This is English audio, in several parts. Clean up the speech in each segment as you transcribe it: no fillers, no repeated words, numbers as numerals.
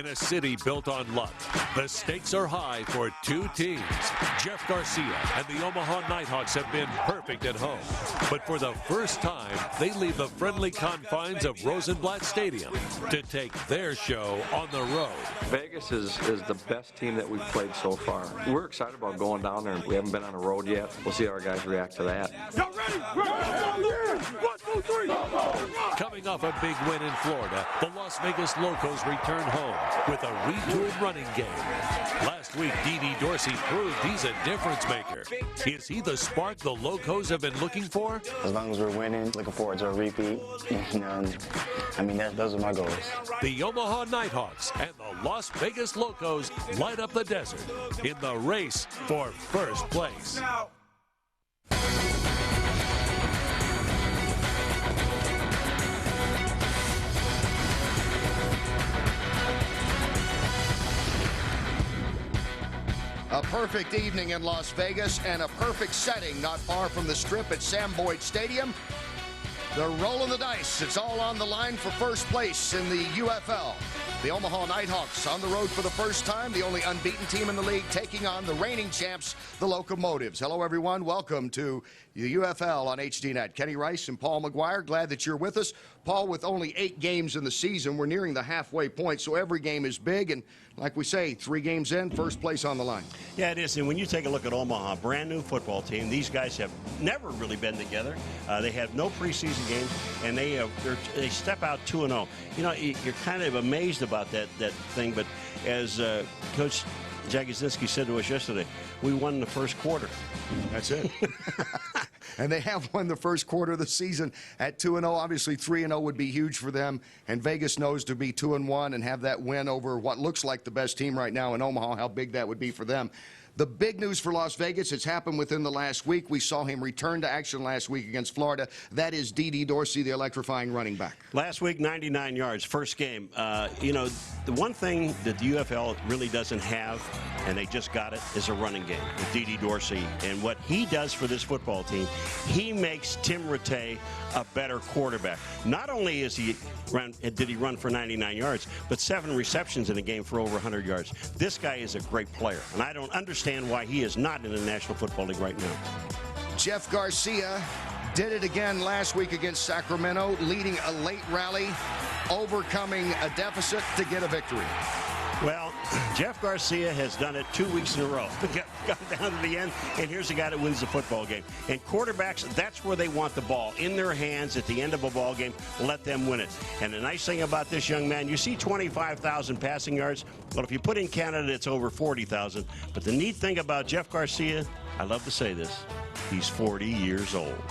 In a city built on luck, the stakes are high for two teams. Jeff Garcia and the Omaha Nighthawks have been perfect at home. But for the first time, they leave the friendly confines of Rosenblatt Stadium to take their show on the road. Vegas is the best team that we've played so far. We're excited about going down there. We haven't been on the road yet. We'll see how our guys react to that. Y'all ready? 1, 2, 3. Coming off a big win in Florida, the Las Vegas Locos return home with a retooled running game. Last week, D.D. Dorsey proved he's a difference maker. Is he the spark the Locos have been looking for? As long as we're winning, looking forward to a repeat. I mean, those are my goals. The Omaha Nighthawks and the Las Vegas Locos light up the desert in the race for first place. A perfect evening in Las Vegas and a perfect setting not far from the Strip at Sam Boyd Stadium. They're rolling the dice. It's all on the line for first place in the UFL. The Omaha Nighthawks on the road for the first time, the only unbeaten team in the league, taking on the reigning champs, the Locomotives. Hello, everyone. Welcome to the UFL on HDNet. Kenny Rice and Paul McGuire, glad that you're with us. Paul, with only 8 games in the season, we're nearing the halfway point, so every game is big. And like we say, 3 games in, first place on the line. Yeah, it is. And when you take a look at Omaha, brand new football team, these guys have never really been together. They have no preseason games, and they step out 2-0. You know, you're kind of amazed about that thing, but as Coach Jagosinski said to us yesterday, we won the first quarter. That's it. And they have won the first quarter of the season at 2-0. Obviously, 3-0 would be huge for them. And Vegas knows to be 2-1 and have that win over what looks like the best team right now in Omaha, how big that would be for them. The big news for Las Vegas, it's happened within the last week. We saw him return to action last week against Florida. That is D.D. Dorsey, the electrifying running back. Last week, 99 yards, first game. You know, the one thing that the UFL really doesn't have, and they just got it, is a running game with D.D. Dorsey. And what he does for this football team, he makes Tim Rattay a better quarterback. Not only did he run for 99 yards, but 7 receptions in a game for over 100 yards. This guy is a great player, and I don't understand why he is not in the National Football League right now. Jeff Garcia did it again last week against Sacramento, leading a late rally, overcoming a deficit to get a victory. Well, Jeff Garcia has done it 2 weeks in a row. Got down to the end, and here's a guy that wins the football game. And quarterbacks, that's where they want the ball, in their hands at the end of a ball game. Let them win it. And the nice thing about this young man, you see 25,000 passing yards. Well, if you put in Canada, it's over 40,000. But the neat thing about Jeff Garcia, I love to say this, he's 40 years old.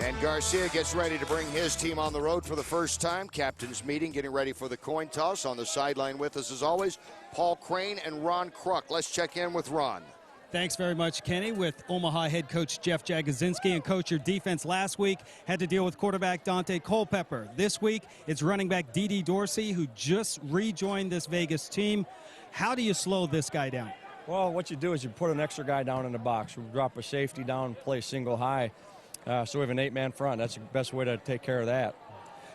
And Garcia gets ready to bring his team on the road for the first time. Captain's meeting, getting ready for the coin toss. On the sideline with us, as always, Paul Crane and Ron Kruk. Let's check in with Ron. Thanks very much, Kenny. With Omaha head coach Jeff Jagosinski, and coach, your defense last week had to deal with quarterback Dante Culpepper. This week, it's running back D.D. Dorsey, who just rejoined this Vegas team. How do you slow this guy down? Well, what you do is you put an extra guy down in the box. You drop a safety down, play single high. So we have an 8-man front. That's the best way to take care of that.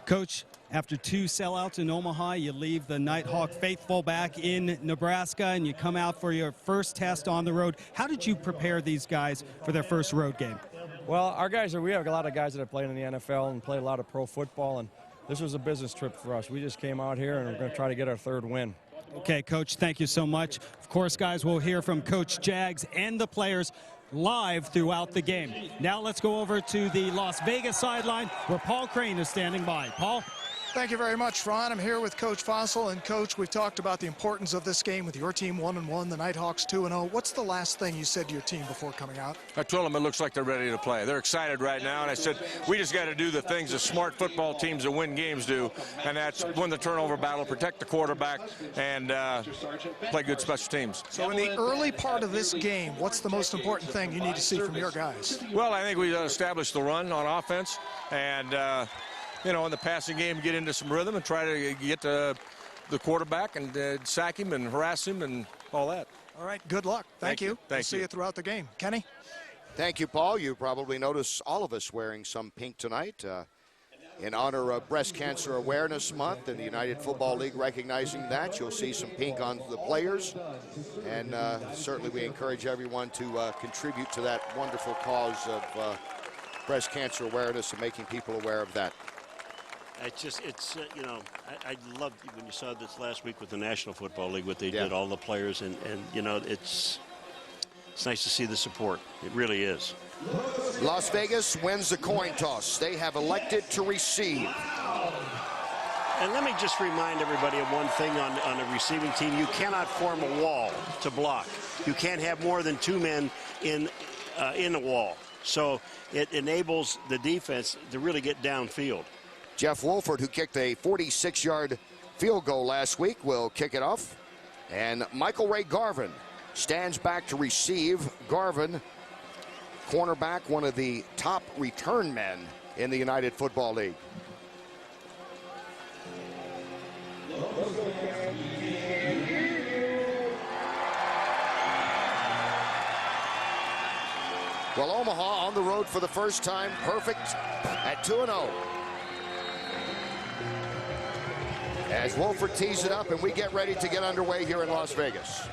Coach, after 2 sellouts in Omaha, you leave the Nighthawk faithful back in Nebraska, and you come out for your first test on the road. How did you prepare these guys for their first road game? Well, we have a lot of guys that have played in the NFL and played a lot of pro football, and this was a business trip for us. We just came out here, and we're going to try to get our 3rd win. Okay, Coach, thank you so much. Of course, guys, we'll hear from Coach Jags and the players live throughout the game. Now let's go over to the Las Vegas sideline where Paul Crane is standing by. Paul? Thank you very much, Ron. I'm here with Coach Fossil. And, Coach, we've talked about the importance of this game with your team 1-1, the Nighthawks 2-0. What's the last thing you said to your team before coming out? I told them it looks like they're ready to play. They're excited right now, and I said, we just got to do the things that smart football teams that win games do, and that's win the turnover battle, protect the quarterback, and play good special teams. So in the early part of this game, what's the most important thing you need to see from your guys? Well, I think we established the run on offense, and you know, in the passing game, get into some rhythm and try to get to the quarterback and sack him and harass him and all that. All right, good luck. Thank you. Thank you. See you throughout the game. Kenny? Thank you, Paul. You probably notice all of us wearing some pink tonight. in honor of Breast Cancer Awareness Month and the United Football League recognizing that. You'll see some pink on the players, and certainly we encourage everyone to contribute to that wonderful cause of breast cancer awareness and making people aware of that. It's you know, I loved when you saw this last week with the National Football League, what they did, all the players, and you know, it's nice to see the support. It really is. Las Vegas wins the coin toss. They have elected to receive. And let me just remind everybody of one thing on a receiving team. You cannot form a wall to block. You can't have more than 2 men in a wall. So it enables the defense to really get downfield. Jeff Wolford, who kicked a 46-yard field goal last week, will kick it off. And Michael Ray Garvin stands back to receive. Garvin, cornerback, one of the top return men in the United Football League. Well, Omaha on the road for the first time, perfect at 2-0. As Wolford tees it up and we get ready to get underway here in Las Vegas.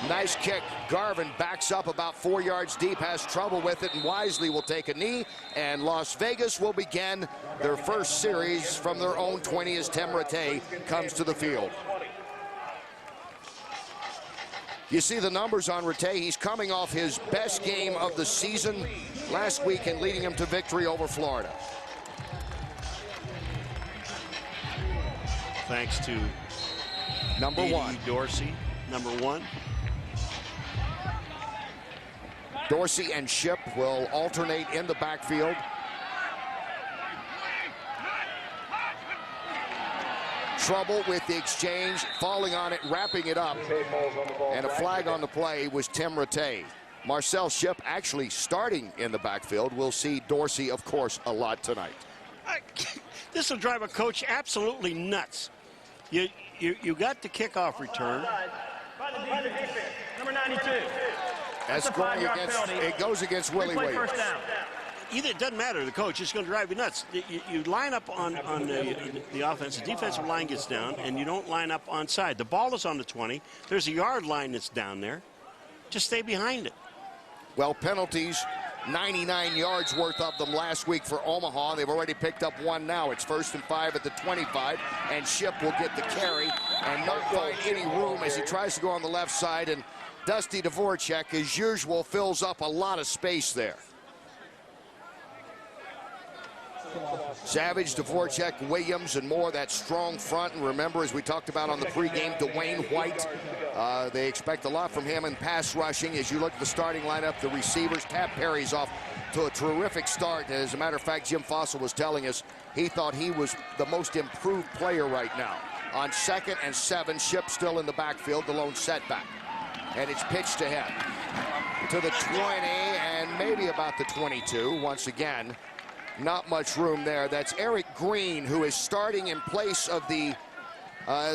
Nice kick. Garvin backs up about 4 yards deep, has trouble with it, and wisely will take a knee. And Las Vegas will begin their first series from their own 20 as Tim Rattay comes to the field. You see the numbers on Rattay. He's coming off his best game of the season last week and leading him to victory over Florida. Thanks to number D.D. one. Dorsey, number one. Dorsey and Ship will alternate in the backfield. Trouble with the exchange, falling on it, wrapping it up. And a flag on the play was Tim Rattay. Marcel Ship actually starting in the backfield. We'll see Dorsey, of course, a lot tonight. This will drive a coach absolutely nuts. You got the kickoff return. Number 92. That's going against, it goes against Willie Williams. Either it doesn't matter, the coach is going to drive you nuts. You line up on the offense, the defensive line gets down, and you don't line up onside. The ball is on the 20. There's a yard line that's down there. Just stay behind it. Well, penalties, 99 yards worth of them last week for Omaha. They've already picked up one now. It's 1st and 5 at the 25, and Ship will get the carry and not find any room as he tries to go on the left side, and Dusty Dvorak, as usual, fills up a lot of space there. Savage, Dvorak, Williams, and more, that strong front. And remember, as we talked about on the pregame, Dwayne White, they expect a lot from him in pass rushing. As you look at the starting lineup, the receivers, Cap Perry's off to a terrific start. As a matter of fact, Jim Fossil was telling us he thought he was the most improved player right now. On 2nd and 7, Ship still in the backfield, the lone setback. And it's pitched ahead to the 20 and maybe about the 22 once again. Not much room there. That's Eric Green, who is starting in place of the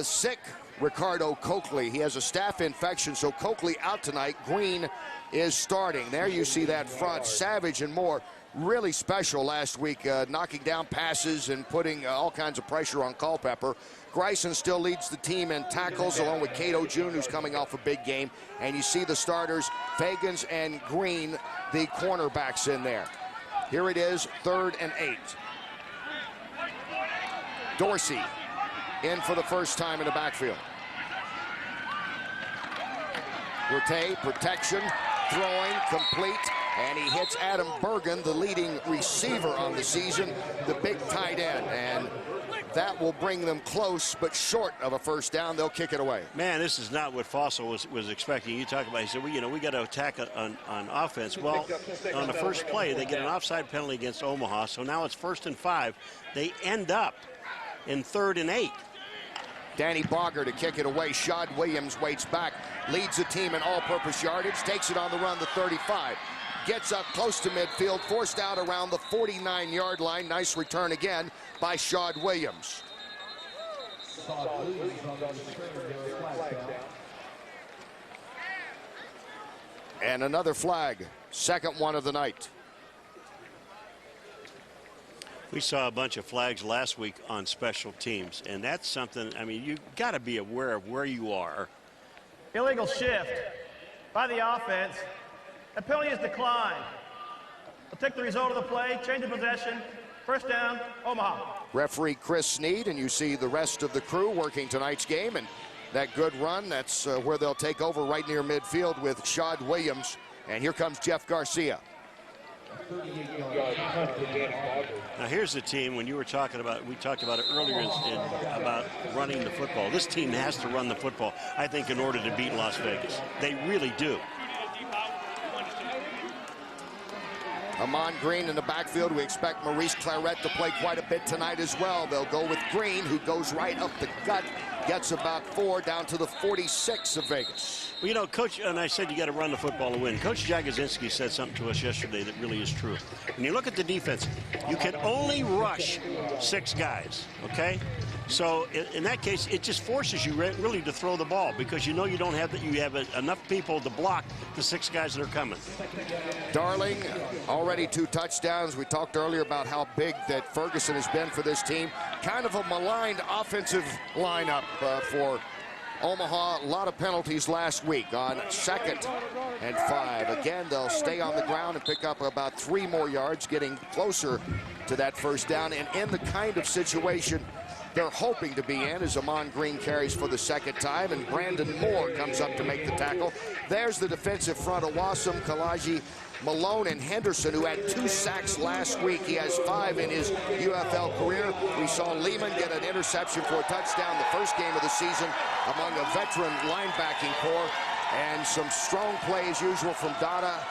sick Ricardo Coakley. He has a staph infection, so Coakley out tonight. Green is starting. There you see that front. Savage and Moore, really special last week, knocking down passes and putting all kinds of pressure on Culpepper. Greisen still leads the team in tackles, along with Cato June, who's coming off a big game. And you see the starters, Fagans and Green, the cornerbacks in there. Here it is, 3rd and 8. Dorsey in for the first time in the backfield. Rattay, protection, throwing, complete, and he hits Adam Bergen, the leading receiver on the season, the big tight end. And that will bring them close, but short of a first down. They'll kick it away. Man, this is not what Fossil was expecting. You talk about, he said, well, we got to attack on offense. Well, on the first play, they get an offside penalty against Omaha, so now it's 1st and 5. They end up in 3rd and 8. Danny Bogger to kick it away. Shad Williams waits back, leads the team in all-purpose yardage, takes it on the run, the 35. Gets up close to midfield, forced out around the 49-yard line. Nice return again by Shad Williams. And another flag, second one of the night. We saw a bunch of flags last week on special teams, and that's something, I mean, you've got to be aware of where you are. Illegal shift by the offense. A penalty is declined. We'll take the result of the play, change of possession, first down, Omaha. Referee Chris Sneed, and you see the rest of the crew working tonight's game, and that good run, that's where they'll take over right near midfield with Shad Williams. And here comes Jeff Garcia. Now here's the team, when you were talking about, we talked about it earlier about running the football. This team has to run the football, I think, in order to beat Las Vegas. They really do. Amon Green in the backfield. We expect Maurice Claret to play quite a bit tonight as well. They'll go with Green, who goes right up the gut, gets about 4 down to the 46 of Vegas. Well, you know, Coach, and I said you got to run the football to win. Coach Jagosinski said something to us yesterday that really is true. When you look at the defense, you can only rush 6 guys, okay? So in that case, it just forces you really to throw the ball because you know you don't have enough people to block the 6 guys that are coming. Darling, already 2 touchdowns. We talked earlier about how big that Ferguson has been for this team. Kind of a maligned offensive lineup for Omaha. A lot of penalties last week on 2nd and 5. Again, they'll stay on the ground and pick up about 3 more yards, getting closer to that first down. And in the kind of situation they're hoping to be in as Amon Green carries for the 2nd time, and Brandon Moore comes up to make the tackle. There's the defensive front of Wassam, Kalaji, Malone, and Henderson, who had 2 sacks last week. He has 5 in his UFL career. We saw Lehman get an interception for a touchdown the first game of the season among a veteran linebacking corps, and some strong play as usual from Dada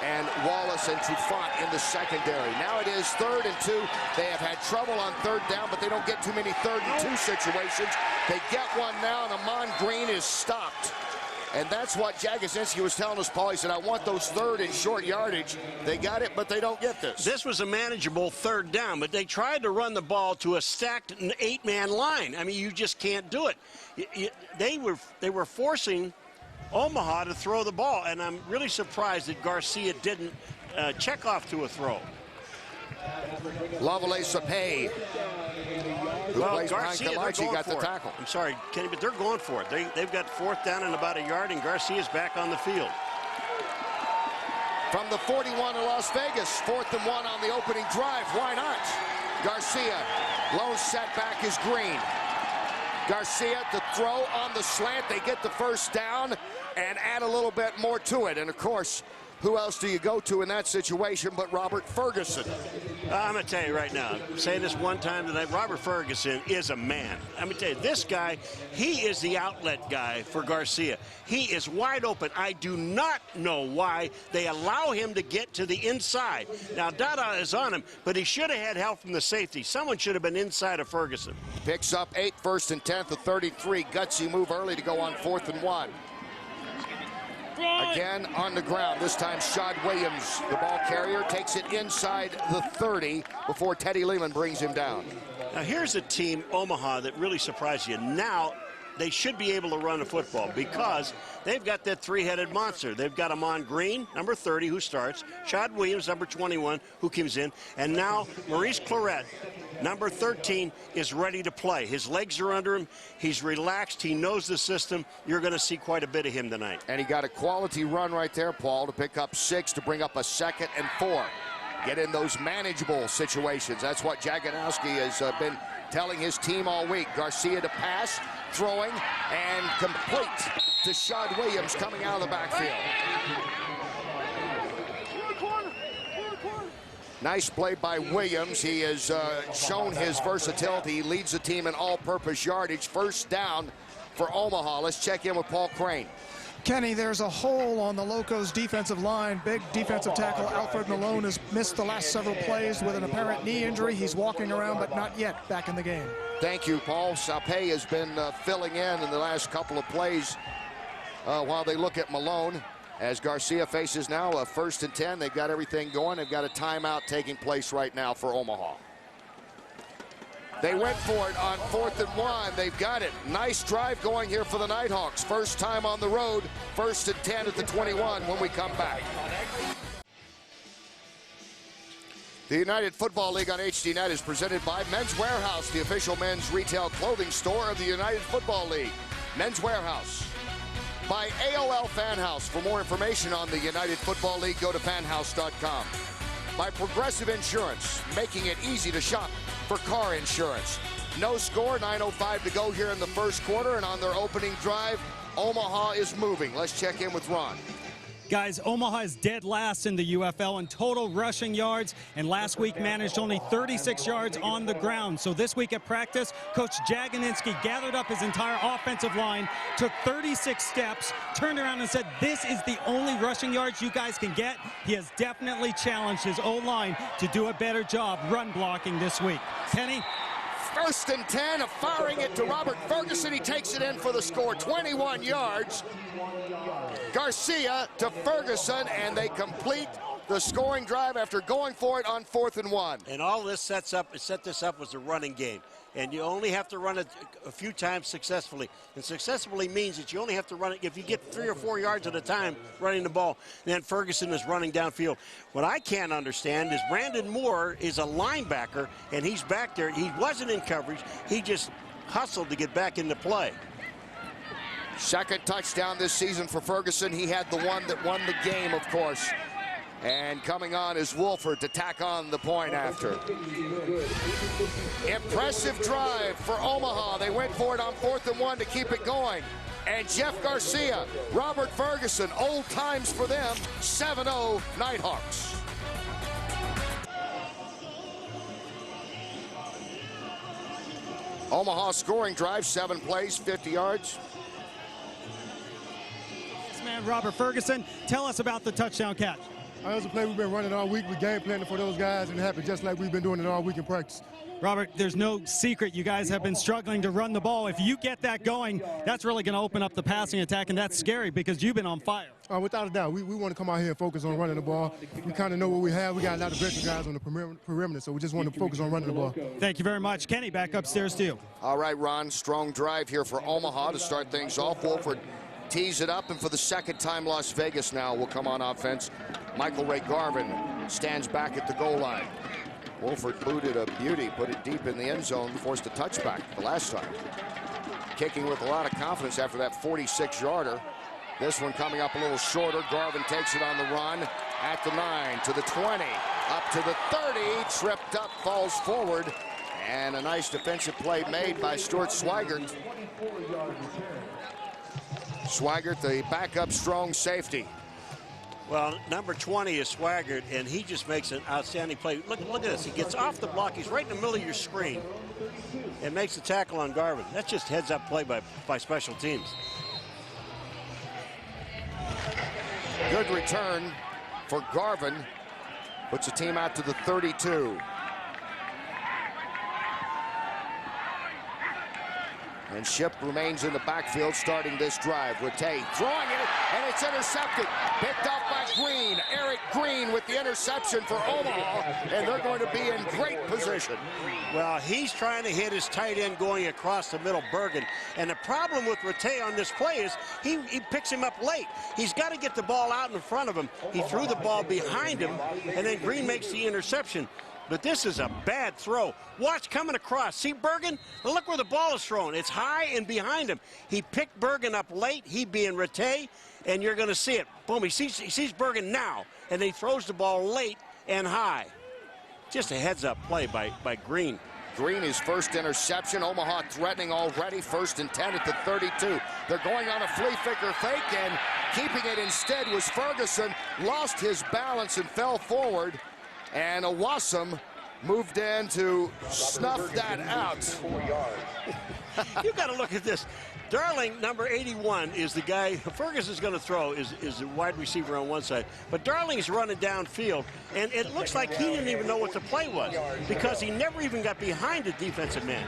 and Wallace and Trufant in the secondary. Now it is 3rd and 2. They have had trouble on 3rd down, but they don't get too many 3rd and 2 situations. They get one now, and Amon Green is stopped. And that's what Jagosinski was telling us, Paul. He said, I want those 3rd and short yardage. They got it, but they don't get this. This was a manageable 3rd down, but they tried to run the ball to a stacked 8-man line. I mean, you just can't do it. They were forcing Omaha to throw the ball, and I'm really surprised that Garcia didn't check off to a throw. Lavale Sapay, who plays behind Kalachi, got the tackle. I'm sorry, Kenny, but they're going for it. They've got 4th down and about a yard, and Garcia's back on the field. From the 41 of Las Vegas, 4th and 1 on the opening drive. Why not? Garcia, lone setback is Green. Garcia to throw on the slant. They get the first down and add a little bit more to it. And of course, who else do you go to in that situation but Robert Ferguson? I'm going to tell you right now, I'm saying this one time tonight, Robert Ferguson is a man. I'm going to tell you, this guy, he is the outlet guy for Garcia. He is wide open. I do not know why they allow him to get to the inside. Now, Dada is on him, but he should have had help from the safety. Someone should have been inside of Ferguson. Picks up 8, 1st and 10th, the 33. Gutsy move early to go on 4th and 1. Again on the ground, this time Shad Williams, the ball carrier, takes it inside the 30 before Teddy Lehman brings him down. Now here's a team, Omaha, that really surprised you. Now they should be able to run the football because they've got that 3-headed monster. They've got Amon Green, number 30, who starts, Shad Williams, number 21, who comes in, and now Maurice Claret, number 13, is ready to play. His legs are under him. He's relaxed. He knows the system. You're going to see quite a bit of him tonight. And he got a quality run right there, Paul, to pick up 6 to bring up a 2nd and 4. Get in those manageable situations. That's what Jaganowski has been telling his team all week. Garcia to pass, throwing, and complete to Shad Williams coming out of the backfield. Nice play by Williams. He has shown his versatility. He leads the team in all-purpose yardage. First down for Omaha. Let's check in with Paul Crane. Kenny, there's a hole on the Locos defensive line. Big defensive tackle Alfred Malone has missed the last several plays with an apparent knee injury. He's walking around, but not yet back in the game. Thank you, Paul. Sapay has been filling in the last couple of plays while they look at Malone. As Garcia faces now a 1st and 10. They've got everything going. They've got a timeout taking place right now for Omaha. They went for it on 4th and 1. They've got it. Nice drive going here for the Nighthawks. First time on the road. 1st and 10 at the 21 when we come back. The United Football League on HDNet is presented by Men's Warehouse, the official men's retail clothing store of the United Football League. Men's Warehouse. By AOL Fan House. For more information on the United Football League, go to fanhouse.com. By Progressive Insurance, making it easy to shop for car insurance. No score, 9:05 to go here in the first quarter, and on their opening drive, Omaha is moving. Let's check in with Ron. Guys, Omaha is dead last in the UFL in total rushing yards, and last week managed only 36 yards on the ground. So this week at practice, Coach Jaginski gathered up his entire offensive line, took 36 steps, turned around and said, this is the only rushing yards you guys can get. He has definitely challenged his O-line to do a better job run blocking this week. Kenny? 1st and 10, firing it to Robert Ferguson. He takes it in for the score, 21 yards. Garcia to Ferguson, and they complete the scoring drive after going for it on 4th and 1. And all this set this up was a running game. And you only have to run it a few times successfully. And successfully means that you only have to run it if you get 3 or 4 yards at a time running the ball. And then Ferguson is running downfield. What I can't understand is Brandon Moore is a linebacker, and he's back there. He wasn't in coverage. He just hustled to get back into play. Second touchdown this season for Ferguson. He had the one that won the game, of course. And coming on is Wolford to tack on the point after. Impressive drive for Omaha. They went for it on 4th and 1 to keep it going. And Jeff Garcia, Robert Ferguson, old times for them, 7-0 Nighthawks. Omaha scoring drive, 7 plays, 50 yards. Man, Robert Ferguson, tell us about the touchdown catch. That was a play we've been running all week. We game planning for those guys, and it happened just like we've been doing it all week in practice. Robert, there's no secret you guys have been struggling to run the ball. If you get that going, that's really going to open up the passing attack, and that's scary because you've been on fire. Without a doubt, we want to come out here and focus on running the ball. We kind of know what we have. We got a lot of veteran guys on the perimeter, so we just want to focus on running the ball. Thank you very much. Kenny, back upstairs to you. All right, Ron, strong drive here for Omaha to start things off. Wolford tees it up, and for the second time, Las Vegas now will come on offense. Michael Ray Garvin stands back at the goal line. Wolford booted a beauty, put it deep in the end zone, forced a touchback the last time. Kicking with a lot of confidence after that 46-yarder. This one coming up a little shorter. Garvin takes it on the run at the 9, to the 20, up to the 30, tripped up, falls forward, and a nice defensive play made by Stuart Swigert. Swigert, the backup strong safety. Well, number 20 is Swigert, and he just makes an outstanding play. Look at this. He gets off the block. He's right in the middle of your screen and makes a tackle on Garvin. That's just heads-up play by special teams. Good return for Garvin. Puts the team out to the 32. And Ship remains in the backfield starting this drive. Rattay throwing it, and it's intercepted. Picked up by Green. Eric Green with the interception for Omaha, and they're going to be in great position. Well, he's trying to hit his tight end going across the middle, Bergen. And the problem with Rattay on this play is he picks him up late. He's got to get the ball out in front of him. He threw the ball behind him, and then Green makes the interception. But this is a bad throw. Watch coming across. See Bergen? Look where the ball is thrown. It's high and behind him. He picked Bergen up late, he being Rattay, and you're going to see it. Boom, he sees Bergen now, and he throws the ball late and high. Just a heads-up play by Green. Green, his first interception. Omaha threatening already. 1st and 10 at the 32. They're going on a flea flicker fake, and keeping it instead was Ferguson. Lost his balance and fell forward. And Awasam moved in to snuff that out. You got to look at this. Darling, number 81, is the guy Ferguson's going to throw, is the wide receiver on one side. But Darling's running downfield, and it looks like he didn't even know what the play was because he never even got behind the defensive man.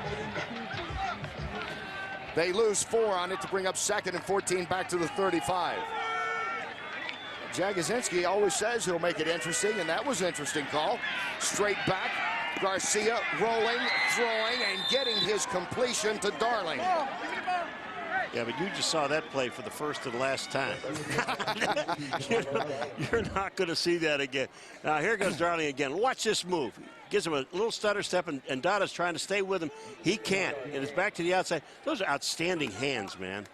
They lose 4 on it to bring up 2nd and 14 back to the 35. Jaginski always says he'll make it interesting, and that was an interesting call. Straight back Garcia rolling, throwing, and getting his completion to Darling. Yeah, but you just saw that play for the first and last time. You're not going to see that again. Now, here goes Darling again. Watch this move. Gives him a little stutter step, and Dada's trying to stay with him. He can't, and it's back to the outside. Those are outstanding hands, man.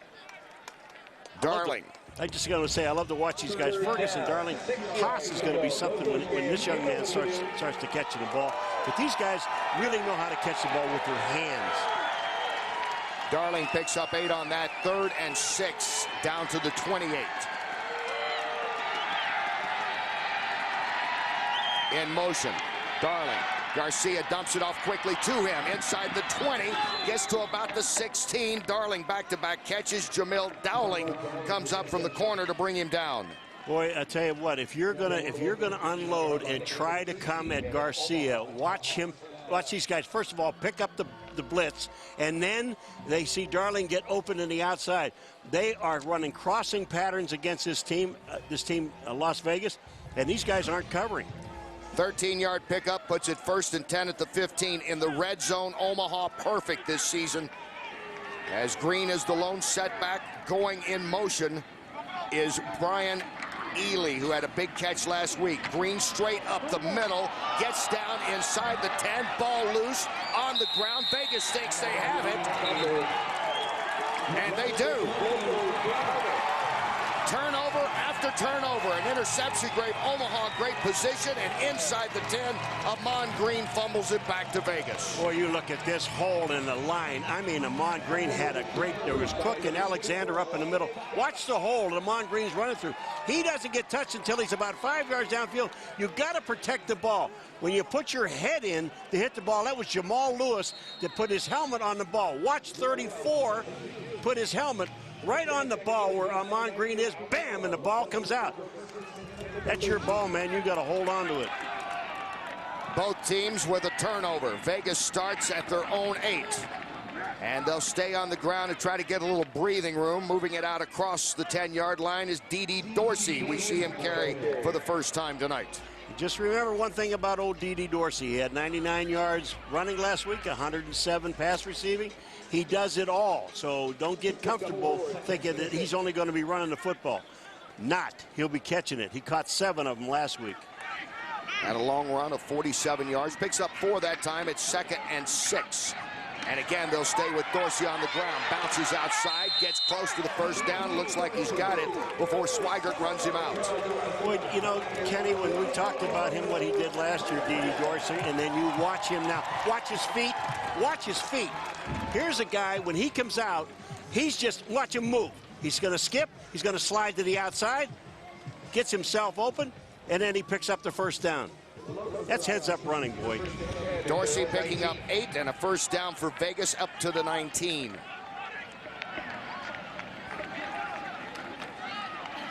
Darling. I just got to say, I love to watch these guys. Ferguson, Darling, Haas is going to be something when this young man starts to catching the ball. But these guys really know how to catch the ball with their hands. Darling picks up 8 on that. 3rd and 6 down to the 28. In motion, Darling. Garcia dumps it off quickly to him. Inside the 20, gets to about the 16. Darling back-to-back catches. Jamil Dowling comes up from the corner to bring him down. Boy, I tell you what, if you're gonna unload and try to come at Garcia, watch these guys. First of all, pick up the blitz, and then they see Darling get open in the outside. They are running crossing patterns against this team, Las Vegas, and these guys aren't covering. 13-yard pickup puts it 1st and 10 at the 15 in the red zone. Omaha perfect this season. As Green is the lone setback, going in motion is Brian Ely, who had a big catch last week. Green straight up the middle, gets down inside the 10, ball loose on the ground. Vegas thinks they have it, and they do. Turnover after turnover, an interception, great Omaha, great position, and inside the 10, Amon Green fumbles it back to Vegas. Boy, you look at this hole in the line. I mean, Amon Green had a great, there was Cook and Alexander up in the middle. Watch the hole that Amon Green's running through. He doesn't get touched until he's about 5 yards downfield. You've got to protect the ball. When you put your head in to hit the ball, that was Jamal Lewis that put his helmet on the ball. Watch 34 put his helmet right on the ball where Amon Green is, bam, and the ball comes out. That's your ball, man. You got to hold on to it. Both teams with a turnover. Vegas starts at their own 8. And they'll stay on the ground and try to get a little breathing room. Moving it out across the 10-yard line is D.D. Dorsey. We see him carry for the first time tonight. Just remember one thing about old D.D. Dorsey. He had 99 yards running last week, 107 pass receiving. He does it all, so don't get comfortable thinking that he's only going to be running the football. Not. He'll be catching it. He caught 7 of them last week. Had a long run of 47 yards. Picks up 4 that time. It's 2nd and 6. And again, they'll stay with Dorsey on the ground. Bounces outside, gets close to the first down. Looks like he's got it before Swigert runs him out. Boy, you know, Kenny, when we talked about him, what he did last year, D.D. Dorsey, and then you watch him now. Watch his feet. Watch his feet. Here's a guy, when he comes out, he's just, watch him move. He's going to skip. He's going to slide to the outside, gets himself open, and then he picks up the first down. That's heads-up running, boy. Dorsey picking up 8 and a first down for Vegas up to the 19.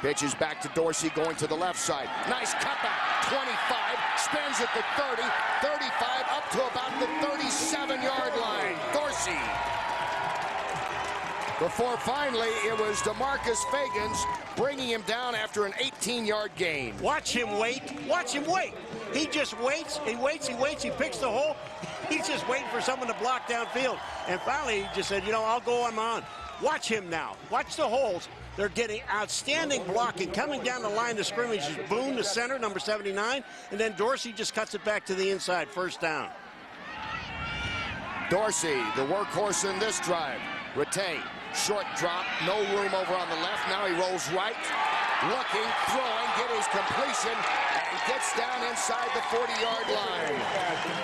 Pitches back to Dorsey going to the left side. Nice cutback. 25, spins at the 30, 35, up to about the 37-yard line. Dorsey. Before finally, it was DeMarcus Fagans bringing him down after an 18-yard gain. Watch him wait. Watch him wait. He just waits. He waits. He waits. He picks the hole. He's just waiting for someone to block downfield. And finally, he just said, you know, I'll go on my own. Watch him now. Watch the holes. They're getting outstanding blocking. Coming down the line of scrimmage is Boone, the center, number 79. And then Dorsey just cuts it back to the inside. First down. Dorsey, the workhorse in this drive. Rattay, short drop, no room over on the left. Now he rolls right, looking, throwing, get his completion, and gets down inside the 40-yard line.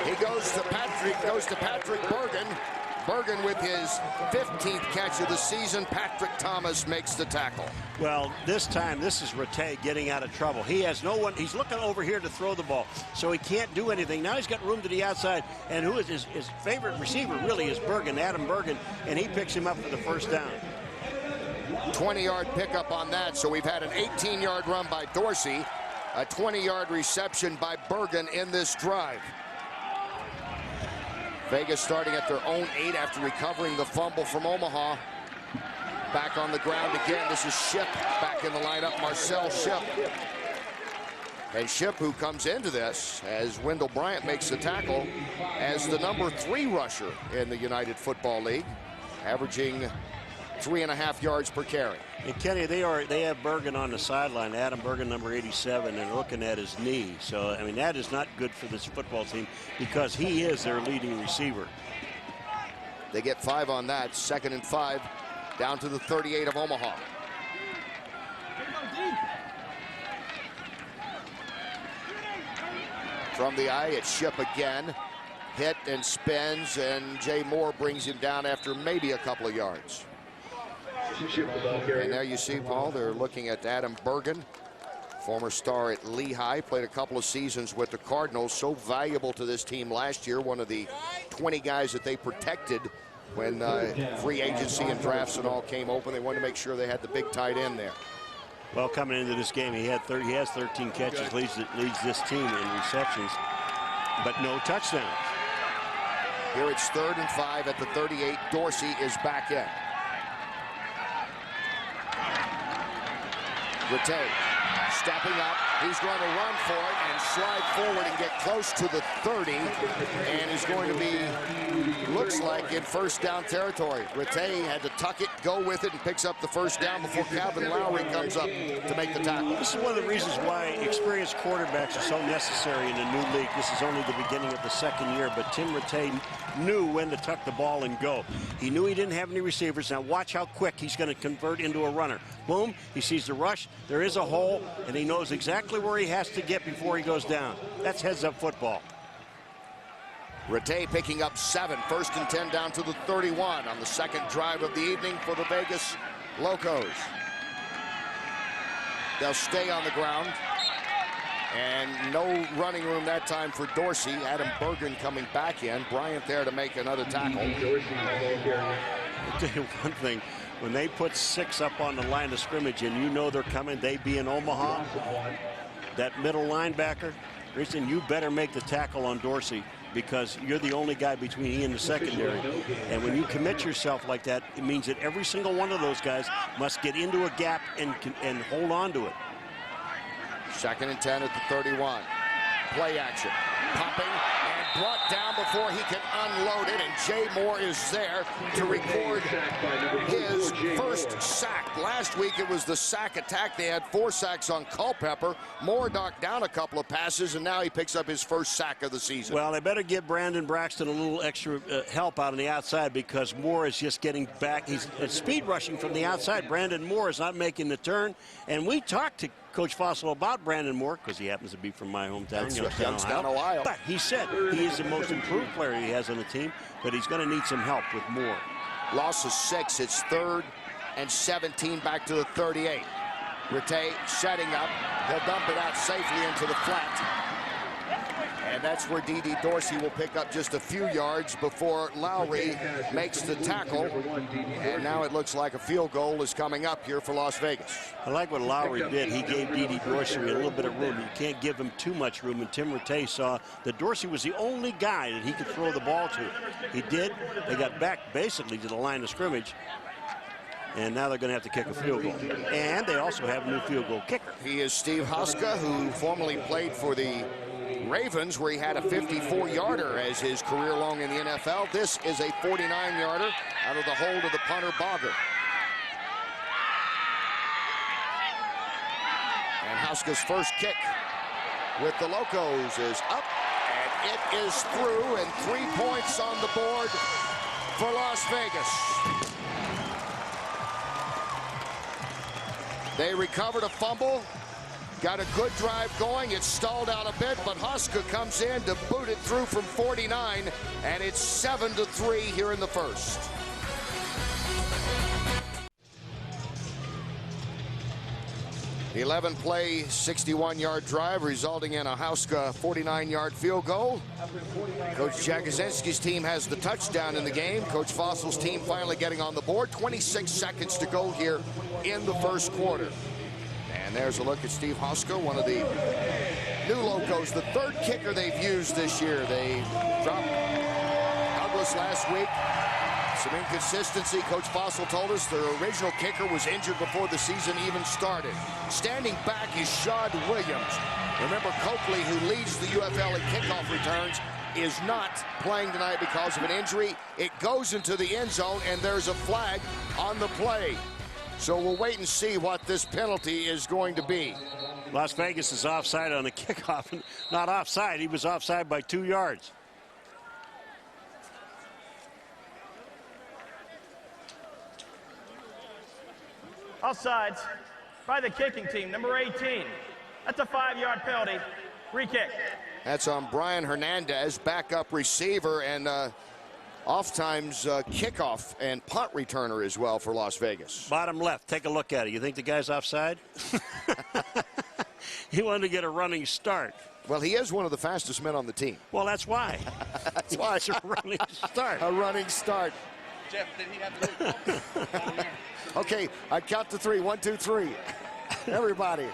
He goes to Patrick Bergen. Bergen with his 15th catch of the season. Patrick Thomas makes the tackle. Well, this time, this is Rattay getting out of trouble. He has no one. He's looking over here to throw the ball, so he can't do anything. Now he's got room to the outside, and who is his favorite receiver really is Bergen, Adam Bergen, and he picks him up for the first down. 20-yard pickup on that, so we've had an 18-yard run by Dorsey, a 20-yard reception by Bergen in this drive. Vegas starting at their own 8 after recovering the fumble from Omaha. Back on the ground again. This is Ship back in the lineup. Marcel Ship. And Ship, who comes into this as Wendell Bryant makes the tackle as the #3 rusher in the United Football League, averaging 3.5 yards per carry. And Kenny, they have Bergen on the sideline, Adam Bergen, number 87, and looking at his knee. So, I mean, that is not good for this football team because he is their leading receiver. They get 5 on that. 2nd and 5 down to the 38 of Omaha. From the eye, it's Ship again. Hit and spins, and Jay Moore brings him down after maybe a couple of yards. And there you see, Paul, they're looking at Adam Bergen, former star at Lehigh, played a couple of seasons with the Cardinals, so valuable to this team last year, one of the 20 guys that they protected when free agency and drafts and all came open. They wanted to make sure they had the big tight end there. Well, coming into this game, he has 13 catches, leads this team in receptions, but no touchdowns. Here it's 3rd and 5 at the 38. Dorsey is back in. Rattay stepping up. He's going to run for it and slide forward and get close to the 30, and is going to be, looks like, in first down territory. Rattay had to tuck it, go with it, and picks up the first down before Calvin Lowry comes up to make the tackle. This is one of the reasons why experienced quarterbacks are so necessary in a new league. This is only the beginning of the 2nd year, but Tim Rattay knew when to tuck the ball and go. He knew he didn't have any receivers. Now watch how quick he's going to convert into a runner. Boom, he sees the rush, there is a hole, and he knows exactly where he has to get before he goes down. That's heads-up football. Rattay picking up 7, 1st and 10 down to the 31 on the 2nd drive of the evening for the Vegas Locos. They'll stay on the ground. And no running room that time for Dorsey. Adam Bergen coming back in. Bryant there to make another tackle. I'll tell you one thing. When they put 6 up on the line of scrimmage and you know they're coming, they be in Omaha, that middle linebacker, Richardson, you better make the tackle on Dorsey because you're the only guy between he and the secondary. And when you commit yourself like that, it means that every single one of those guys must get into a gap and hold on to it. 2nd and 10 at the 31. Play action. Popping and brought down before he can unload it. And Jay Moore is there to record his first sack. Last week it was the sack attack. They had 4 sacks on Culpepper. Moore knocked down a couple of passes, and now he picks up his first sack of the season. Well, they better give Brandon Braxton a little extra help out on the outside because Moore is just getting back. He's speed rushing from the outside. Brandon Moore is not making the turn. And we talked to Coach Fossil about Brandon Moore because he happens to be from my hometown, Youngstown, Ohio. But he said he is the most improved player he has on the team, but he's going to need some help with Moore. Loss of 6. It's 3rd and 17 back to the 38. Rattay setting up. He'll dump it out safely into the flat. And that's where D.D. Dorsey will pick up just a few yards before Lowry makes the tackle. And now it looks like a field goal is coming up here for Las Vegas. I like what Lowry did. He gave D.D. Dorsey a little bit of room. You can't give him too much room. And Tim Rattay saw that Dorsey was the only guy that he could throw the ball to. He did. They got back basically to the line of scrimmage. And now they're going to have to kick a field goal. And they also have a new field goal kicker. He is Steve Huska, who formerly played for the Ravens, where he had a 54-yarder as his career long in the NFL. This is a 49-yarder out of the hold of the punter Bogger. And Huska's first kick with the Locos is up, and it is through, and 3 points on the board for Las Vegas. They recovered a fumble. Got a good drive going. It's stalled out a bit, but Huska comes in to boot it through from 49, and it's 7-3 here in the first. The 11-play, 61-yard drive resulting in a Huska 49-yard field goal. Coach Jagosinski's team has the touchdown in the game. Coach Fossil's team finally getting on the board. 26 seconds to go here in the first quarter. And there's a look at Steve Huska, one of the new Locos, the 3rd kicker they've used this year. They dropped Douglas last week. Some inconsistency. Coach Fossil told us the original kicker was injured before the season even started. Standing back is Shad Williams. Remember, Coakley, who leads the UFL in kickoff returns, is not playing tonight because of an injury. It goes into the end zone, and there's a flag on the play. So we'll wait and see what this penalty is going to be. Las Vegas is offside on the kickoff. Not offside. He was offside by 2 yards. Offsides by the kicking team, number 18. That's a 5-yard penalty. Free kick. That's on Brian Hernandez, backup receiver, and oft-times kickoff and punt returner as well for Las Vegas. Bottom left, take a look at it. You think the guy's offside? He wanted to get a running start. Well, he is one of the fastest men on the team. Well, that's why. That's why. It's a running start. A running start. Jeff, did he have to Okay, I count to 3. 1, 2, 3. Everybody.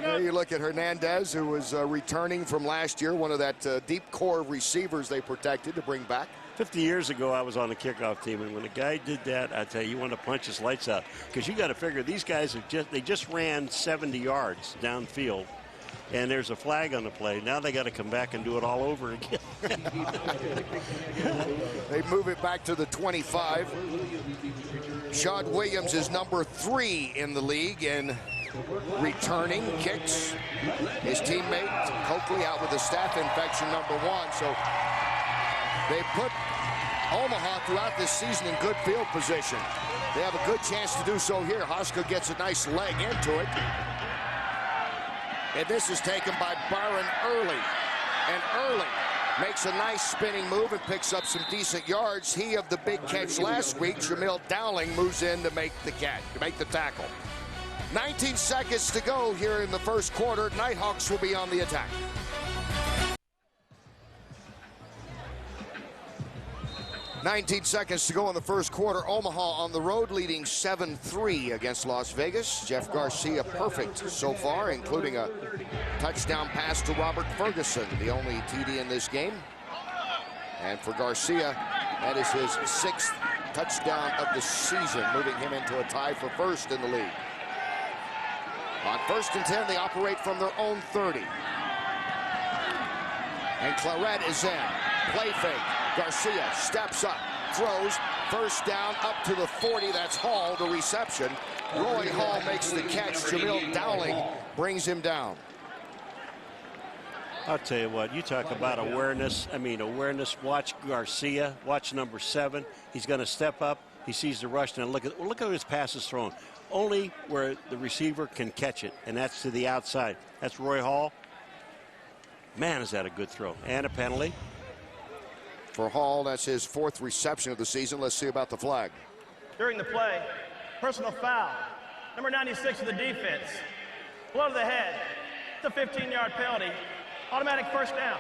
There you look at Hernandez, who was returning from last year, one of that deep core of receivers they protected to bring back. 50 years ago, I was on the kickoff team, and when a guy did that, I tell you, you want to punch his lights out, because you got to figure these guys they just ran 70 yards downfield, and there's a flag on the play. Now they got to come back and do it all over again. They move it back to the 25. Shad Williams is number 3 in the league and returning kicks. His teammate Coakley out with a staph infection, number 1. So they put Omaha throughout this season in good field position. They have a good chance to do so here. Hoska gets a nice leg into it. And this is taken by Byron Early. And Early makes a nice spinning move and picks up some decent yards. He of the big catch last week. Jamil Dowling moves in to make the tackle. 19 seconds to go here in the first quarter. Nighthawks will be on the attack. $19 seconds to go in the first quarter. Omaha on the road leading 7-3 against Las Vegas. Jeff Garcia perfect so far, including a touchdown pass to Robert Ferguson, the only TD in this game. And for Garcia, that is his 6th touchdown of the season, moving him into a tie for first in the league. On 1st and 10, they operate from their own 30. And Claret is in. Play fake. Garcia steps up, throws, first down up to the 40. That's Hall, the reception. Roy Hall makes the catch. Jamil Dowling brings him down. I'll tell you what, you talk about awareness. Watch Garcia, watch number 7. He's going to step up. He sees the rush, and look at his passes thrown. Only where the receiver can catch it, and that's to the outside. That's Roy Hall. Man, is that a good throw. And a penalty. For Hall, that's his 4th reception of the season. Let's see about the flag. During the play, personal foul. Number 96 of the defense. Blow to the head. It's a 15-yard penalty. Automatic first down.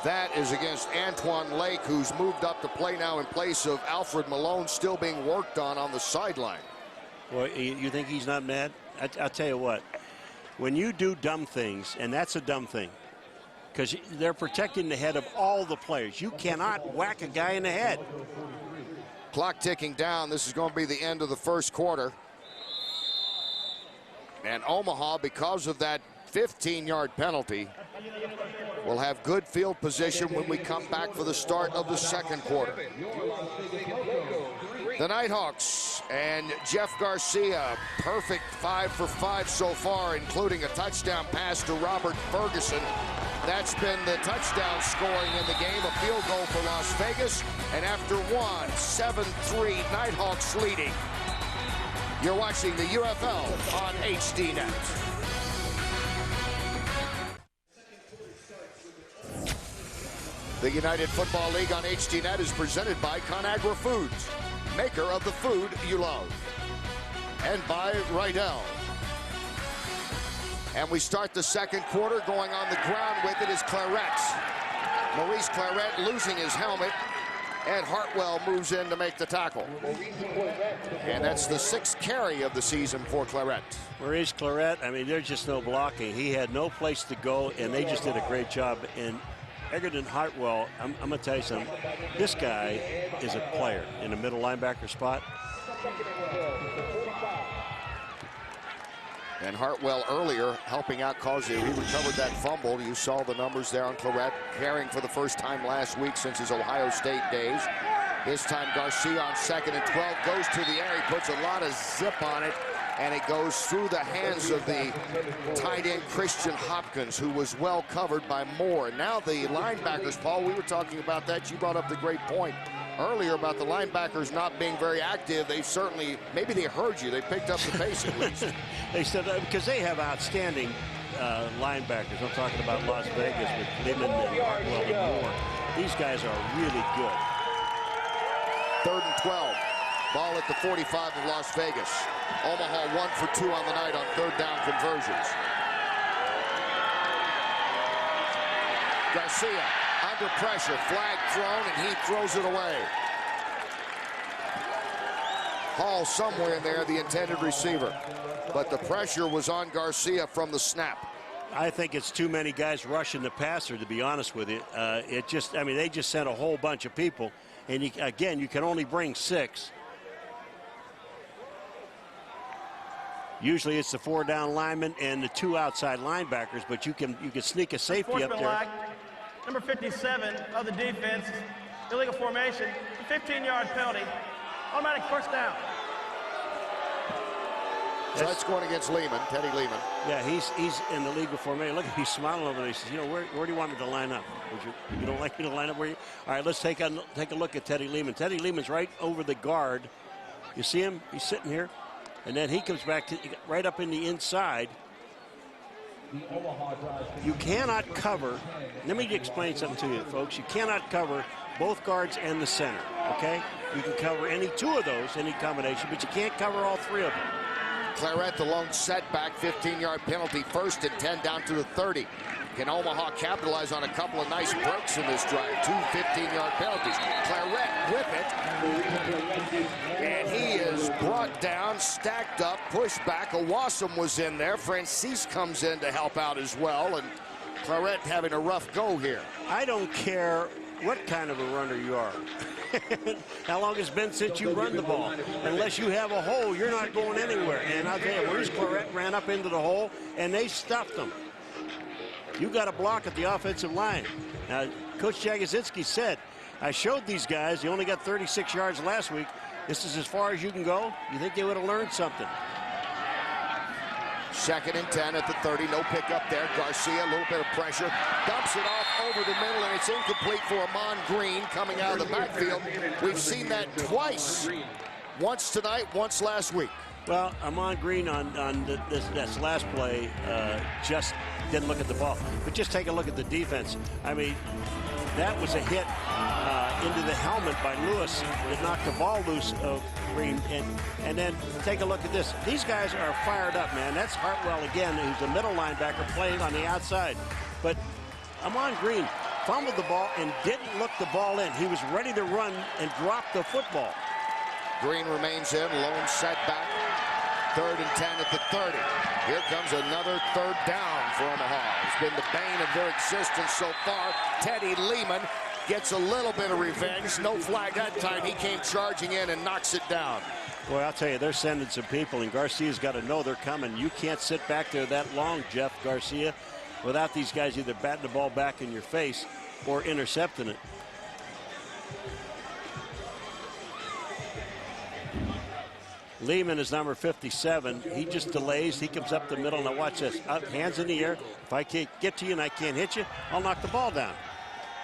That is against Antoine Lake, who's moved up to play now in place of Alfred Malone, still being worked on the sideline. Well, you think he's not mad? I'll tell you what. When you do dumb things, and that's a dumb thing, because they're protecting the head of all the players. You cannot whack a guy in the head. Clock ticking down. This is going to be the end of the first quarter. And Omaha, because of that 15-yard penalty, will have good field position when we come back for the start of the second quarter. The Nighthawks and Jeff Garcia, perfect 5 for 5 so far, including a touchdown pass to Robert Ferguson. That's been the touchdown scoring in the game, a field goal for Las Vegas. And after 7-3, Nighthawks leading. You're watching the UFL on HDNet. The United Football League on HDNet is presented by ConAgra Foods, maker of the food you love, and by Rydell. And we start the second quarter. Going on the ground with it is Claret. Maurice Claret losing his helmet, and Hartwell moves in to make the tackle. And that's the 6th carry of the season for Claret. Maurice Claret, there's just no blocking. He had no place to go, and they just did a great job. And Egerton Hartwell, I'm going to tell you something. This guy is a player in the middle linebacker spot. And Hartwell earlier helping out cause he recovered that fumble. You saw the numbers there on Claret, carrying for the first time last week since his Ohio State days. This time Garcia on 2nd and 12 goes to the air. He puts a lot of zip on it, and it goes through the hands of the tight end Christian Hopkins, who was well covered by Moore. And now the linebackers, Paul, we were talking about that. You brought up the great point earlier about the linebackers not being very active. They certainly, maybe they heard you. They picked up the pace at least. They said, because they have outstanding linebackers. I'm talking about Las Vegas with Liman and Hartwell and Moore. These guys are really good. 3rd and 12. Ball at the 45 of Las Vegas. Omaha 1 for 2 on the night on 3rd down conversions. Garcia under pressure, flag thrown, and he throws it away. Hall somewhere in there, the intended receiver. But the pressure was on Garcia from the snap. I think it's too many guys rushing the passer, to be honest with you. They just sent a whole bunch of people. And again, you can only bring 6. Usually it's the 4 down linemen and the 2 outside linebackers, but you can sneak a safety up there. Lag, number 57 of the defense, illegal formation, 15-yard penalty, automatic first down. So that's going against Lehman, Teddy Lehman. Yeah, he's in the legal formation. Look, he's smiling over there. He says, where do you want me to line up? You don't like me to line up where you? All right, let's take a look at Teddy Lehman. Teddy Lehman's right over the guard. You see him? He's sitting here. And then he comes back right up in the inside. You cannot cover. Let me explain something to you, folks. You cannot cover both guards and the center, okay? You can cover any 2 of those, any combination, but you can't cover all 3 of them. Claret, the lone setback, 15-yard penalty, 1st and 10 down to the 30. Can Omaha capitalize on a couple of nice breaks in this drive? 2 15-yard penalties. Claret with it. And he is brought down, stacked up, pushed back. Owassum was in there. Francis comes in to help out as well. And Claret having a rough go here. I don't care what kind of a runner you are. How long it's been since you run the ball? Unless you have a hole, you're not going anywhere. And I'll tell you, Maurice Claret ran up into the hole, and they stuffed him. You got a block at the offensive line. Now, Coach Jagosinski said, I showed these guys, they only got 36 yards last week. This is as far as you can go. You think they would have learned something? 2nd and 10 at the 30. No pickup there. Garcia, a little bit of pressure. Dumps it off over the middle, and it's incomplete for Amon Green coming out of the backfield. We've seen that twice. Once tonight, once last week. Well, Amon Green on this last play just didn't look at the ball. But just take a look at the defense. I mean, that was a hit into the helmet by Lewis that knocked the ball loose of Green. And then take a look at this. These guys are fired up, man. That's Hartwell again, who's a middle linebacker playing on the outside. But Amon Green fumbled the ball and didn't look the ball in. He was ready to run and drop the football. Green remains in, lone setback. 3rd and 10 at the 30. Here comes another 3rd down for Omaha. It's been the bane of their existence so far. Teddy Lehman gets a little bit of revenge. No flag that time. He came charging in and knocks it down. Boy, I'll tell you, they're sending some people, and Garcia's got to know they're coming. You can't sit back there that long, Jeff Garcia, without these guys either batting the ball back in your face or intercepting it. Lehman is number 57. He just delays. He comes up the middle. Now watch this. Up, hands in the air. If I can't get to you and I can't hit you, I'll knock the ball down.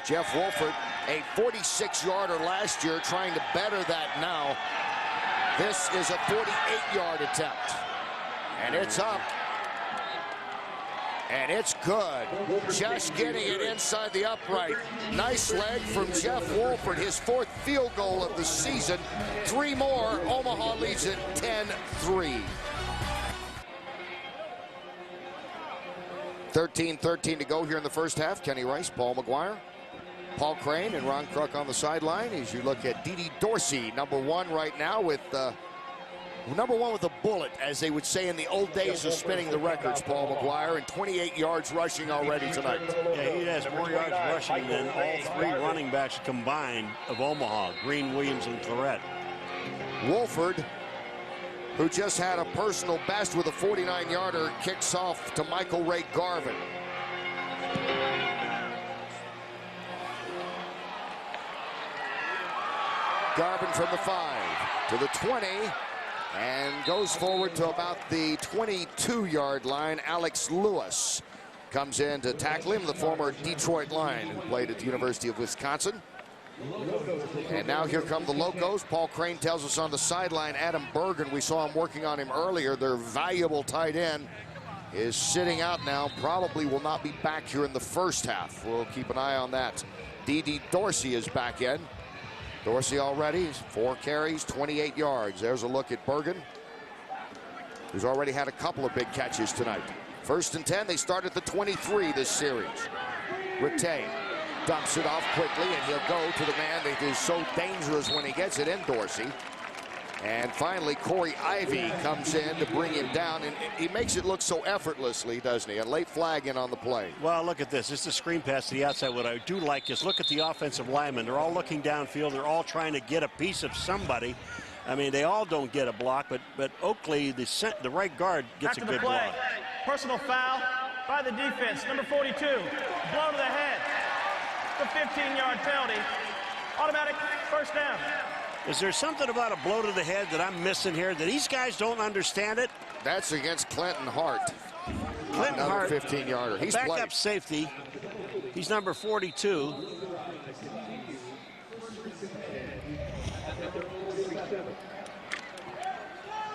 Jeff Wolford, a 46-yarder last year, trying to better that now. This is a 48-yard attempt. And it's up. And it's good. Just getting it inside the upright. Nice leg from Jeff Wolford, his 4th field goal of the season. 3 more. Omaha leads it 10-3. 13-13 to go here in the first half. Kenny Rice, Paul McGuire, Paul Crane, and Ron Kruk on the sideline as you look at Didi Dorsey, number 1 right now with number one with a bullet, as they would say in the old days of spinning the records, Paul McGuire, and 28 yards rushing already tonight. Yeah, he has more yards rushing than all 3 running backs combined of Omaha, Green, Williams, and Claret. Wolford, who just had a personal best with a 49-yarder, kicks off to Michael Ray Garvin. Garvin from the 5 to the 20 and goes forward to about the 22-yard line. Alex Lewis comes in to tackle him, the former Detroit Lion who played at the University of Wisconsin. And now here come the Locos. Paul Crane tells us on the sideline, Adam Bergen, we saw him working on him earlier. Their valuable tight end is sitting out now, probably will not be back here in the first half. We'll keep an eye on that. D.D. Dorsey is back in. Dorsey already, 4 carries, 28 yards. There's a look at Bergen, who's already had a couple of big catches tonight. 1st and 10, they start at the 23 this series. Rattay dumps it off quickly, and he'll go to the man that is so dangerous when he gets it in Dorsey. And finally, Corey Ivy comes in to bring him down, and he makes it look so effortlessly, doesn't he? A late flag in on the play. Well, look at this. This is a screen pass to the outside. What I do like is look at the offensive linemen. They're all looking downfield. They're all trying to get a piece of somebody. I mean, they all don't get a block, but Oakley, the right guard, gets After a good the play, block. personal foul by the defense, number 42, blow to the head. The 15-yard penalty, automatic first down. Is there something about a blow to the head that I'm missing here, that these guys don't understand it? That's against Clinton Hart. Clinton Hart, 15-yarder. He's backup played. safety. He's number 42.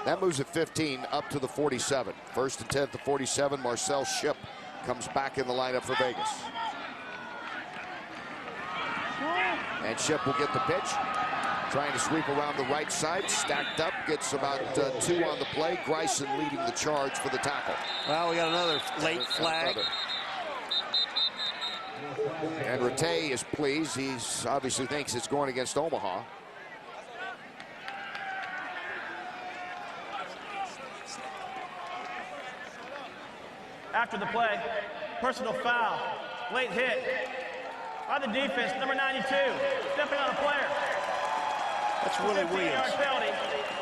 That moves at 15 up to the 47. 1st and 10 to 47. Marcel Ship comes back in the lineup for Vegas. And Ship will get the pitch. Trying to sweep around the right side. Stacked up. Gets about 2 on the play. Greisen leading the charge for the tackle. Well, we got another late flag. And Rattay is pleased. He obviously thinks it's going against Omaha. After the play, personal foul, late hit by the defense, number 92, stepping on a player. That's Willie Williams. Penalty.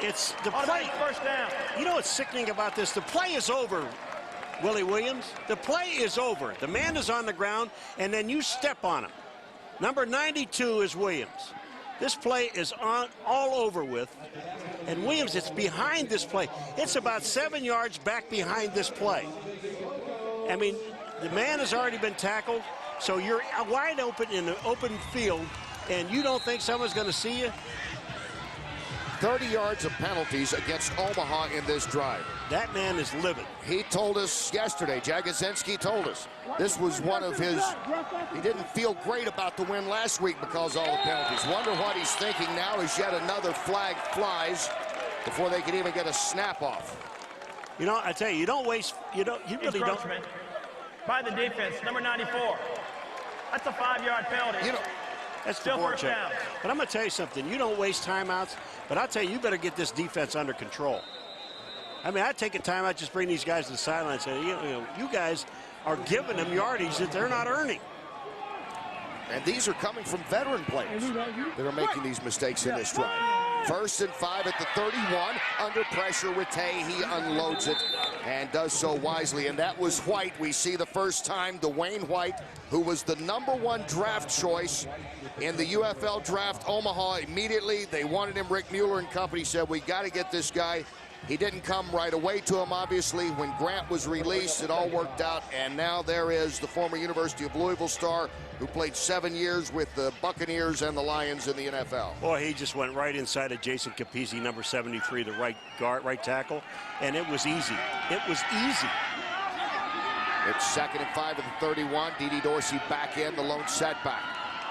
It's the play. First down. You know what's sickening about this? The play is over, Willie Williams. The play is over. The man is on the ground, and then you step on him. Number 92 is Williams. This play is all over with. And Williams, it's behind this play. It's about 7 yards back behind this play. I mean, the man has already been tackled, so you're wide open in an open field, and you don't think someone's going to see you? 30 yards of penalties against Omaha in this drive. That man is livid. He told us yesterday, Jagosinski told us, this was one of his, he didn't feel great about the win last week because of all the penalties. Wonder what he's thinking now as yet another flag flies before they can even get a snap off. You know, I tell you, you don't waste, you really don't. By the defense, number 94. That's a 5-yard penalty. You know, that's still first Dvorak. down. But I'm going to tell you something. You don't waste timeouts, but I'll tell you, you better get this defense under control. I mean, I take a timeout, just bring these guys to the sideline and say, you guys are giving them yardage that they're not earning. And these are coming from veteran players that are making these mistakes in this drive. 1st and 5 at the 31. Under pressure, Rattay, he unloads it and does so wisely. And that was White. We see the first time Dwayne White, who was the #1 draft choice in the UFL draft. Omaha immediately, they wanted him. Rick Mueller and company said, we got to get this guy. He didn't come right away to him, obviously. When Grant was released, it all worked out. And now there is the former University of Louisville star who played 7 years with the Buccaneers and the Lions in the NFL. Boy, he just went right inside of Jason Capizzi, number 73, the right guard, right tackle, and it was easy. It was easy. It's 2nd and 5 at the 31. D.D. Dorsey back in, the lone setback.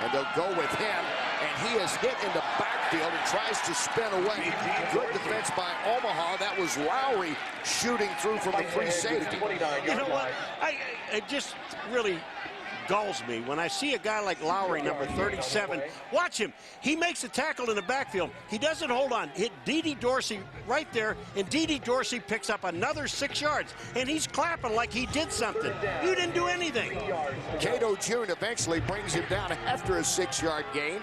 And they'll go with him, and he is hit in the backfield and tries to spin away. Good defense by Omaha. That was Lowry shooting through from the free safety. You know what? I just really galls me when I see a guy like Lowry, number 37. Watch him. He makes a tackle in the backfield. He doesn't hold on. Hit Dede Dorsey right there, and Dede Dorsey picks up another 6 yards, and he's clapping like he did something. You didn't do anything. Cato June eventually brings him down after a 6-yard gain.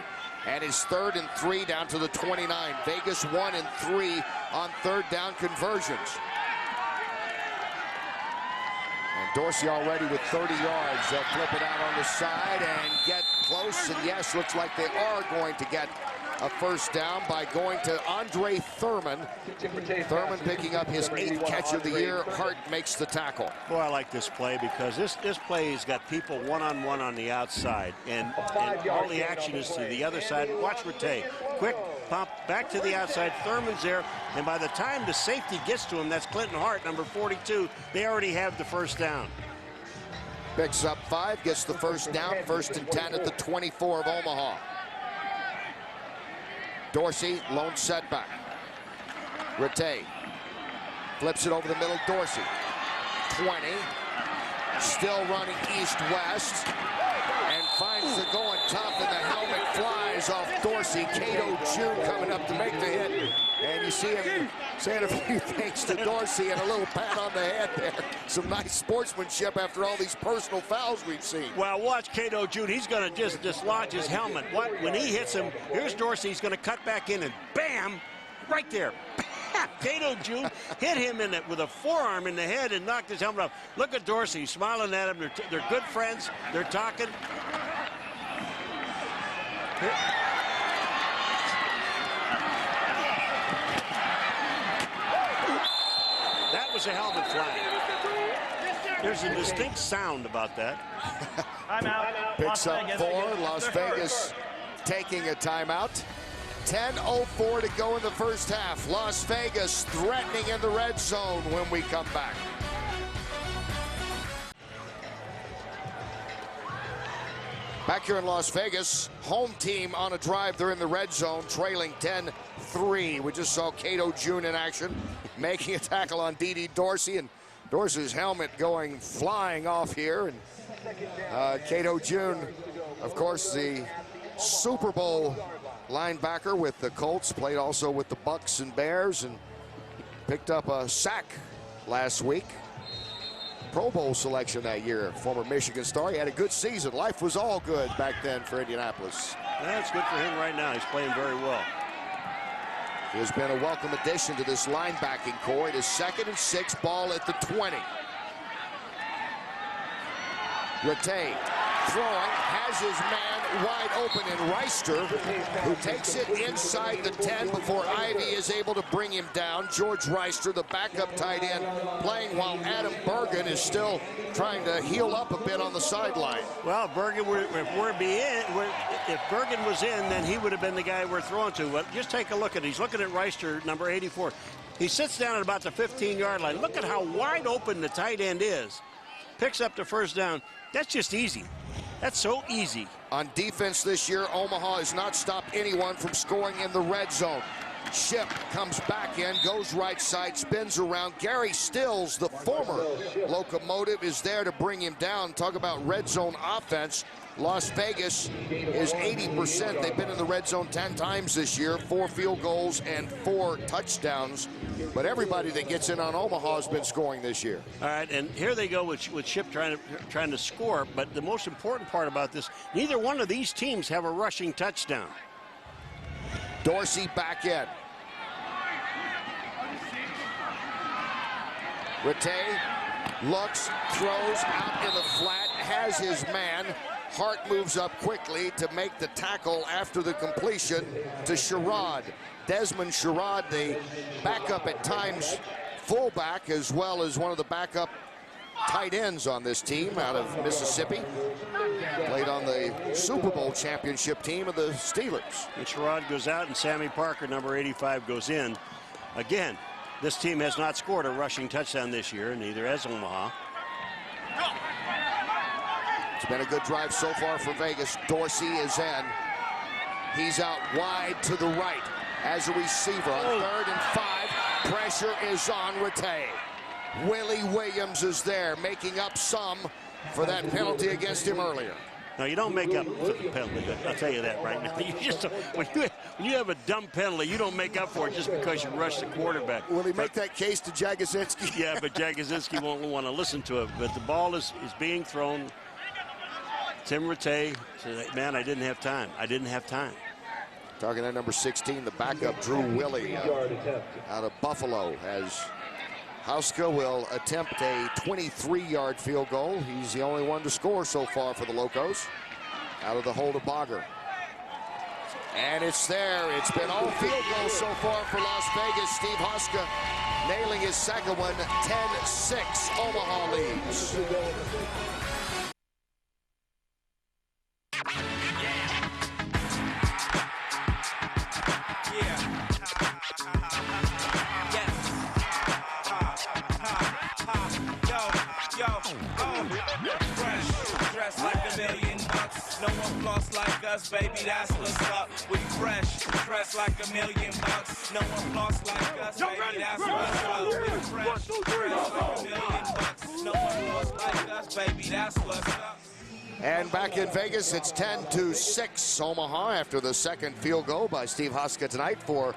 And his 3rd and 3 down to the 29. Vegas 1 and 3 on 3rd down conversions. And Dorsey already with 30 yards. They'll flip it out on the side and get close. And yes, looks like they are going to get a 1st down by going to Andre Thurman. Thurman picking up his 8th catch of the year. Hart makes the tackle. Boy, I like this play because this play has got people one-on-one on the outside. And all the action is to the other side. Watch Rattay. Quick pump back to the outside. Thurman's there. And by the time the safety gets to him, that's Clinton Hart, number 42, they already have the 1st down. Picks up 5, gets the 1st down. 1st and 10 at the 24 of Omaha. Dorsey, lone setback. Rattay flips it over the middle. Dorsey, 20. Still running east-west. And finds the going tough, and the helmet flies off Dorsey. Cato June coming up to make the hit. And you see him saying a few things to Dorsey and a little pat on the head there. Some nice sportsmanship after all these personal fouls we've seen. Well, watch Cato June. He's going to just dislodge his helmet. When he hits him, here's Dorsey. He's going to cut back in and bam, right there. Cato June hit him with a forearm in the head and knocked his helmet off. Look at Dorsey smiling at him. They're good friends. They're talking. That was a helmet flag. There's a distinct sound about that. Timeout. Picks up 4. Las Vegas taking a timeout. 10:04 to go in the 1st half. Las Vegas threatening in the red zone when we come back. Back here in Las Vegas, home team on a drive. They're in the red zone, trailing 10-3. We just saw Cato June in action, making a tackle on Dede Dorsey, and Dorsey's helmet going flying off here. And Cato June, of course, the Super Bowl linebacker with the Colts, played also with the Bucks and Bears, and picked up a sack last week. Pro Bowl selection that year, former Michigan star. He had a good season. Life was all good back then for Indianapolis. That's good for him right now. He's playing very well. He has been a welcome addition to this linebacking core. It is 2nd and 6, ball at the 20. Rattay throwing, has his man wide open in Reister, who takes it inside the 10 before Ivy is able to bring him down. George Reister, the backup tight end, playing while Adam Bergen is still trying to heal up a bit on the sideline. Well, Bergen, if Bergen was in, then he would have been the guy we're throwing to. But just take a look at it. He's looking at Reister, number 84. He sits down at about the 15-yard line. Look at how wide open the tight end is. Picks up the 1st down. That's just easy. That's so easy. On defense this year, Omaha has not stopped anyone from scoring in the red zone. Ship comes back in, goes right side, spins around. Gary Stills, the former locomotive, is there to bring him down. Talk about red zone offense. Las Vegas is 80%. They've been in the red zone 10 times this year, 4 field goals and 4 touchdowns. But everybody that gets in on Omaha has been scoring this year. All right, and here they go with Ship trying to score. But the most important part about this, neither one of these teams have a rushing touchdown. Dorsey back in. Rattay looks, throws out in the flat, has his man. Hart moves up quickly to make the tackle after the completion to Sherrod. Desmond Sherrod, the backup at times fullback, as well as one of the backup tight ends on this team out of Mississippi. Played on the Super Bowl championship team of the Steelers. And Sherrod goes out, and Sammy Parker, number 85, goes in. Again, this team has not scored a rushing touchdown this year, and neither has Omaha. It's been a good drive so far for Vegas. Dorsey is in. He's out wide to the right as a receiver on 3rd and 5. Pressure is on Rattay. Willie Williams is there, making up some for that penalty against him earlier. No, you don't make up for the penalty. I'll tell you that right now. You just when you have a dumb penalty, you don't make up for it just because you rush the quarterback. Will he make that case to Jagosinski? Yeah, but Jagosinski won't want to listen to it. But the ball is being thrown. Tim Rattay said, man, I didn't have time. I didn't have time. Talking to number 16, the backup, Drew Willie, out of Buffalo, as Hauska will attempt a 23-yard field goal. He's the only one to score so far for the Locos out of the hold of Bogger. And it's there. It's been all field goals so far for Las Vegas. Steve Hauska nailing his second one. 10-6, Omaha leads. Dressed like $1 million. No one floss like us, baby, that's what's up. We fresh, dressed like $1 million. No one floss like us, baby, that's what's up. We fresh, dressed like $1 million. No one floss like us, baby, that's what's up. And back in Vegas, it's 10-6 Omaha after the second field goal by Steve Hauska tonight for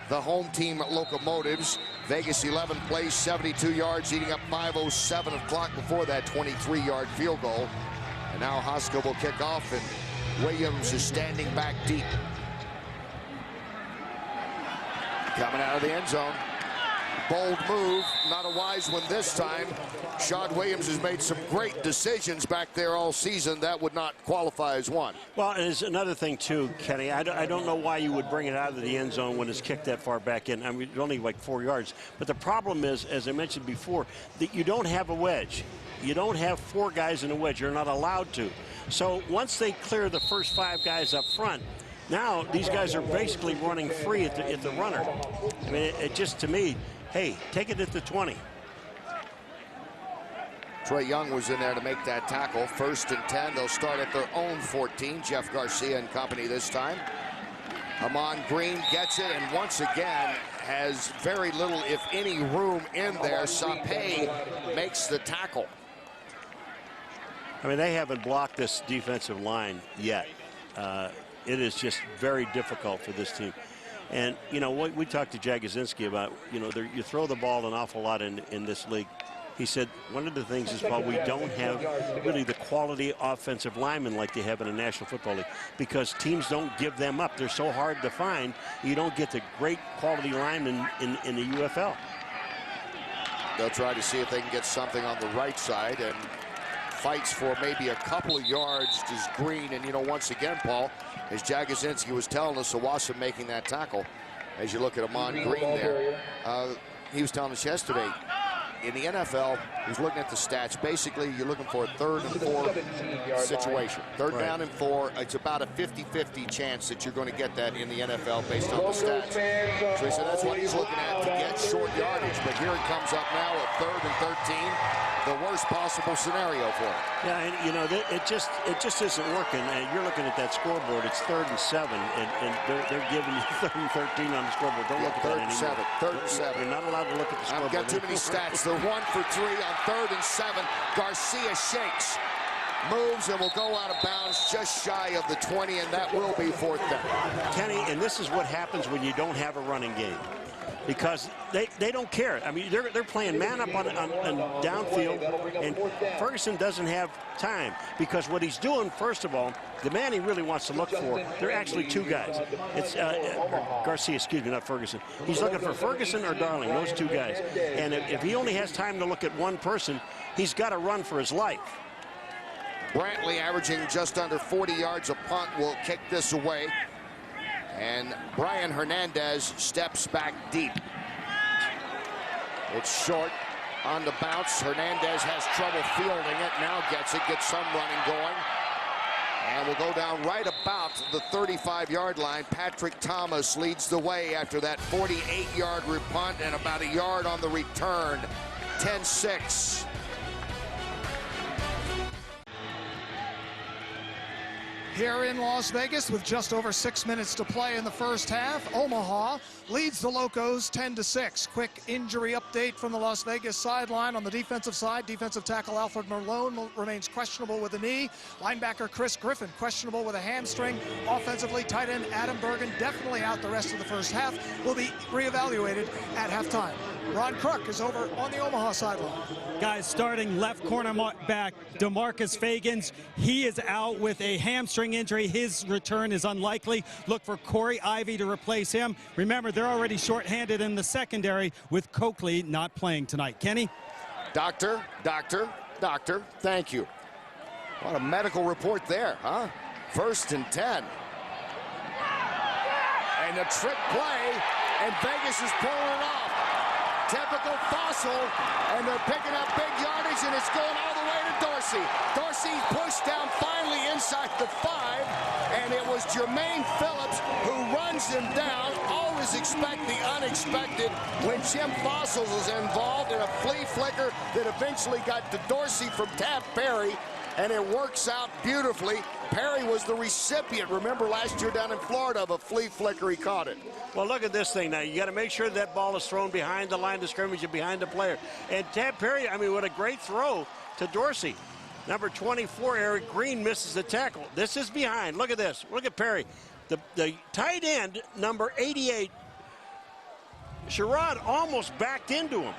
the home team Locomotives. Vegas 11 plays, 72 yards, eating up 5:07 of clock before that 23-yard field goal. And now Hauska will kick off, and Williams is standing back deep. Coming out of the end zone. Bold move, not a wise one this time. Sean Williams has made some great decisions back there all season. That would not qualify as one. Well, and there's another thing, too, Kenny. I don't know why you would bring it out of the end zone when it's kicked that far back in. I mean, it's only like 4 yards. But the problem is, as I mentioned before, that you don't have a wedge. You don't have 4 guys in a wedge. You're not allowed to. So once they clear the first 5 guys up front, now these guys are basically running free at the runner. I mean, it just, to me, hey, take it at the 20. Trey Young was in there to make that tackle. 1st and 10. They'll start at their own 14. Jeff Garcia and company this time. Amon Green gets it, and once again has very little, if any, room in there. Sapé makes the tackle. I mean, they haven't blocked this defensive line yet. It is just very difficult for this team. And, you know, we talked to Jagosinski about, you know, you throw the ball an awful lot in this league. He said one of the things is, well, we don't have really the quality offensive linemen like they have in the National Football League, because teams don't give them up. They're so hard to find. You don't get the great quality linemen in the UFL. They'll try to see if they can get something on the right side, and fights for maybe a couple of yards is Green. And, you know, once again, Paul, as Jagosinski was telling us, Owasso making that tackle, as you look at Amon Green there, he was telling us yesterday, in the NFL, he's looking at the stats. Basically, you're looking for a 3rd and 4 situation. Third down and 4. It's about a 50-50 chance that you're going to get that in the NFL based on the stats. So he said that's what he's looking at to get short yardage. But here it comes up now, a 3rd and 13. The worst possible scenario for him. Yeah, and you know, it just isn't working. And you're looking at that scoreboard. It's 3rd and 7, and they're giving you 3rd and 13 on the scoreboard. Don't look at that anymore. 3rd and 7. You're not allowed to look at the scoreboard. I've got too many stats. They're 1 for 3 on 3rd and 7. Garcia shakes, moves, and will go out of bounds just shy of the 20, and that will be 4th down. Kenny, and this is what happens when you don't have a running game, because they don't care. I mean, they're playing man up on downfield, and Ferguson doesn't have time, because what he's doing, first of all, the man he really wants to look for, they're actually 2 guys. It's Garcia, excuse me, not Ferguson. He's looking for Ferguson or Darling, those 2 guys. And if he only has time to look at one person, he's got to run for his life. Brantley, averaging just under 40 yards a punt, will kick this away. And Brian Hernandez steps back deep. It's short on the bounce. Hernandez has trouble fielding it. Now gets it, gets some running going. And will go down right about the 35-yard line. Patrick Thomas leads the way after that 48-yard punt and about a yard on the return. 10-6. Here in Las Vegas with just over 6 minutes to play in the first half, Omaha leads the Locos 10-6. Quick injury update from the Las Vegas sideline. On the defensive side, defensive tackle Alfred Malone remains questionable with a knee. Linebacker Chris Griffin questionable with a hamstring. Offensively, tight end Adam Bergen definitely out the rest of the first half. Will be reevaluated at halftime. Ron Crook is over on the Omaha sideline. Guys, starting left corner back, DeMarcus Fagans. He is out with a hamstring injury. His return is unlikely. Look for Corey Ivy to replace him. Remember, they're already shorthanded in the secondary with Coakley not playing tonight. Kenny? Doctor, thank you. What a medical report there, huh? 1st and 10. And a trick play, and Vegas is pulling it off. Typical Fossil, and they're picking up big yardage, and it's going all the way to Dorsey. Dorsey pushed down finally inside the 5, and it was Jermaine Phillips who runs him down. Always expect the unexpected when Jim Fossils was involved in a flea flicker that eventually got to Dorsey from Tab Perry, and it works out beautifully. Perry was the recipient, remember last year down in Florida, of a flea flicker. He caught it. Well, look at this thing now. You got to make sure that ball is thrown behind the line of scrimmage and behind the player. And Tab Perry, I mean, what a great throw to Dorsey. Number 24, Eric Green, misses the tackle. This is behind. Look at this. Look at Perry. The tight end, number 88, Sherrod almost backed into him.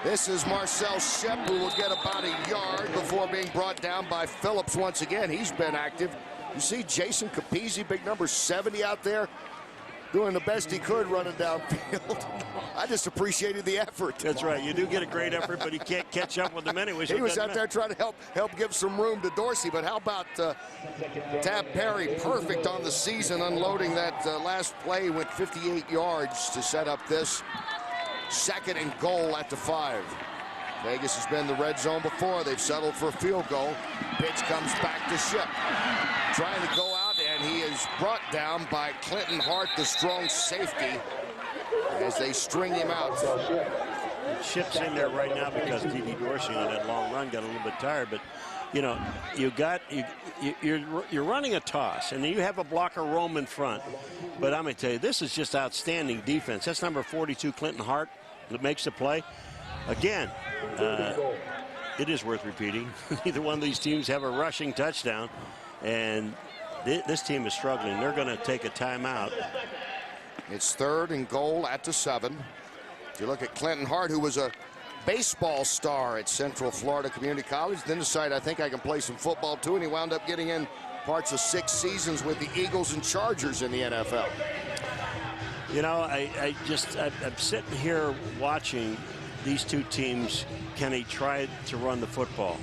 This is Marcel Ship, who will get about a yard before being brought down by Phillips once again. He's been active. You see Jason Capizzi, big number 70 out there, doing the best he could running downfield. I just appreciated the effort. That's right. You do get a great effort, but you can't catch up with them anyway. So he was out there trying to help give some room to Dorsey. But how about Tab Perry, perfect on the season, unloading that last play, went 58 yards to set up this 2nd and goal at the 5. Vegas has been in the red zone before. They've settled for a field goal. Pitch comes back to Ship. Trying to go out, and he is brought down by Clinton Hart, the strong safety, as they string him out. Ship's in there right now because D.D. Dorsey on that long run got a little bit tired, but you know, you're running a toss, and you have a blocker roam in front. But I'm going to tell you, this is just outstanding defense. That's number 42, Clinton Hart, that makes the play. Again, it is worth repeating. Neither one of these teams have a rushing touchdown, and this team is struggling. They're going to take a timeout. It's 3rd and goal at the 7. If you look at Clinton Hart, who was a baseball star at Central Florida Community College, then decided, I think I can play some football too, and he wound up getting in parts of 6 seasons with the Eagles and Chargers in the NFL. You know, I'm sitting here watching these two teams, Kenny, try to run the football,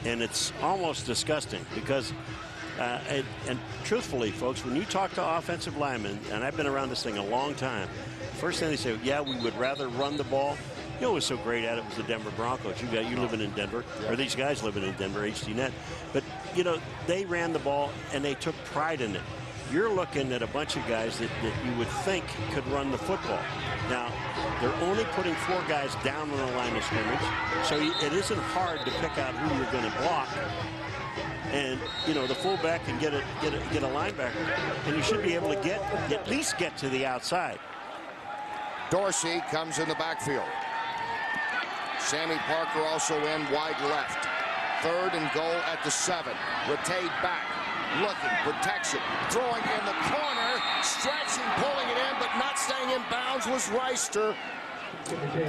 and it's almost disgusting because and truthfully, folks, when you talk to offensive linemen, and I've been around this thing a long time, first thing they say, yeah, we would rather run the ball. You know who was so great at it was the Denver Broncos. You living in Denver, or these guys living in Denver, HDNet. But, you know, they ran the ball, and they took pride in it. You're looking at a bunch of guys that you would think could run the football. Now, they're only putting 4 guys down on the line of scrimmage, so it isn't hard to pick out who you're going to block. And, you know, the fullback can get a linebacker, and you should be able to at least get to the outside. Dorsey comes in the backfield. Sammy Parker also in wide left. 3rd and goal at the 7. Rattay back, looking, protection, throwing in the corner, stretching, pulling it in, but not staying in bounds was Reister.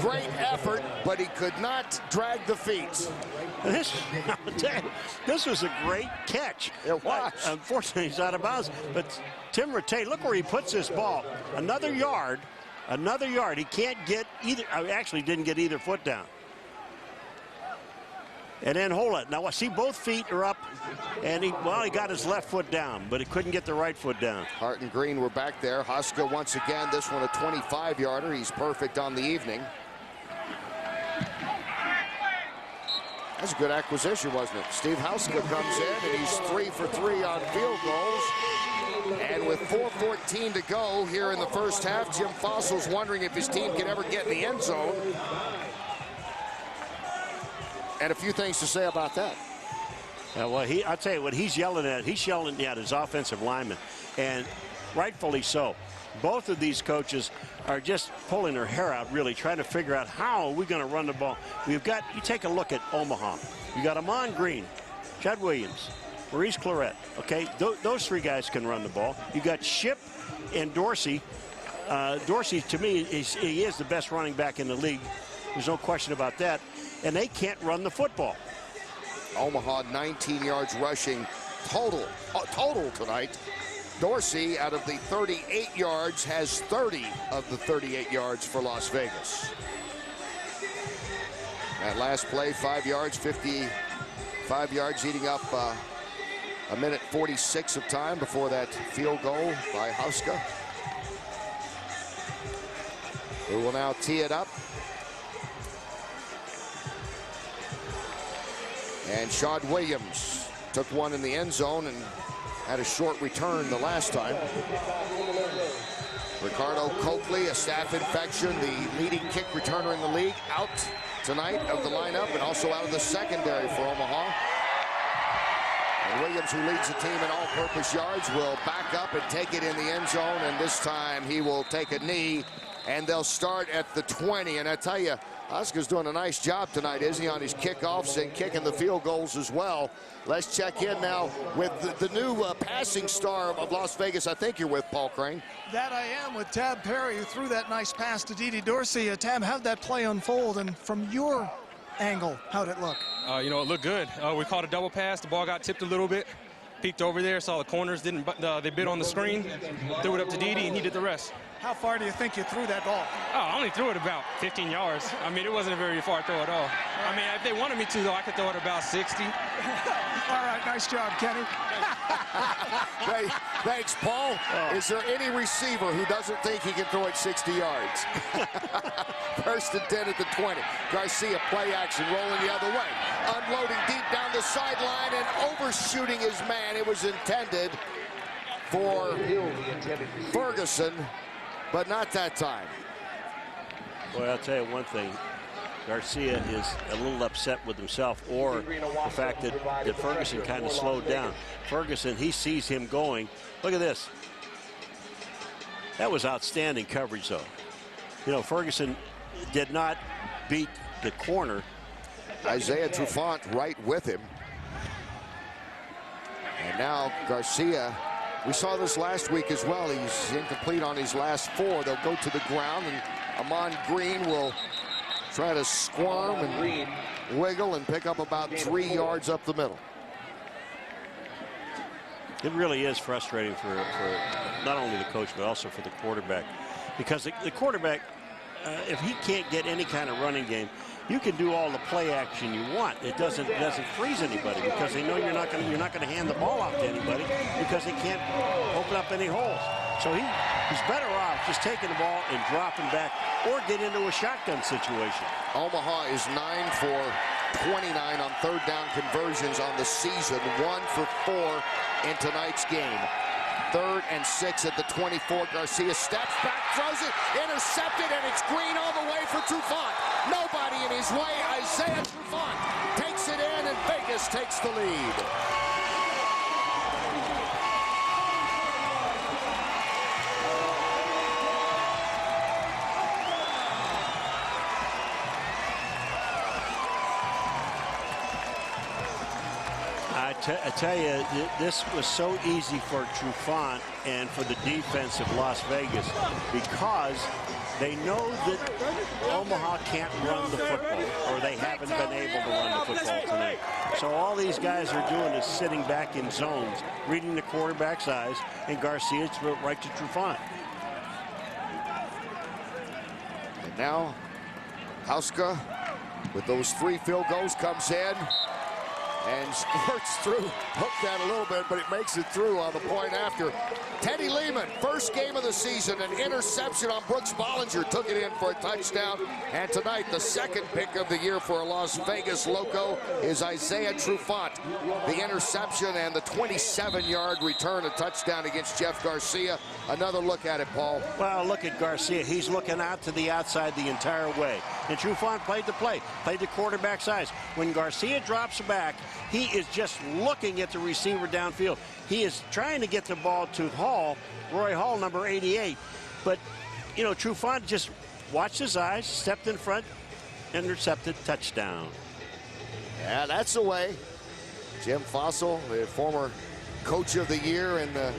Great effort, but he could not drag the feet. This was a great catch. It was. Unfortunately, he's out of bounds. But Tim Rattay, look where he puts this ball. Another yard. He can't get either. Actually, didn't get either foot down. And then hold it. Now, see, both feet are up, and he got his left foot down, but he couldn't get the right foot down. Hart and Green were back there. Huska once again, this one a 25-yarder. He's perfect on the evening. That's a good acquisition, wasn't it? Steve Huska comes in, and he's 3 for 3 on field goals. And with 4:14 to go here in the first half, Jim Fossil's wondering if his team can ever get in the end zone. And a few things to say about that. Well, I'll tell you what he's yelling at. He's yelling at his offensive linemen, and rightfully so. Both of these coaches are just pulling their hair out, really, trying to figure out how are we going to run the ball. You take a look at Omaha. You got Amon Green, Chad Williams, Maurice Claret. Okay, those three guys can run the ball. You got Ship and Dorsey. Dorsey, to me, he is the best running back in the league. There's no question about that. And they can't run the football. Omaha 19 yards rushing total tonight. Dorsey, out of the 38 yards, has 30 of the 38 yards for Las Vegas. That last play, 5 yards, 55 yards, eating up a minute 46 of time before that field goal by Hauska, who will now tee it up. And Shad Williams took one in the end zone and had a short return the last time. Ricardo Coakley, a staph infection, the leading kick returner in the league, out tonight of the lineup and also out of the secondary for Omaha. And Williams, who leads the team in all-purpose yards, will back up and take it in the end zone, and this time he will take a knee, and they'll start at the 20. And I tell you, Hauska's doing a nice job tonight, isn't he, on his kickoffs and kicking the field goals as well. Let's check in now with the new passing star of Las Vegas. I think you're with Paul Crane. That I am, with Tab Perry, who threw that nice pass to Didi Dorsey. Tab, how'd that play unfold? And from your angle, how'd it look? You know, it looked good. We caught a double pass. The ball got tipped a little bit. Peeked over there, saw the corners, they bit on the screen, threw it up to Didi, and he did the rest. How far do you think you threw that ball? Oh, I only threw it about 15 yards. I mean, it wasn't a very far throw at all. I mean, if they wanted me to, though, I could throw it about 60. All right, nice job, Kenny. Thanks, Paul. Is there any receiver who doesn't think he can throw it 60 yards? First and 10 at the 20. Garcia, play action, rolling the other way. Unloading deep down the sideline and overshooting his man. It was intended for Ferguson, but not that time. Boy, I'll tell you one thing. Garcia is a little upset with himself, or the fact that Ferguson kind of slowed down. Ferguson, he sees him going. Look at this. That was outstanding coverage, though. You know, Ferguson did not beat the corner. Isaiah Trufant right with him. And now Garcia, we saw this last week as well. He's incomplete on his last 4. They'll go to the ground, and Amon Green will try to squirm and wiggle and pick up about 3 yards up the middle. It really is frustrating for not only the coach, but also for the quarterback. Because the quarterback, if he can't get any kind of running game, you can do all the play action you want. It doesn't freeze anybody, because they know you're not going to hand the ball out to anybody, because they can't open up any holes. So he's better off just taking the ball and dropping back, or get into a shotgun situation. Omaha is 9 for 29 on third down conversions on the season, 1 for 4 in tonight's game. 3rd and 6 at the 24. Garcia steps back, throws it, intercepted, and it's Green all the way for Trufant. Nobody in his way. Isaiah Trufant takes it in, and Vegas takes the lead. I tell you, this was so easy for Trufant and for the defense of Las Vegas, because they know that Omaha can't run the football, or they haven't been able to run the football tonight. So all these guys are doing is sitting back in zones, reading the quarterback's eyes, and Garcia threw it right to Trufant. And now Hauska, with those 3 field goals, comes in and squirts through. Hooked that a little bit, but it makes it through on the point after. Teddy Lehman, first game of the season, an interception on Brooks Bollinger, took it in for a touchdown. And tonight, the second pick of the year for a Las Vegas Loco is Isaiah Trufant. The interception and the 27-yard return, a touchdown against Jeff Garcia. Another look at it, Paul. Well, look at Garcia. He's looking out to the outside the entire way. And Trufant played the play, played the quarterback's eyes. When Garcia drops back, He is just looking at the receiver downfield. He is trying to get the ball to Hall, Roy Hall, number 88. But, you know, Trufant just watched his eyes, stepped in front, intercepted, touchdown. Yeah, that's the way. Jim Fossil, the former coach of the year in the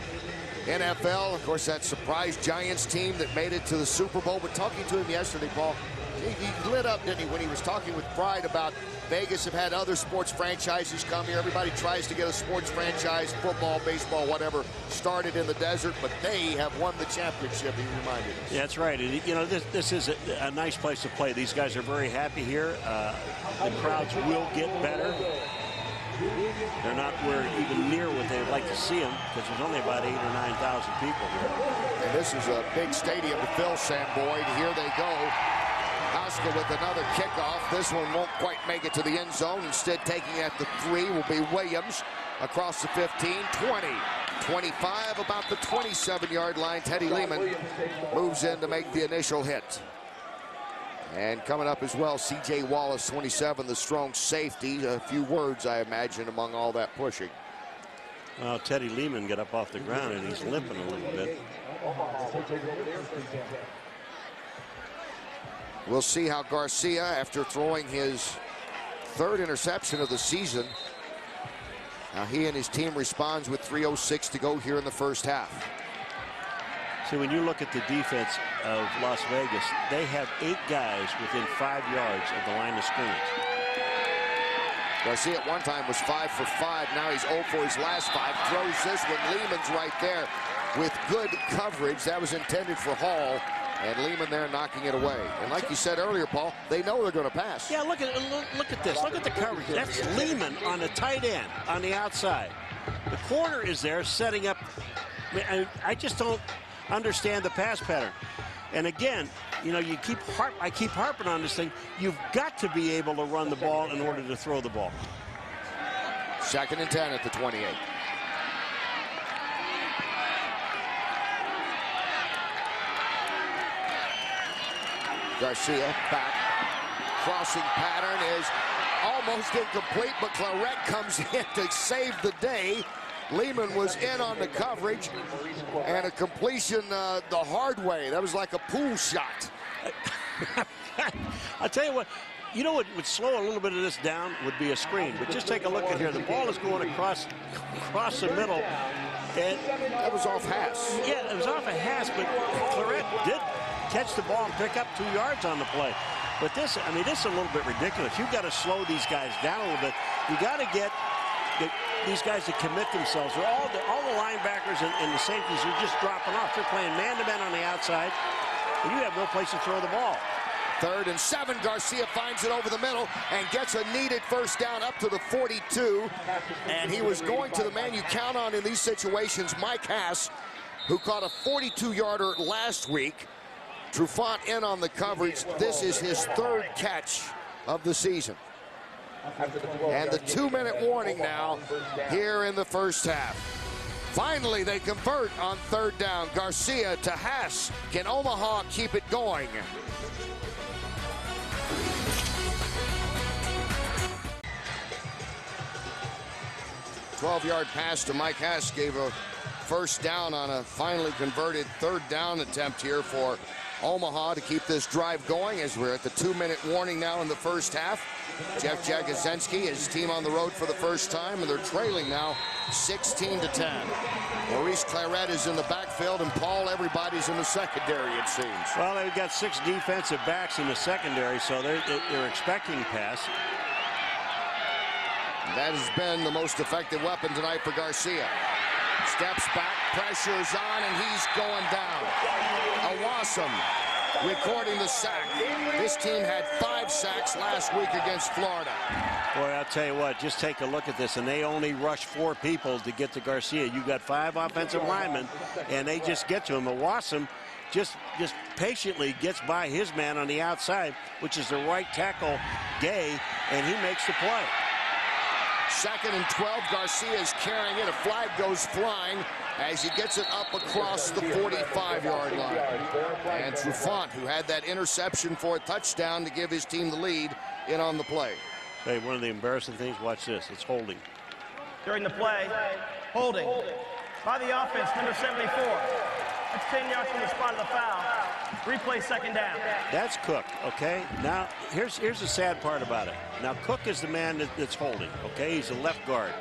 NFL. Of course, that surprise Giants team that made it to the Super Bowl. But talking to him yesterday, Paul, he lit up, didn't he, when he was talking with pride about Vegas have had other sports franchises come here. Everybody tries to get a sports franchise, football, baseball, whatever, started in the desert, but they have won the championship, he reminded us. Yeah, that's right. And, you know, this is a nice place to play. These guys are very happy here. The crowds will get better. They're not even near what they'd like to see them, because there's only about 8,000 or 9,000 people here. And this is a big stadium to fill, Sam Boyd. Here they go. Haskell with another kickoff. This one won't quite make it to the end zone. Instead, taking at the 3 will be Williams across the 15, 20, 25, about the 27-yard line. Teddy Lehman moves in to make the initial hit. And coming up as well, C.J. Wallace, 27, the strong safety. A few words, I imagine, among all that pushing. Well, Teddy Lehman got up off the ground, and he's limping a little bit. We'll see how Garcia, after throwing his 3rd interception of the season, now he and his team responds with 3:06 to go here in the first half. See, when you look at the defense of Las Vegas, they have 8 guys within 5 yards of the line of scrimmage. Garcia at one time was 5 for 5. Now he's 0 for his last 5. Throws this one. Lehman's right there with good coverage. That was intended for Hall. And Lehman there knocking it away. And like you said earlier, Paul, they know they're going to pass. Yeah, look at this. Look at the coverage. That's Lehman on the tight end on the outside. The corner is there setting up. I just don't understand the pass pattern. And again, you know, I keep harping on this thing. You've got to be able to run the ball in order to throw the ball. 2nd and 10 at the 28. Garcia back. Crossing pattern is almost incomplete, but Claret comes in to save the day. Lehman was in on the coverage, and a completion the hard way. That was like a pool shot. I'll tell you what, you know what would slow a little bit of this down would be a screen. But just take a look at here. The ball is going across the middle. And that was off Haas. Yeah, it was off a Haas, but Claret did catch the ball and pick up 2 yards on the play. But this, I mean, this is a little bit ridiculous. You've got to slow these guys down a little bit. You got to get these guys to commit themselves. All the linebackers and the safeties are just dropping off. They're playing man-to-man on the outside, and you have no place to throw the ball. 3rd and 7. Garcia finds it over the middle and gets a needed first down up to the 42. And he was going to the man you count on in these situations, Mike Haas, who caught a 42-yarder last week. Trufant in on the coverage. This is his 3rd catch of the season. And the 2-minute warning now here in the first half. Finally, they convert on 3rd down. Garcia to Haas. Can Omaha keep it going? A 12-yard pass to Mike Haas gave a first down on a finally converted 3rd down attempt here for Omaha to keep this drive going, as we're at the 2-minute warning now in the first half. Jeff Jagodzinski, his team on the road for the first time, and they're trailing now 16-10. Maurice Claret is in the backfield, and Paul, everybody's in the secondary, it seems. Well, they've got 6 defensive backs in the secondary, so they're expecting pass. That has been the most effective weapon tonight for Garcia. Steps back, pressure's on, and he's going down. Awasam recording the sack. This team had 5 sacks last week against Florida. Boy, I'll tell you what, just take a look at this, and they only rush 4 people to get to Garcia. You got 5 offensive linemen, and they just get to him. Awasam just patiently gets by his man on the outside, which is the right tackle, Gay, and he makes the play. 2nd and 12. Garcia is carrying it. A flag goes flying as he gets it up across the 45-yard line. And Trufant, who had that interception for a touchdown to give his team the lead, in on the play. Hey, one of the embarrassing things, watch this. It's holding. During the play, holding by the offense, number 74. That's 10 yards from the spot of the foul. Replay second down. That's Cook, okay? Now, here's the sad part about it. Now, Cook is the man that's holding, okay? He's a left guard.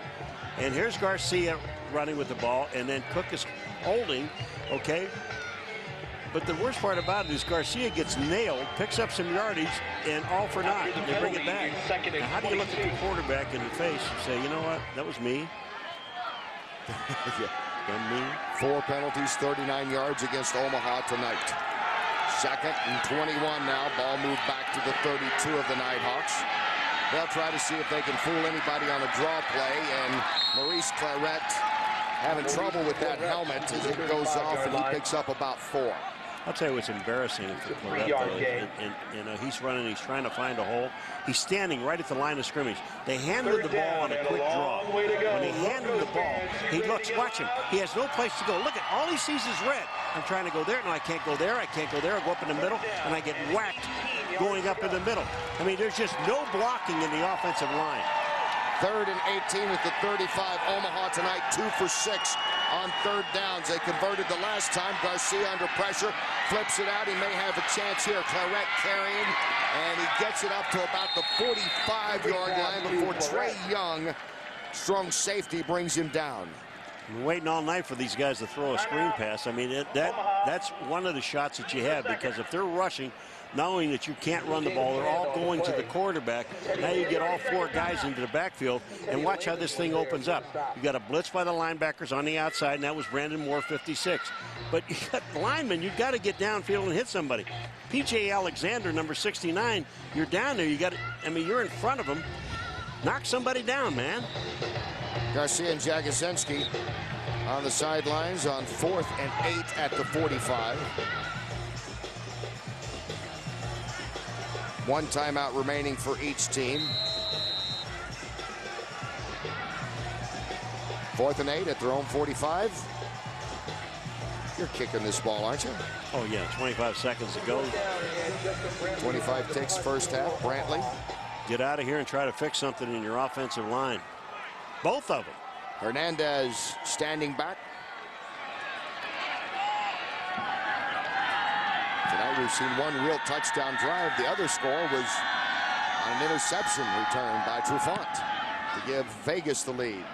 And here's Garcia running with the ball, and then Cook is holding, okay? But the worst part about it is Garcia gets nailed, picks up some yardage, and all for naught. They bring it back. Now, how do you look at the quarterback in the face and say, you know what, that was me? Me. 4 penalties, 39 yards against Omaha tonight. 2nd and 21 now. Ball moved back to the 32 of the Nighthawks. They'll try to see if they can fool anybody on a draw play, and Maurice Claret having trouble with that helmet as it goes off, and he picks up about 4. I'll tell you what's embarrassing for Claret, and he's running, he's trying to find a hole. He's standing right at the line of scrimmage. They handed the ball on a quick draw. When he handed the ball, he looks, watch him. He has no place to go. Look at, all he sees is red. I'm trying to go there. No, I can't go there. I can't go there. I go up in the middle, and I get whacked going up in the middle. I mean, there's just no blocking in the offensive line. 3rd and 18 with the 35. Omaha tonight 2 for 6 on 3rd downs. They converted the last time. Garcia under pressure, flips it out. He may have a chance here. Claret carrying, and he gets it up to about the 45-yard line before Trey Young, strong safety, brings him down. We're waiting all night for these guys to throw a screen pass. I mean, that's one of the shots that you have, because if they're rushing, knowing that you can't run the ball, they're all going to the quarterback. Now you get all 4 guys into the backfield, and watch how this thing opens up. You got a blitz by the linebackers on the outside, and that was Brandon Moore, 56. But you got linemen, you've got to get downfield and hit somebody. P.J. Alexander, number 69, you're down there. You got to, I mean, you're in front of him. Knock somebody down, man. Garcia and Jagosinski on the sidelines on 4th and 8 at the 45. 1 timeout remaining for each team. 4th and 8 at their own 45. You're kicking this ball, aren't you? Oh, yeah, 25 seconds to go. 25 ticks first half. Brantley. Get out of here and try to fix something in your offensive line. Both of them. Hernandez standing back. Tonight we've seen 1 real touchdown drive. The other score was on an interception return by Trufant to give Vegas the lead.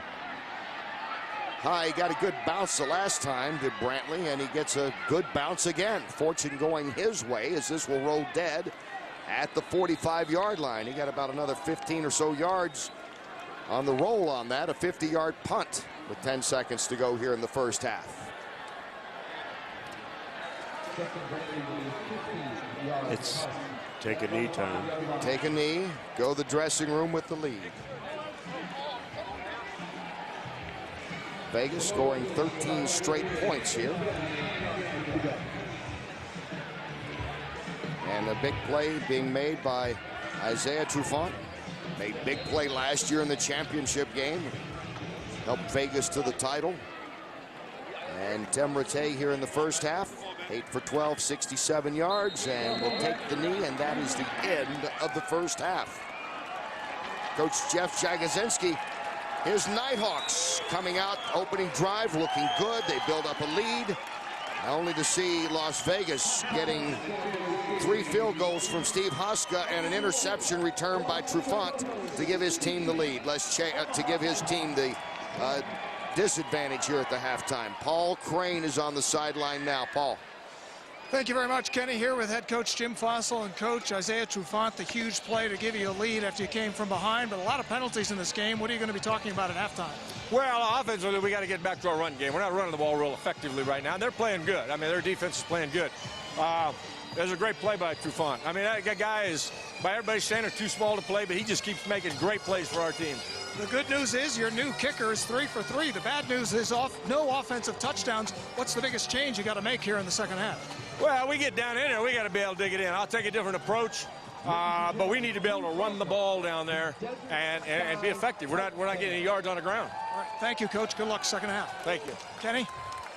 He got a good bounce the last time, did Brantley, and he gets a good bounce again. Fortune going his way as this will roll dead at the 45-yard line. He got about another 15 or so yards on the roll on that, a 50-yard punt with 10 seconds to go here in the first half. It's take a knee time. Take a knee, go the dressing room with the lead. Vegas scoring 13 straight points here. And a big play being made by Isaiah Trufant. Made big play last year in the championship game. Helped Vegas to the title. And Tim Rattay here in the first half. 8 for 12, 67 yards, and will take the knee, and that is the end of the first half. Coach Jeff Jagosinski, his Nighthawks coming out, opening drive, looking good. They build up a lead, only to see Las Vegas getting 3 field goals from Steve Huska and an interception returned by Trufant to give his team the lead. To give his team the disadvantage here at the halftime. Paul Crane is on the sideline now. Paul. Thank you very much, Kenny. Here with head coach Jim Fossil and coach Isaiah Trufant. The huge play to give you a lead after you came from behind, but a lot of penalties in this game. What are you going to be talking about at halftime? Well, offensively, we got to get back to our run game. We're not running the ball real effectively right now. They're playing good. I mean, their defense is playing good. There's a great play by Trufant. I mean, that guy is, by everybody's saying, too small to play, but he just keeps making great plays for our team. The good news is your new kicker is 3 for 3. The bad news is no offensive touchdowns. What's the biggest change you got to make here in the second half? Well, we get down in there, we got to be able to dig it in. I'll take a different approach, but we need to be able to run the ball down there and be effective. We're not getting any yards on the ground. All right, thank you, Coach. Good luck second half. Thank you. Kenny?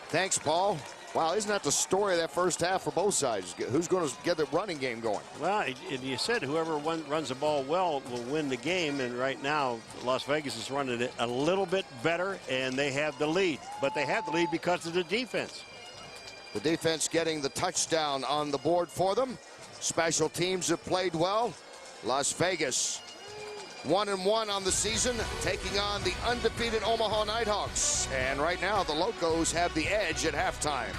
Thanks, Paul. Wow, isn't that the story of that first half for both sides? Who's going to get the running game going? Well, and you said whoever runs the ball well will win the game, and right now Las Vegas is running it a little bit better, and they have the lead. But they have the lead because of the defense. The defense getting the touchdown on the board for them. Special teams have played well. Las Vegas 1-1 on the season, taking on the undefeated Omaha Nighthawks. And right now, the Locos have the edge at halftime.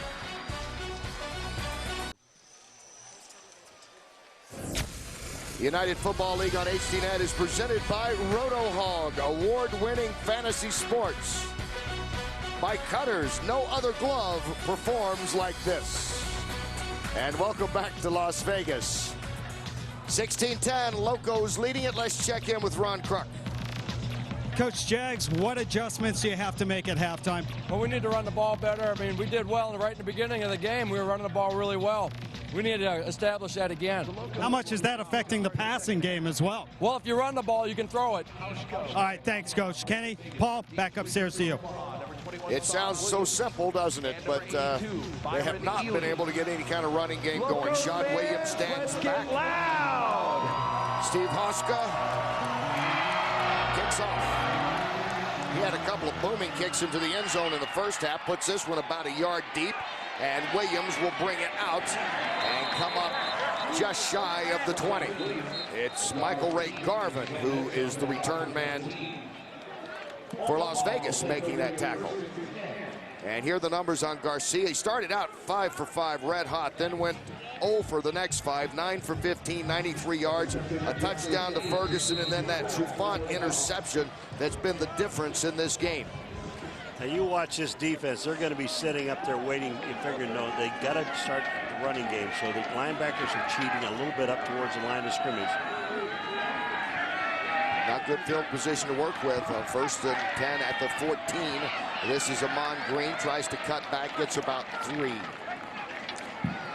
The United Football League on HDNet is presented by RotoHog, award-winning fantasy sports. By Cutters, no other glove performs like this. And welcome back to Las Vegas. 16-10, Locos leading it. Let's check in with Ron Kruk. Coach Jags, what adjustments do you have to make at halftime? Well, we need to run the ball better. I mean, we did well right in the beginning of the game. We were running the ball really well. We need to establish that again. How much is that affecting the passing game as well? Well, if you run the ball, you can throw it. All right, thanks, Coach. Kenny, Paul, back upstairs to you. It sounds so simple, doesn't it? But they have not been able to get any kind of running game going. Sean Williams stands back. Steve Hoska kicks off. He had a couple of booming kicks into the end zone in the first half. Puts this one about a yard deep. And Williams will bring it out and come up just shy of the 20. It's Michael Ray Garvin who is the return man for Las Vegas making that tackle. And here are the numbers on Garcia. He started out 5 for 5, red hot, then went 0 for the next 5, 9 for 15, 93 yards, a touchdown to Ferguson, and then that Trufant interception that's been the difference in this game. Now you watch this defense, they're going to be sitting up there waiting and figuring, no, they got to start the running game. So the linebackers are cheating a little bit up towards the line of scrimmage. Not good field position to work with. First and 10 at the 14. This is Amon Green, tries to cut back, gets about 3.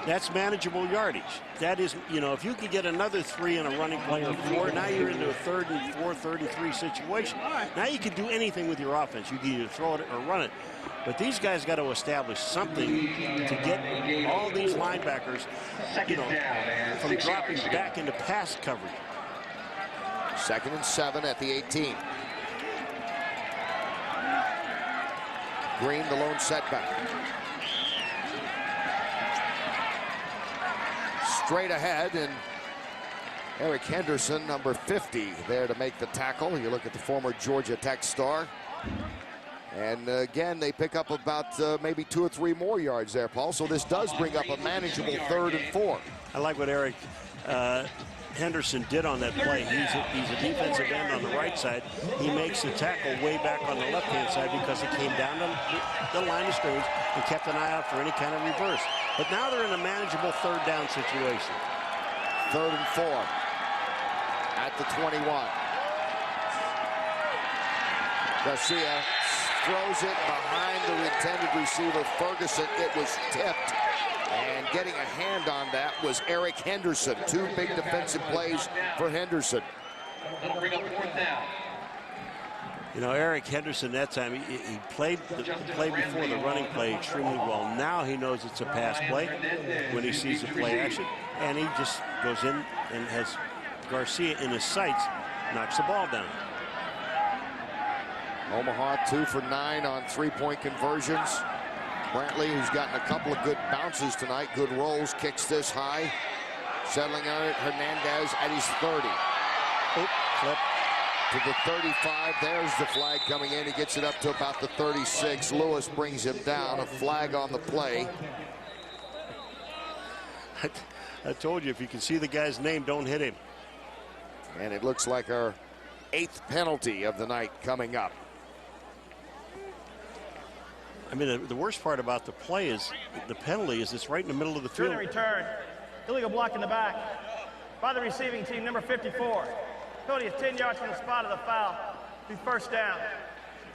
That's manageable yardage. That is, you know, if you could get another 3 in a running play or 4, now you're into a 3rd and 4, 33 situation. Now you can do anything with your offense. You can either throw it or run it. But these guys got to establish something to get all these linebackers, you know, from dropping back into pass coverage. 2nd and 7 at the 18. Green, the lone setback. Straight ahead, and Eric Henderson, number 50, there to make the tackle. You look at the former Georgia Tech star. And again, they pick up about maybe 2 or 3 more yards there, Paul. So this does bring up a manageable 3rd and 4. I like what Eric Henderson did on that play. He's a defensive end on the right side. He makes the tackle way back on the left-hand side because he came down the line of scrimmage and kept an eye out for any kind of reverse. But now they're in a manageable 3rd down situation. 3rd and 4 at the 21. Garcia throws it behind the intended receiver, Ferguson. It was tipped. And getting a hand on that was Eric Henderson. 2 big defensive plays for Henderson. That'll bring up 4th down. You know, Eric Henderson that time, he played the play before, the running play, extremely well. Now he knows it's a pass play when he sees the play action. And he just goes in and has Garcia in his sights, knocks the ball down. Omaha 2 for 9 on 3-point conversions. Brantley, who's gotten a couple of good bounces tonight, good rolls, kicks this high. Settling on it, Hernandez at his 30. Flip to the 35. There's the flag coming in. He gets it up to about the 36. Lewis brings him down. A flag on the play. I told you, if you can see the guy's name, don't hit him. And it looks like our 8th penalty of the night coming up. I mean, the worst part about the play is the penalty is it's right in the middle of the field. Return. Illegal block in the back by the receiving team, number 54. Penalty is 10 yards from the spot of the foul. Be 1st down.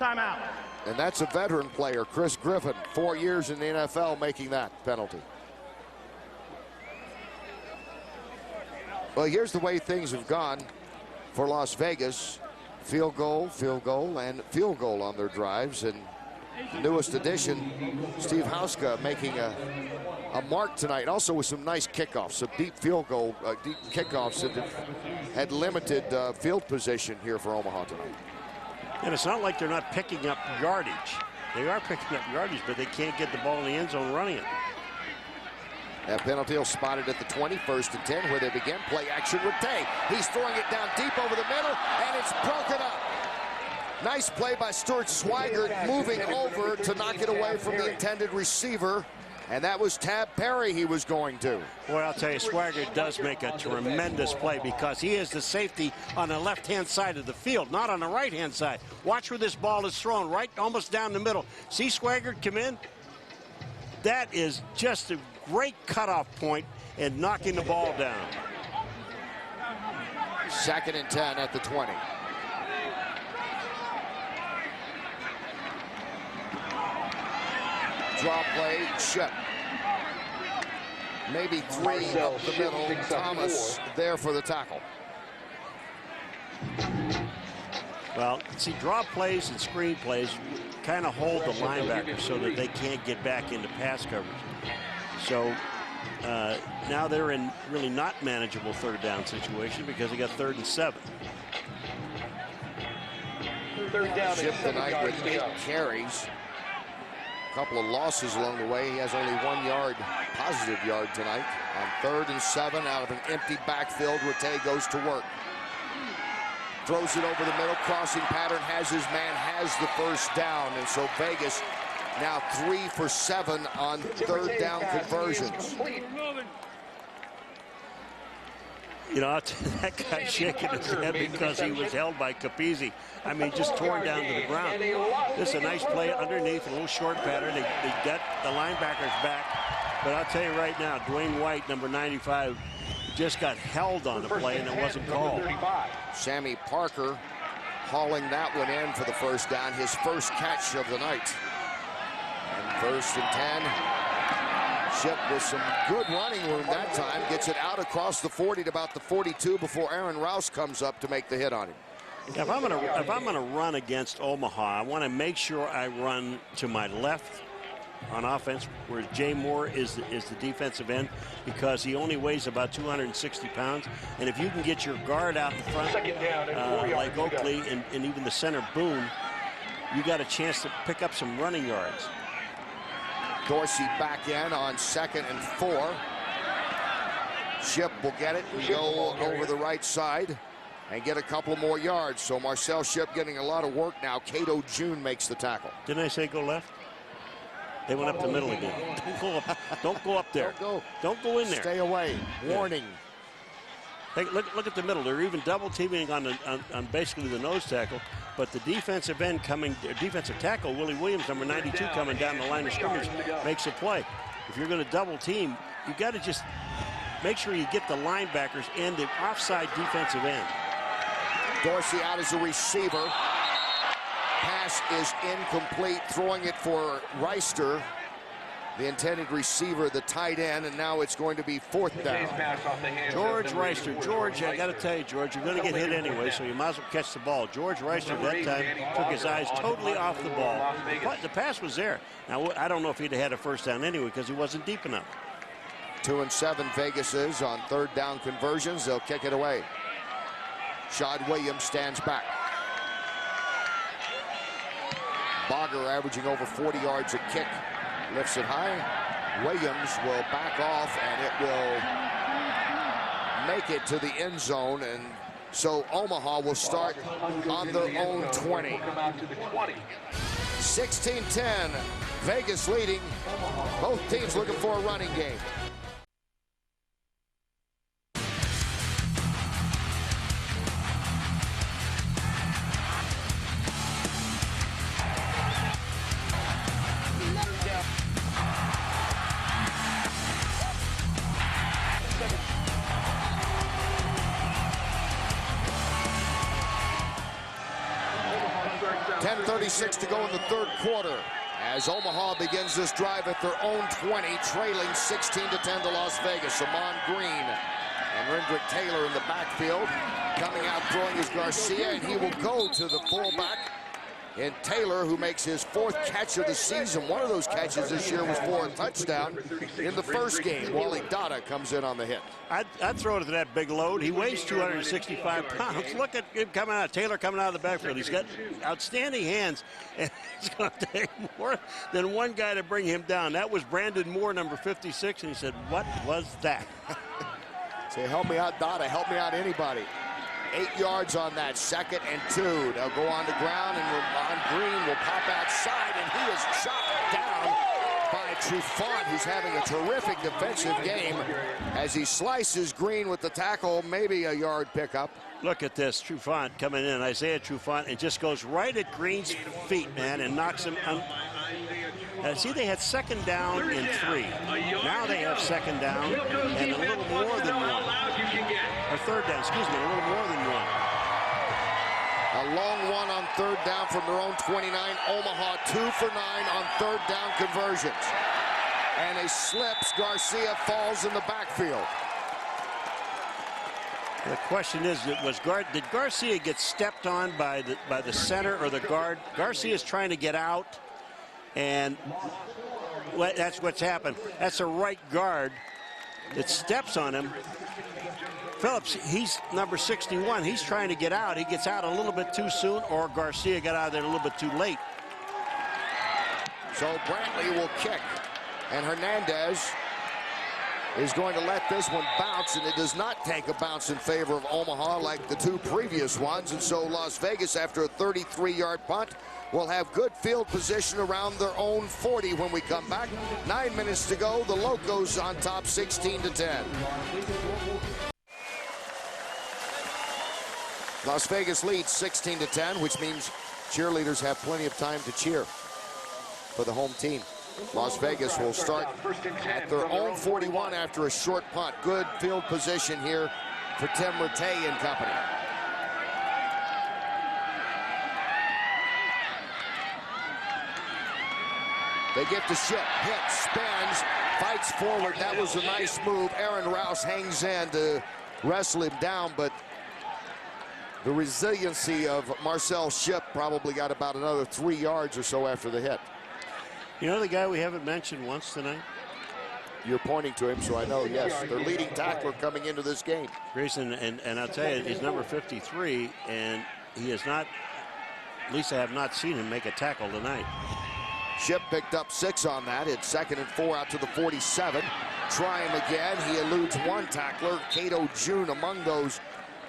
Timeout. And that's a veteran player, Chris Griffin, 4 years in the NFL making that penalty. Well, here's the way things have gone for Las Vegas. Field goal, and field goal on their drives. And newest addition, Steve Hauska, making a mark tonight. Also with some nice kickoffs, some deep deep kickoffs that had limited field position here for Omaha tonight. And it's not like they're not picking up yardage. They are picking up yardage, but they can't get the ball in the end zone running it. That penalty spotted at the 20, 1st and 10, where they begin play action with Tay. He's throwing it down deep over the middle, and it's broken up. Nice play by Stuart Swigert, moving over to knock it away from the intended receiver. And that was Tab Perry he was going to. Well, I'll tell you, Swigert does make a tremendous play because he is the safety on the left-hand side of the field, not on the right-hand side. Watch where this ball is thrown, right almost down the middle. See Swigert come in? That is just a great cutoff point and knocking the ball down. 2nd and 10 at the 20. Draw play, Ship. Maybe 3 up the middle. Thomas there for the tackle. Well, see, draw plays and screen plays kind of hold the linebacker so that they can't get back into pass coverage. So now they're in really not manageable 3rd down situation because they got 3rd and 7. Ship tonight with 8 carries. Couple of losses along the way. He has only 1 yard, positive yard tonight. On 3rd and 7 out of an empty backfield, Rattay goes to work. Throws it over the middle, crossing pattern, has his man, has the 1st down. And so Vegas now 3 for 7 on 3rd down conversions. You know, that guy shaking his head because he was held by Capizzi. I mean, just torn down to the ground. This is a nice play underneath, a little short pattern. They got the linebackers back. But I'll tell you right now, Dwayne White, number 95, just got held on the play, and it wasn't called. Sammy Parker hauling that one in for the 1st down, his 1st catch of the night. And 1st and 10. Ship with some good running room that time, gets it out across the 40 to about the 42 before Aaron Rouse comes up to make the hit on him. If I'm gonna run against Omaha, I want to make sure I run to my left on offense, where Jay Moore is the defensive end, because he only weighs about 260 pounds. And if you can get your guard out in front, like Oakley and even the center Boone, you got a chance to pick up some running yards. Dorsey back in on 2nd and 4. Ship will get it and go over the right side and get a couple more yards. So Marcel Ship getting a lot of work now. Cato June makes the tackle. Didn't I say go left? They went up the middle again. Don't go up there. Don't go in there. Stay away. Warning. Hey, look at the middle. They're even double teaming on basically the nose tackle. But the defensive end defensive tackle, Willie Williams, number 92, coming down the line of scrimmage, makes a play. If you're going to double team, you got to just make sure you get the linebackers and the offside defensive end. Dorsey out as a receiver. Pass is incomplete. Throwing it for Reister, the intended receiver, the tight end, and now it's going to be 4th down. George Reister. George, I got to tell you, George, you're going to get hit anyway, so you might as well catch the ball. George Reister that time took his eyes totally off the ball. But the pass was there. Now, I don't know if he'd have had a 1st down anyway because he wasn't deep enough. 2 and 7 Vegas is on 3rd down conversions. They'll kick it away. Shad Williams stands back. Bogger averaging over 40 yards a kick. Lifts it high. Williams will back off, and it will make it to the end zone. And so Omaha will start on their own 20. 16-10. Vegas leading. Both teams looking for a running game. .36 to go in the 3rd quarter as Omaha begins this drive at their own 20, trailing 16-10 to Las Vegas. Amon Green and Rendrick Taylor in the backfield. Coming out throwing is Garcia, and he will go to the fullback in Taylor, who makes his 4th catch of the season. One of those catches this year was for a touchdown in the first game. Wally Dada comes in on the hit. I'd throw it to that big load. He weighs 265 pounds. Look at him coming out. Taylor coming out of the backfield. He's got outstanding hands, and it's going to take more than one guy to bring him down. That was Brandon Moore, number 56, and he said, "What was that?" Say, help me out, Dada. Help me out, anybody. 8 yards on that, 2nd and 2. They'll go on the ground, and Ron Green will pop outside, and he is shot down by Trufant, who's having a terrific defensive game as he slices Green with the tackle, maybe a yard pickup. Look at this, Trufant coming in, Isaiah Trufant, and just goes right at Green's feet, man, and knocks him. See, they had 2nd down and 3. Now they have 2nd down and a little more than 1. Or 3rd down, excuse me, a little more than 1. A long one on 3rd down from their own 29. Omaha 2 for 9 on 3rd down conversions. And he slips. Garcia falls in the backfield. The question is, did Garcia get stepped on by the center or the guard? Garcia's trying to get out, and that's what's happened. That's a right guard that steps on him. Phillips, he's number 61. He's trying to get out. He gets out a little bit too soon, or Garcia got out of there a little bit too late. So Brantley will kick, and Hernandez is going to let this one bounce, and it does not take a bounce in favor of Omaha like the 2 previous ones. And so Las Vegas, after a 33-yard punt, will have good field position around their own 40 when we come back. 9 minutes to go. The Locos on top, 16-10. Las Vegas leads 16-10, which means cheerleaders have plenty of time to cheer for the home team. Las Vegas will start at their own 41 after a short punt. Good field position here for Tim Rattay and company. They get the Ship, hit, spins, fights forward. That was a nice move. Aaron Rouse hangs in to wrestle him down, but the resiliency of Marcel Ship probably got about another 3 yards or so after the hit. You know the guy we haven't mentioned once tonight? You're pointing to him, so I know, yes. Their leading tackler coming into this game. Grayson, and I'll tell you, he's number 53, and he has not, at least I have not seen him make a tackle tonight. Ship picked up 6 on that. It's 2nd and 4 out to the 47. Try him again. He eludes one tackler. Cato June among those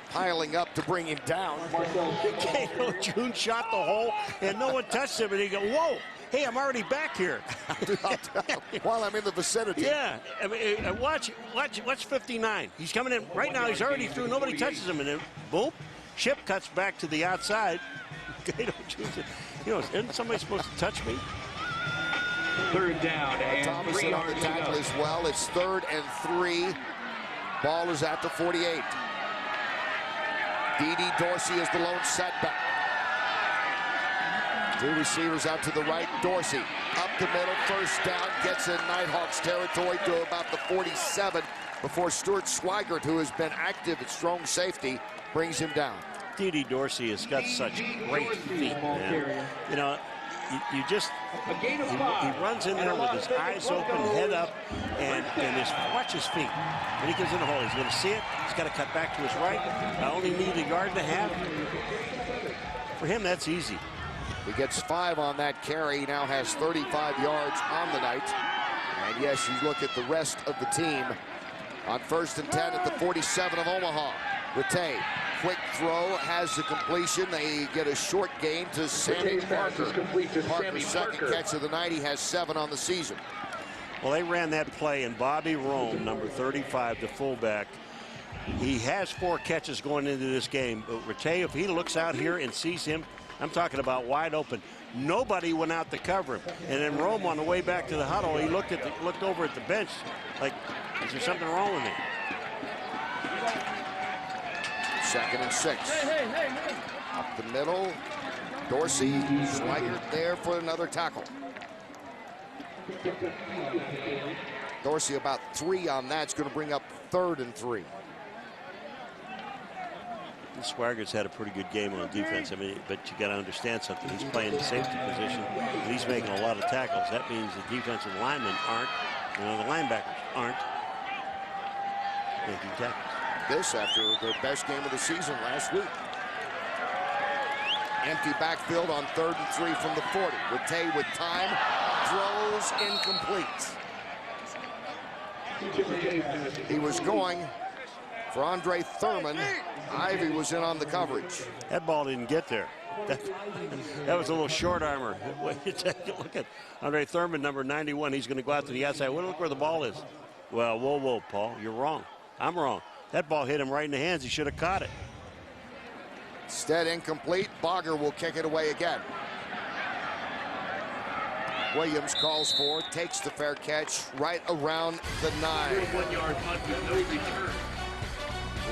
piling up to bring him down. Cato June shot the hole, and no one touched him, and he go, whoa. Hey, I'm already back here. While I'm in the vicinity. Yeah, I mean, watch 59. He's coming in right now. He's already through. Nobody touches him, and then boom, Ship cuts back to the outside. You know, isn't somebody supposed to touch me? 3rd down and Thomason on the tackle as well. It's 3rd and 3. Ball is at the 48. D.D. Dorsey is the lone setback. 2 receivers out to the right. Dorsey up the middle, 1st down, gets in Nighthawks territory to about the 47 before Stuart Swigert, who has been active at strong safety, brings him down. D.D. Dorsey has got such great feet, man. You know, you just, he runs in there with his eyes open, head up, and watch his feet. When he comes in the hole, he's going to see it. He's got to cut back to his right. I only need a yard and a half. For him, that's easy. He gets 5 on that carry. He now has 35 yards on the night. And yes, you look at the rest of the team on 1st and 10 at the 47 of Omaha. Rattay, quick throw, has the completion. They get a short gain to Sammy Parker. Parker's 2nd catch of the night. He has 7 on the season. Well, they ran that play, and Bobby Rome, number 35, the fullback, he has 4 catches going into this game. But Rattay, if he looks out here and sees him, I'm talking about wide open. Nobody went out to cover him. And then Rome, on the way back to the huddle, he looked over at the bench like, is there something wrong with me? 2nd and 6. Up the middle. Dorsey, Swigert there for another tackle. Dorsey about 3 on that. It's going to bring up 3rd and 3. Swagger's had a pretty good game on defense. I mean, but you got to understand something. He's playing the safety position, and he's making a lot of tackles. That means the defensive linemen aren't, the linebackers aren't making tackles. This after their best game of the season last week. Empty backfield on 3rd and 3 from the 40. Rattay with time, throws incomplete. He was going for Andre Thurman. Ivy was in on the coverage. That ball didn't get there. That was a little short armor. You take a look at Andre Thurman, number 91. He's going to go out to the outside. Well, look where the ball is. Well, whoa, Paul. You're wrong. I'm wrong. That ball hit him right in the hands. He should have caught it. Instead, incomplete. Bogger will kick it away again. Williams calls for, takes the fair catch right around the 9. 1 yard punt with no return.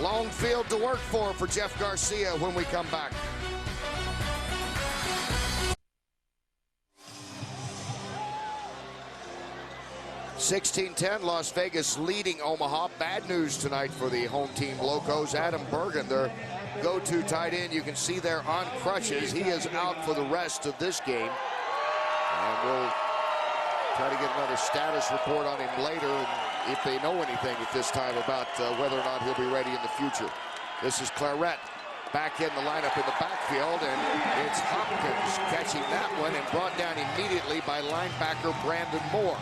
Long field to work for Jeff Garcia when we come back. (16-10) Las Vegas leading Omaha. Bad news tonight for the home team Locos. Adam Bergen, their go-to tight end, you can see there on crutches. He is out for the rest of this game. And we'll try to get another status report on him later, and if they know anything at this time about whether or not he'll be ready in the future. This is Claret back in the lineup in the backfield, and it's Hopkins catching that one and brought down immediately by linebacker Brandon Moore.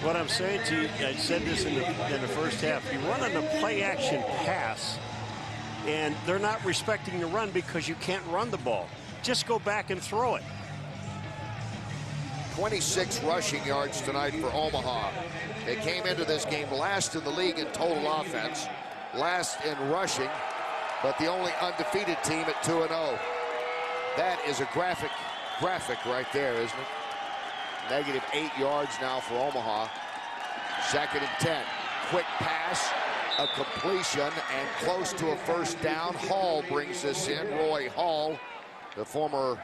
What I'm saying to you, I said this in the first half, you run on a play-action pass, and they're not respecting the run because you can't run the ball. Just go back and throw it. 26 rushing yards tonight for Omaha. They came into this game last in the league in total offense, last in rushing, but the only undefeated team at 2-0. That is a graphic right there, isn't it? Negative 8 yards now for Omaha. 2nd and 10. Quick pass, a completion, and close to a first down. Hall brings this in. Roy Hall, the former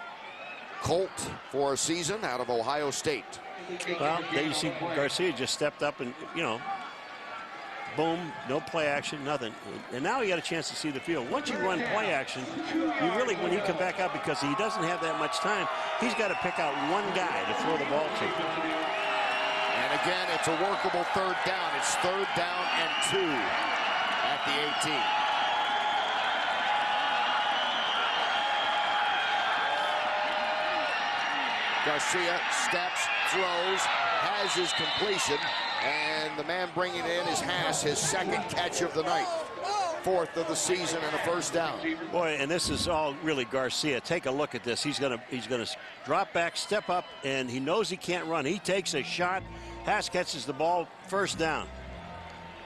Colt for a season out of Ohio State. Well, there you see Garcia just stepped up and, boom, no play action, nothing. And now he got a chance to see the field. Once you run play action, you really, when he come back out, because he doesn't have that much time, he's got to pick out one guy to throw the ball to. And again, it's a workable 3rd down. It's 3rd down and 2 at the 18. Garcia steps, throws, has his completion, and the man bringing it in is Haas, his 2nd catch of the night. 4th of the season and a first down. Boy, and this is all really Garcia. Take a look at this. He's gonna drop back, step up, and he knows he can't run. He takes a shot. Haas catches the ball, first down.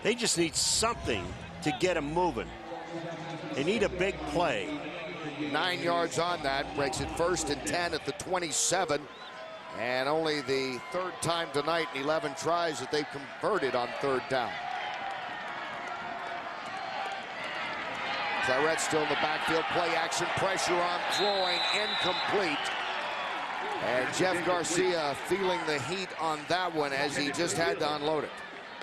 They just need something to get him moving. They need a big play. 9 yards on that, breaks it 1st and 10 at the 27, and only the 3rd time tonight in 11 tries that they've converted on 3rd down. Claret still in the backfield, play action, pressure on, throwing, incomplete. And Jeff Garcia feeling the heat on that one as he just had to unload it.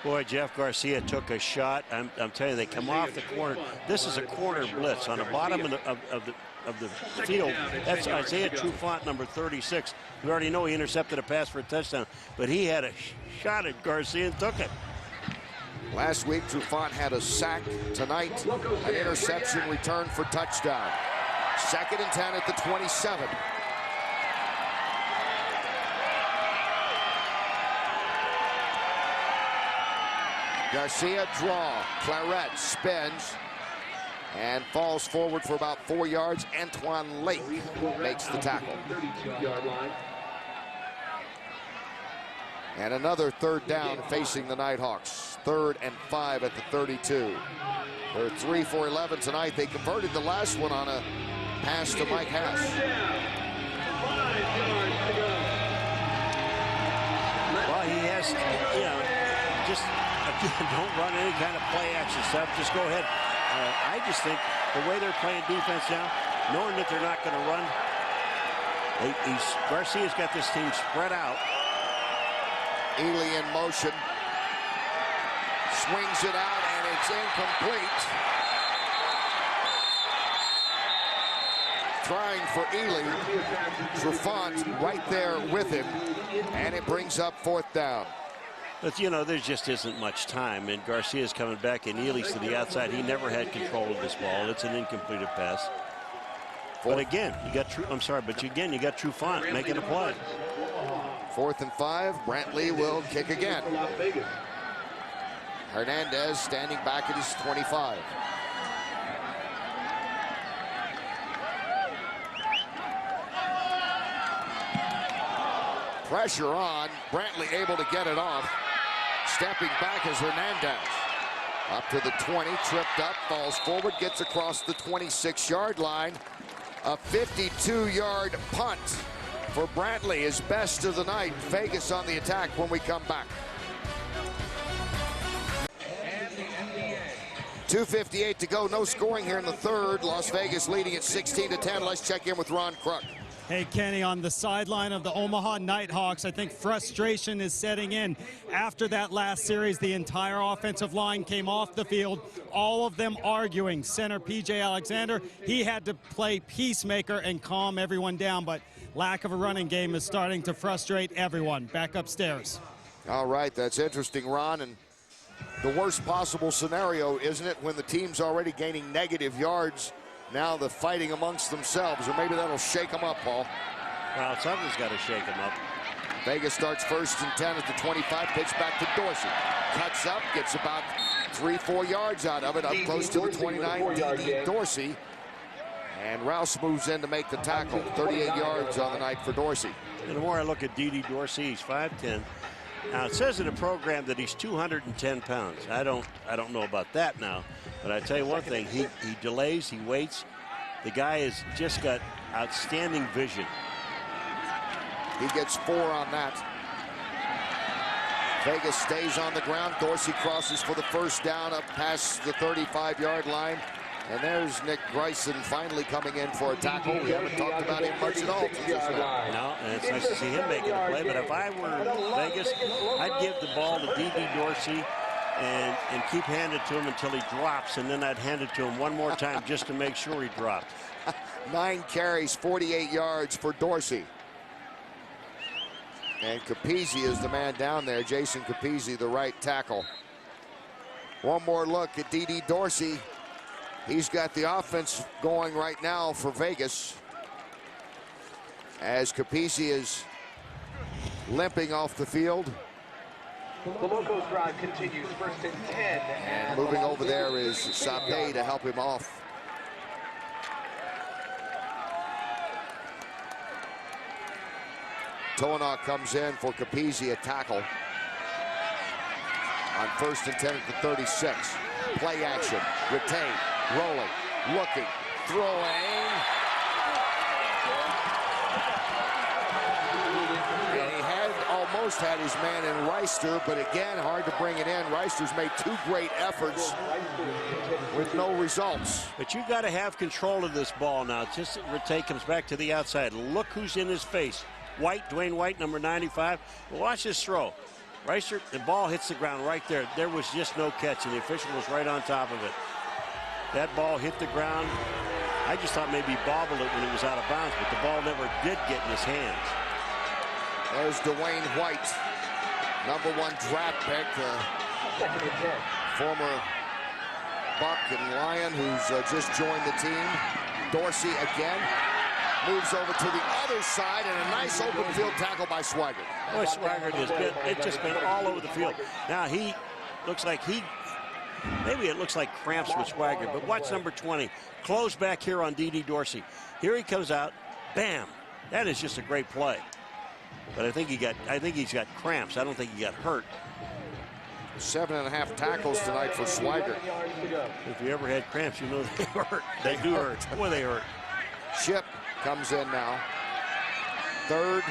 Boy, Jeff Garcia took a shot. I'm telling you, they come off the corner. This is a corner blitz on the bottom of the field. That's Isaiah Trufant, number 36. We already know he intercepted a pass for a touchdown, but he had a shot at Garcia and took it. Last week, Trufant had a sack. Tonight, an interception return for touchdown. 2nd and 10 at the 27. Garcia draw. Claret spins and falls forward for about 4 yards. Antoine Lake makes the tackle. And another 3rd down facing the Nighthawks. 3rd and 5 at the 32. They're 3 for 11 tonight. They converted the last one on a pass to Mike Haas. Well, he has, just don't run any kind of play action stuff. Just go ahead. I just think the way they're playing defense now, knowing that they're not going to run, Garcia's got this team spread out. Ely in motion. Swings it out, and it's incomplete. trying for Ely. Trufant right there with him, and it brings up 4th down. But, you know, there just isn't much time, and Garcia's coming back, and Ely's to the outside. He never had control of this ball. It's an incompleted pass. But again, you got you got Trufant making a play. 4th and 5. Brantley will kick again. Hernandez standing back at his 25. Pressure on. Brantley able to get it off. Stepping back is Hernandez. Up to the 20, tripped up, falls forward, gets across the 26-yard line. A 52-yard punt for Brantley, his best of the night. Vegas on the attack when we come back. 2:58 to go, no scoring here in the 3rd. Las Vegas leading at 16-10. Let's check in with Ron Kruk. Hey, Kenny, on the sideline of the Omaha Nighthawks, I think frustration is setting in. After that last series, the entire offensive line came off the field, all of them arguing. Center P.J. Alexander, he had to play peacemaker and calm everyone down, but lack of a running game is starting to frustrate everyone. Back upstairs. All right, that's interesting, Ron. And the worst possible scenario, isn't it, when the team's already gaining negative yards? Now the fighting amongst themselves, or maybe that'll shake them up, Paul. Well, something's got to shake them up. Vegas starts 1st and 10 at the 25, pitch back to Dorsey. Cuts up, gets about 3-4 yards out of it, up close to the 29, D.D. Dorsey. And Rouse moves in to make the tackle. 38 yards on the night for Dorsey. And the more I look at D.D. Dorsey, he's 5'10". Now, it says in the program that he's 210 pounds. I don't know about that now. But I tell you one thing, he delays, he waits. The guy has just got outstanding vision. He gets 4 on that. Vegas stays on the ground. Dorsey crosses for the 1st down up past the 35-yard line. And there's Nick Bryson finally coming in for a tackle. We haven't talked about him much at all. No, and it's nice to see him making a play. But if I were Vegas, I'd give the ball to D.D. Dorsey and keep handing it to him until he drops, and then I'd hand it to him one more time just to make sure he dropped. 9 carries, 48 yards for Dorsey. And Capizzi is the man down there. Jason Capizzi, the right tackle. One more look at D.D. Dorsey. He's got the offense going right now for Vegas, as Capizzi is limping off the field. The Locos drive continues, 1st and 10. And moving over there is Sape to help him off. Toanaw comes in for Capizzi, a tackle. On 1st and 10 at the 36. Play action, retain, rolling, looking, throwing. And he almost had his man in Reister, but again, hard to bring it in. Reister's made 2 great efforts with no results. But you got to have control of this ball now. Just Rattay comes back to the outside. Look who's in his face. White, Dwayne White, number 95. Watch this throw. Reister, the ball hits the ground right there. There was just no catch, and the official was right on top of it. That ball hit the ground. I just thought maybe he bobbled it when it was out of bounds, but the ball never did get in his hands. There's Dwayne White, number 1 draft pick, former Buck and Lion, who's just joined the team. Dorsey again. Moves over to the other side, and a nice open field tackle by Swigert. Boy, Swigert has been, it's just been all over the field. Now he looks like maybe it looks like cramps with Swigert, but watch number 20. Close back here on D.D. Dorsey. Here he comes out, bam. That is just a great play. But I think he's got cramps. I don't think he got hurt. 7.5 tackles tonight for Swigert. If you ever had cramps, you know they hurt. They do hurt. Boy, they hurt. Ship comes in now. 3rd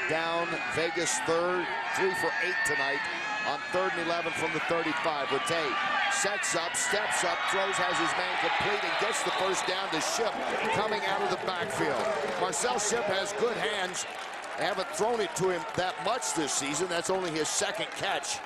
down, Vegas 3rd, 3 for 8 tonight on 3rd and 11 from the 35. Rattay sets up, steps up, throws, has his man complete, and gets the 1st down to Ship coming out of the backfield. Marcel Ship has good hands. They haven't thrown it to him that much this season. That's only his 2nd catch.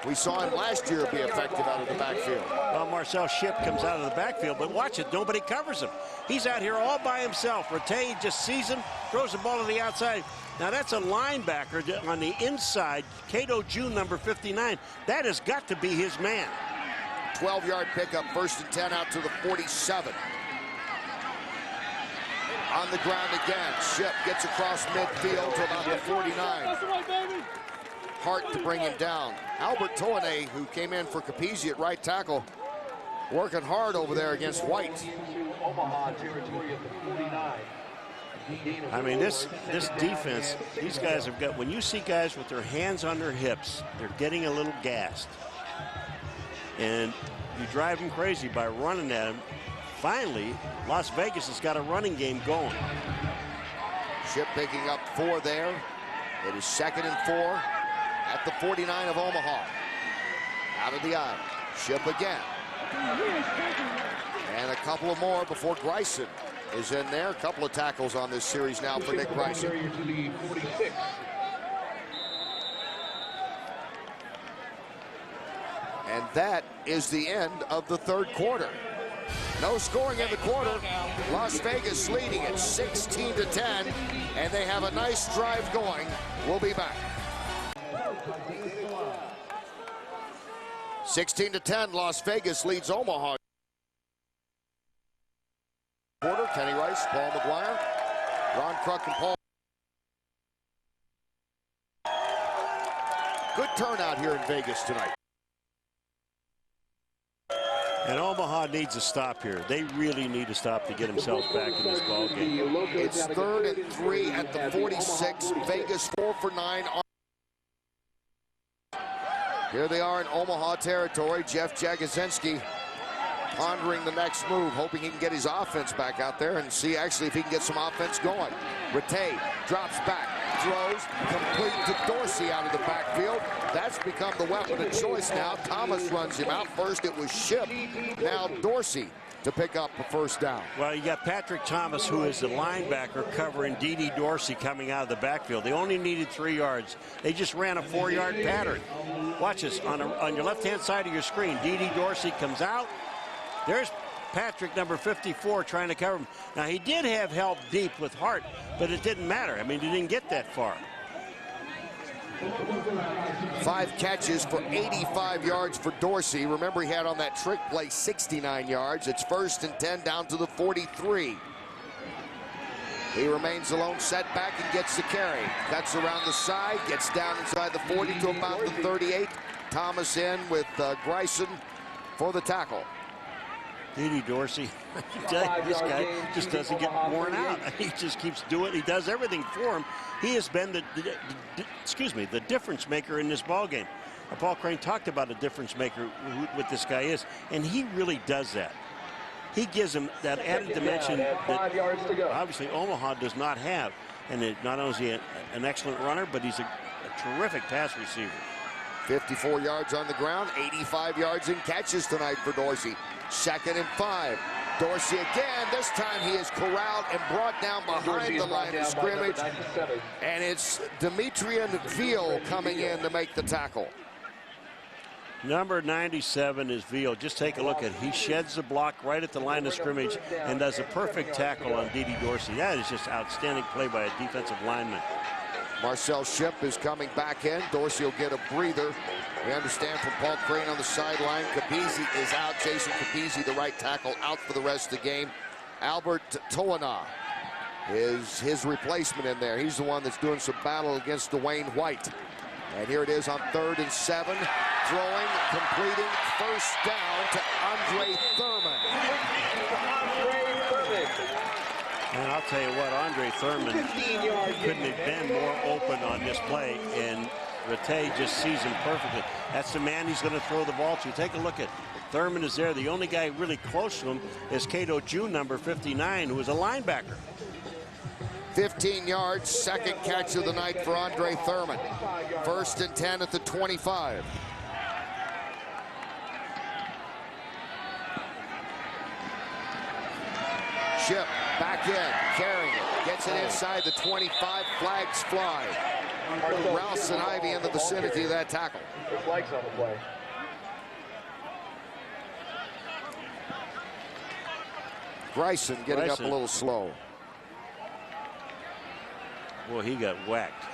We saw him last year be effective out of the backfield. Well, Marcel Ship comes out of the backfield, but watch it, nobody covers him. He's out here all by himself. Rattay just sees him, throws the ball to the outside. Now that's a linebacker on the inside, Cato June, number 59. That has got to be his man. 12-yard pickup, 1st and 10 out to the 47. On the ground again, Ship gets across midfield to about the 49. Hart to bring him down. Albert Toane, who came in for Capizzi at right tackle, working hard over there against White. Omaha territory at the 49. I mean, this defense, these guys have got, when you see guys with their hands on their hips, they're getting a little gassed. And you drive them crazy by running at them. Finally, Las Vegas has got a running game going. Ship picking up 4 there. It is 2nd and 4 at the 49 of Omaha. Out of the eye. Ship again. And a couple of more before Greisen is in there. A couple of tackles on this series now for Nick Greisen. And that is the end of the 3rd quarter. No scoring in the quarter. Las Vegas leading it 16-10, and they have a nice drive going. We'll be back. 16-10, Las Vegas leads Omaha. Quarter, Kenny Rice, Paul McGuire, Ron Kruk, and Paul. Good turnout here in Vegas tonight. And Omaha needs a stop here. They really need a stop to get themselves back in this ball game. It's 3rd and 3 at the 46. Vegas 4 for 9. Here they are in Omaha territory. Jeff Jagosinski pondering the next move, hoping he can get his offense back out there and see actually if he can get some offense going. Rattay drops back, throws, complete to Dorsey out of the backfield. That's become the weapon of choice now. Thomas runs him out. First it was Ship, now Dorsey to pick up a 1st down. Well, you got Patrick Thomas, who is the linebacker, covering D.D. Dorsey coming out of the backfield. They only needed 3 yards. They just ran a 4-yard pattern. Watch this on your left-hand side of your screen. D.D. Dorsey comes out. There's Patrick, number 54, trying to cover him. Now, he did have help deep with Hart, but it didn't matter. I mean, he didn't get that far. 5 catches for 85 yards for Dorsey. Remember, he had on that trick play 69 yards. It's 1st and 10 down to the 43. He remains alone, set back, and gets the carry. Cuts around the side, gets down inside the 40 to about the 38. Thomas in with Greisen for the tackle. D.D. Dorsey, this guy just doesn't get worn out. He just keeps doing it. He does everything for him. He has been the difference maker in this ball game. Paul Crane talked about a difference maker, what this guy is, and he really does that. He gives him that added dimension that obviously Omaha does not have. And not only is he an excellent runner, but he's a terrific pass receiver. 54 yards on the ground, 85 yards in catches tonight for Dorsey. 2nd and 5. Dorsey again. This time he is corralled and brought down behind the line of scrimmage. And it's Demetrian Veal coming in to make the tackle. Number 97 is Veal. Just take a look at it. He sheds the block right at the line of scrimmage and does a perfect tackle on D.D. Dorsey. That is just outstanding play by a defensive lineman. Marcel Ship is coming back in. Dorsey will get a breather. We understand from Paul Crane on the sideline. Capizzi is out. Jason Capizzi, the right tackle, out for the rest of the game. Albert Toana is his replacement in there. He's the one that's doing some battle against Dwayne White. And here it is on 3rd and 7. Throwing, completing, 1st down to Andre Thurman. And I'll tell you what, Andre Thurman couldn't have been more open on this play, and Rattay just sees him perfectly. That's the man he's going to throw the ball to. Take a look at Thurman is there. The only guy really close to him is Cato June, number 59, who is a linebacker. 15 yards, 2nd catch of the night for Andre Thurman. 1st and 10 at the 25. Ship back in, carrying it, gets Gets it inside the 25. Flags fly. Rouse and Ivy in the vicinity of that tackle. Flags on the play. Bryson getting up a little slow. Well, he got whacked.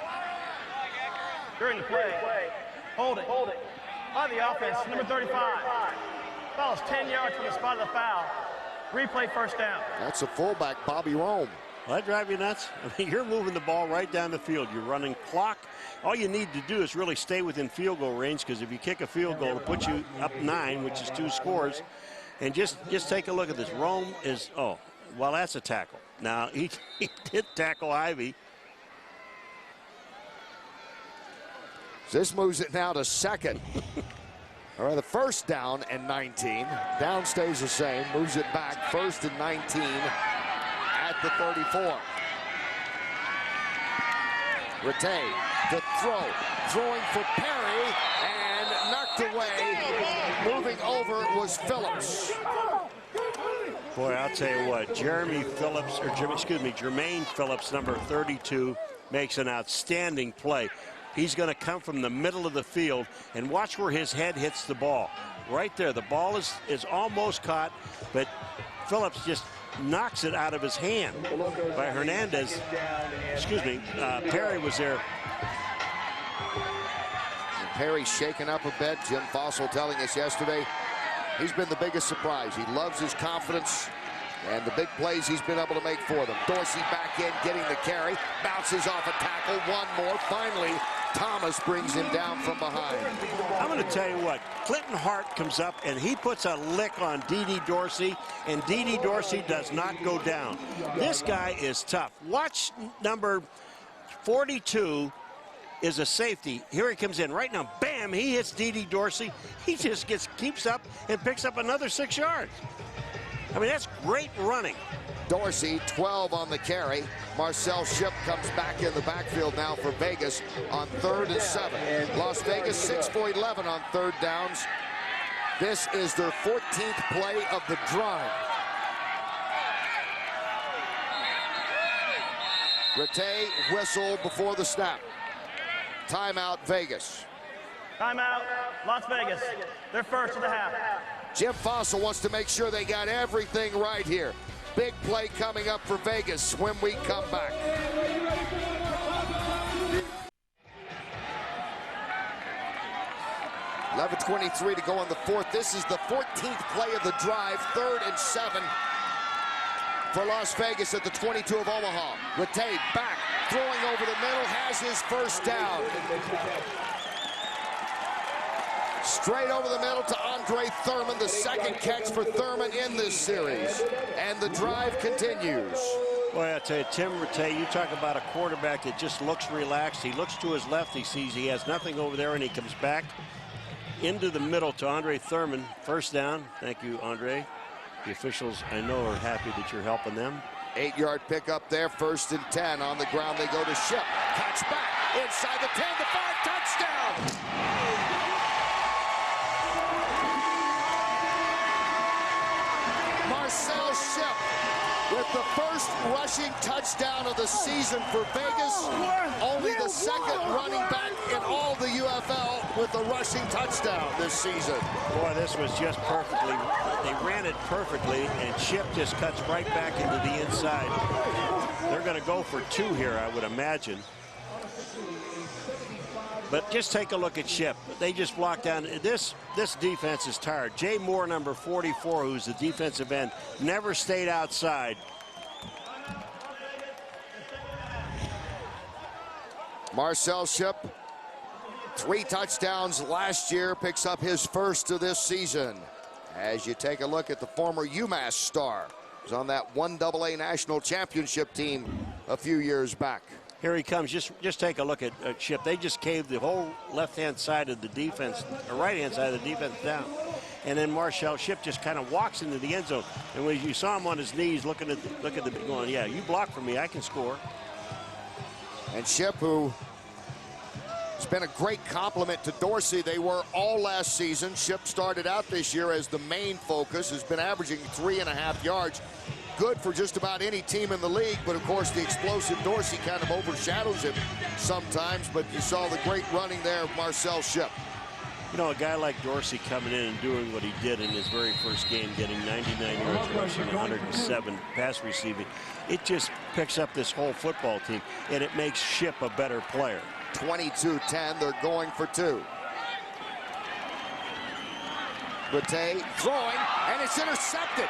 During the play, hold it. By the offense, number 35. Foul is 10 yards from the spot of the foul. Replay first down. That's a fullback, Bobby Rome. Will that drive you nuts? I mean, you're moving the ball right down the field. You're running clock. All you need to do is really stay within field goal range, because if you kick a field goal, it'll put you up 9, which is 2 scores. And just take a look at this. Rome is, oh, well, that's a tackle. Now, he did tackle Ivy. This moves it now to second. Or the first down and 19. Down stays the same. Moves it back. First and 19 at the 34. Rattay to throw. Throwing for Perry and knocked away. Moving over was Phillips. Boy, I'll tell you what, Jermaine Phillips, number 32, makes an outstanding play. He's going to come from the middle of the field, and watch where his head hits the ball. Right there, the ball is almost caught, but Phillips just knocks it out of his hand by Hernandez. Perry was there. And Perry shaken up a bit. Jim Fossil telling us yesterday he's been the biggest surprise. He loves his confidence and the big plays he's been able to make for them. Dorsey back in, getting the carry. Bounces off a tackle. One more. Finally, Thomas brings him down from behind. I'm going to tell you what, Clinton Hart comes up and he puts a lick on D.D. Dorsey, and D.D. Dorsey does not go down. This guy is tough. Watch number 42 is a safety. Here he comes in right now. Bam, he hits D.D. Dorsey. He just keeps up and picks up another 6 yards. I mean, that's great running. Dorsey, 12 on the carry. Marcel Ship comes back in the backfield now for Vegas on 3rd and 7. Las Vegas 6 for 11 on 3rd downs. This is their 14th play of the drive. Rattay whistle before the snap. Timeout, Vegas. Timeout, Las Vegas. They're first of the half. Jim Fossil wants to make sure they got everything right here. Big play coming up for Vegas when we come back. $11:23 to go in the 4th. This is the 14th play of the drive. 3rd and 7 for Las Vegas at the 22 of Omaha. Rattay back, throwing over the middle, has his first down. Straight over the middle to Andre Thurman, the second catch for Thurman in this series. And the drive continues. Boy, I tell you, Tim Rattay, you talk about a quarterback that just looks relaxed. He looks to his left. He sees he has nothing over there, and he comes back into the middle to Andre Thurman. First down. Thank you, Andre. The officials, I know, are happy that you're helping them. 8-yard pickup there. 1st and 10 on the ground. They go to Ship. Catch back inside the 10 to 5. Touchdown. Marcel Ship with the first rushing touchdown of the season for Vegas. Only the second running back in all the UFL with a rushing touchdown this season. Boy, this was just perfectly, they ran it perfectly, and Ship just cuts right back into the inside. They're going to go for 2 here, I would imagine. But just take a look at Ship. They just blocked down. This defense is tired. Jay Moore, number 44, who's the defensive end, never stayed outside. Marcel Ship, 3 touchdowns last year, picks up his first of this season. As you take a look at the former UMass star, who's on that 1AA national championship team a few years back. Here he comes. Just take a look at Ship. They just caved the whole left-hand side of the defense, or right-hand side of the defense down. And then Marcel Ship just kind of walks into the end zone. And when you saw him on his knees looking at the going, yeah, you block for me, I can score. And Ship, who has been a great compliment to Dorsey. They were all last season. Ship started out this year as the main focus, has been averaging 3.5 yards good for just about any team in the league, but of course the explosive Dorsey kind of overshadows him sometimes, but you saw the great running there of Marcel Ship. You know, a guy like Dorsey coming in and doing what he did in his very first game, getting 99 yards rushing, 107 pass receiving, it just picks up this whole football team, and it makes Ship a better player. 22-10, they're going for 2. Bate throwing, and it's intercepted.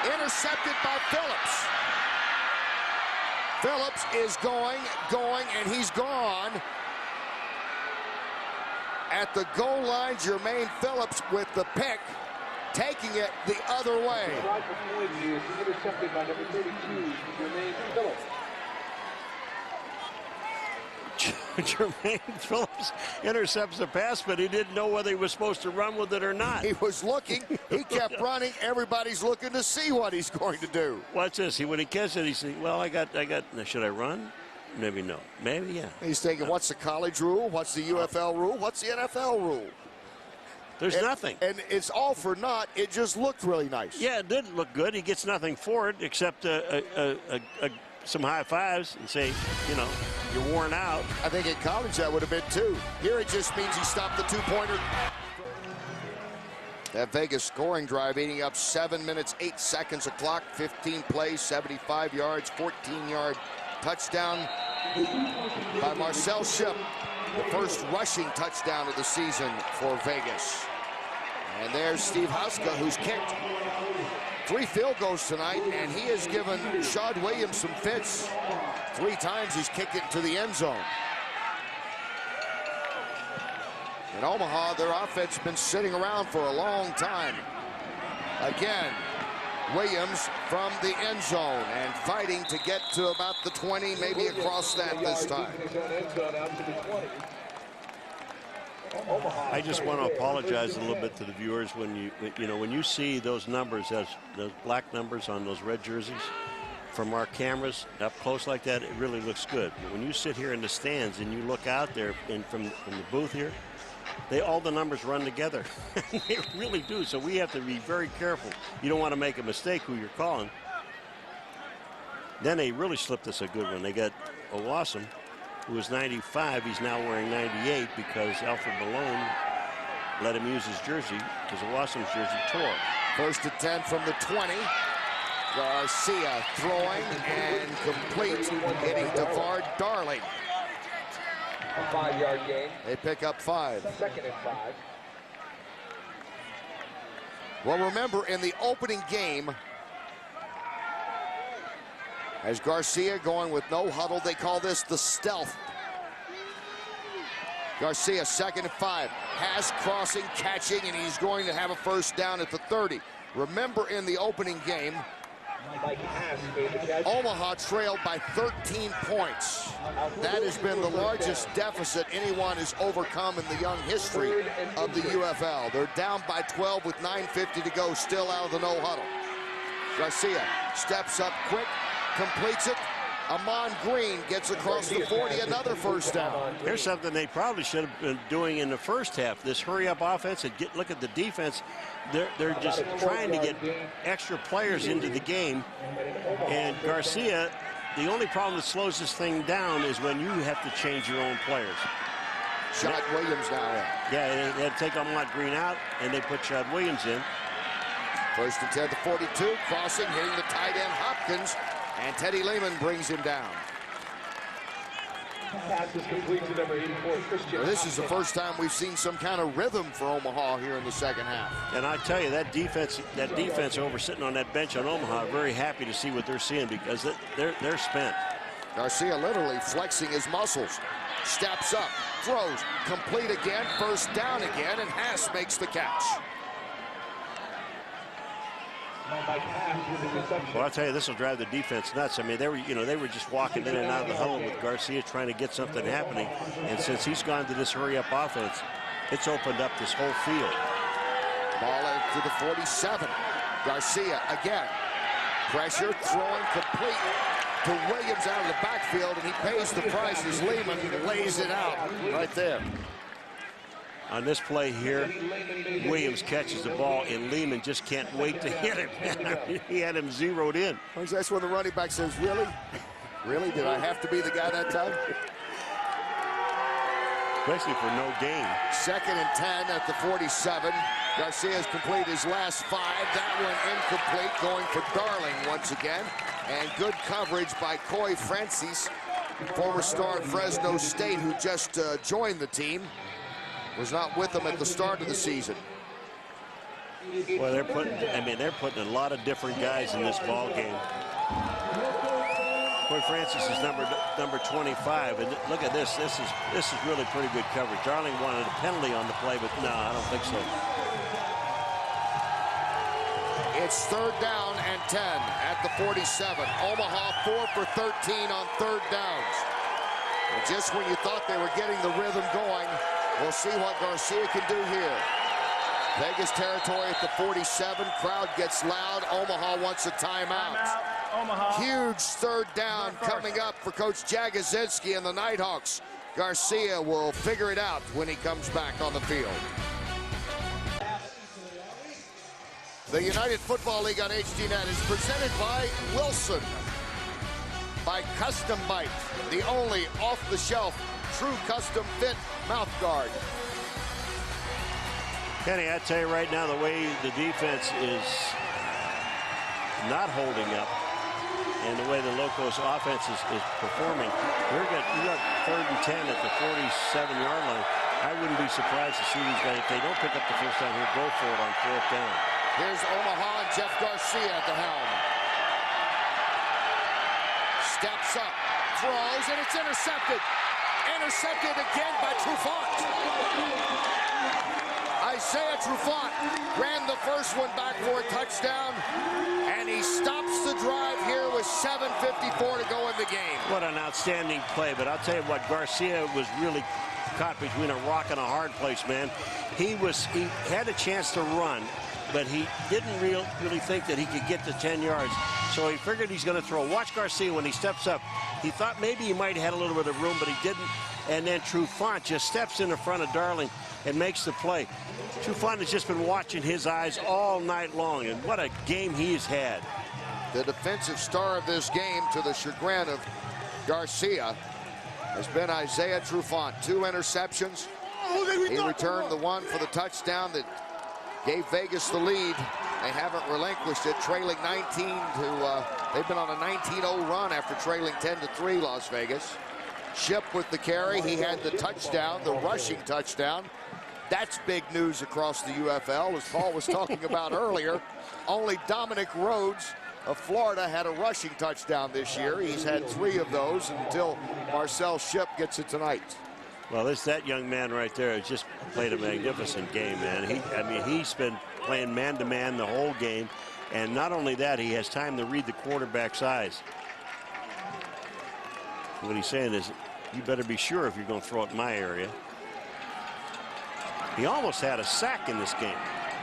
Intercepted by Phillips. Phillips is going, and he's gone. At the goal line, Jermaine Phillips with the pick, taking it the other way. Intercepted by number 32, Jermaine Phillips. Jermaine Phillips intercepts the pass, but he didn't know whether he was supposed to run with it or not. He was looking. He kept running. Everybody's looking to see what he's going to do. Watch this. When he catches it, he says, well, I got, should I run? Maybe no. Maybe, yeah. He's thinking, what's the college rule? What's the UFL rule? What's the NFL rule? There's nothing. And it's all for naught. It just looked really nice. Yeah, it did look good. He gets nothing for it except some high fives and say, you know, you're worn out. I think in college that would have been 2. Here it just means he stopped the 2-pointer. That Vegas scoring drive eating up 7 minutes, 8 seconds of clock, 15 plays, 75 yards, 14-yard touchdown by Marcel Ship. The first rushing touchdown of the season for Vegas. And there's Steve Hauska, who's kicked 3 field goals tonight, and he has given Shad Williams some fits. 3 times he's kicked it to the end zone. In Omaha, their offense has been sitting around for a long time. Again, Williams from the end zone and fighting to get to about the 20, maybe across that this time. I just want to apologize a little bit to the viewers when you see those numbers, those black numbers on those red jerseys from our cameras up close like that, it really looks good. But when you sit here in the stands and you look out there from the booth here, all the numbers run together. They really do. So we have to be very careful. You don't want to make a mistake who you're calling. Then they really slipped us a good one. They got Owassum, who was 95. He's now wearing 98 because Alfred Malone let him use his jersey because Owassum's jersey tore. First and 10 from the 20. Garcia throwing and complete, hitting DeVard Darling. A 5-yard gain. They pick up 5. 2nd and 5. Well, remember, in the opening game, as Garcia going with no huddle, they call this the stealth. Garcia, 2nd and 5. Pass, crossing, catching, and he's going to have a first down at the 30. Remember, in the opening game, Omaha trailed by 13 points. That has been the largest deficit anyone has overcome in the young history of the UFL. They're down by 12 with 9:50 to go, still out of the no huddle. Garcia steps up quick, completes it. Amon Green gets across the 40, another first down. Here's something they probably should have been doing in the first half. This hurry-up offense, and look at the defense. They're just trying to get extra players into the game. And Garcia, the only problem that slows this thing down is when you have to change your own players. Shad Williams now in. Yeah, they had to take Amon Green out, and they put Shad Williams in. First and 10 to 42, crossing, hitting the tight end Hopkins. And Teddy Lehman brings him down. Pass is complete to number 84, Christian. Well, this is the first time we've seen some kind of rhythm for Omaha here in the second half. And I tell you, that defense over sitting on that bench on Omaha, very happy to see what they're seeing because they're spent. Garcia literally flexing his muscles. Steps up, throws, complete again, first down again, and Haas makes the catch. Well, I'll tell you, this will drive the defense nuts. I mean, they were just walking in and out of the huddle with Garcia trying to get something happening. And since he's gone to this hurry-up offense, it's opened up this whole field. Ball into the 47. Garcia again. Pressure, throwing complete to Williams out of the backfield, and he pays the price as Lehman lays it out right there. On this play here, Williams catches the ball, and Lehman just can't wait to hit him. He had him zeroed in. That's when the running back says, really? Really? Did I have to be the guy that time? Especially for no gain. 2nd and 10 at the 47. Garcia's completed his last 5. That one incomplete, going for Darling once again. And good coverage by Coy Francis, former star at Fresno State, who just joined the team. Was not with them at the start of the season. Well, they're putting a lot of different guys in this ball game. Coy Francis is number 25, and look at this. This is really pretty good coverage. Darling wanted a penalty on the play, but no, I don't think so. It's 3rd down and 10 at the 47. Omaha 4 for 13 on 3rd downs. And just when you thought they were getting the rhythm going, we'll see what Garcia can do here. Vegas territory at the 47. Crowd gets loud. Omaha wants a timeout. Omaha. Huge 3rd down coming up for Coach Jagosinski and the Nighthawks. Garcia will figure it out when he comes back on the field. The United Football League on HDNet is presented by Wilson, by Custom Bite, the only off-the-shelf true custom fit mouth guard. Kenny, I tell you right now, the way the defense is not holding up and the way the Locos offense is performing, you got 3rd and 10 at the 47-yard line. I wouldn't be surprised to see these guys, if they don't pick up the first down here, go for it on 4th down. Here's Omaha and Jeff Garcia at the helm. Steps up, throws, and it's intercepted. Intercepted again by Trufant. Isaiah Trufant ran the first one back for a touchdown, and he stops the drive here with 7:54 to go in the game. What an outstanding play, but I'll tell you what, Garcia was really caught between a rock and a hard place, man. He had a chance to run, but he didn't really think that he could get to 10 yards. So he figured he's going to throw. Watch Garcia when he steps up. He thought maybe he might have had a little bit of room, but he didn't. And then Trufant just steps in the front of Darling and makes the play. Trufant has just been watching his eyes all night long, and what a game he's had. The defensive star of this game, to the chagrin of Garcia, has been Isaiah Trufant. 2 interceptions. He returned the one for the touchdown that gave Vegas the lead. They haven't relinquished it, trailing 19 to, they've been on a 19-0 run after trailing 10-3, Las Vegas. Ship with the carry. He had the touchdown, the rushing touchdown. That's big news across the UFL, as Paul was talking about earlier. Only Dominic Rhodes of Florida had a rushing touchdown this year. He's had 3 of those until Marcel Ship gets it tonight. Well, that young man right there has just played a magnificent game, man. He's been playing man-to-man the whole game, and not only that, he has time to read the quarterback's eyes. What he's saying is, you better be sure if you're going to throw it in my area. He almost had a sack in this game.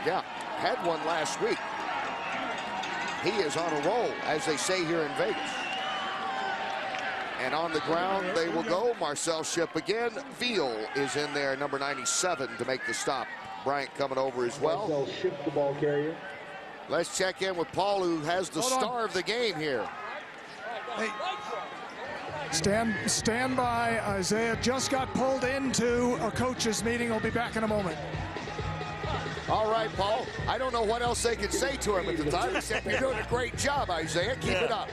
Yeah, had one last week. He is on a roll, as they say here in Vegas. And on the ground they will go. Marcel Ship again. Veal is in there, number 97, to make the stop. Bryant coming over as well. Marcel Ship, the ball carrier. Let's check in with Paul, who has the star of the game here. Hey. Stand by. Isaiah just got pulled into a coach's meeting. He'll be back in a moment. All right, Paul. I don't know what else they could say to him at the time, except you're doing a great job, Isaiah. Keep it up.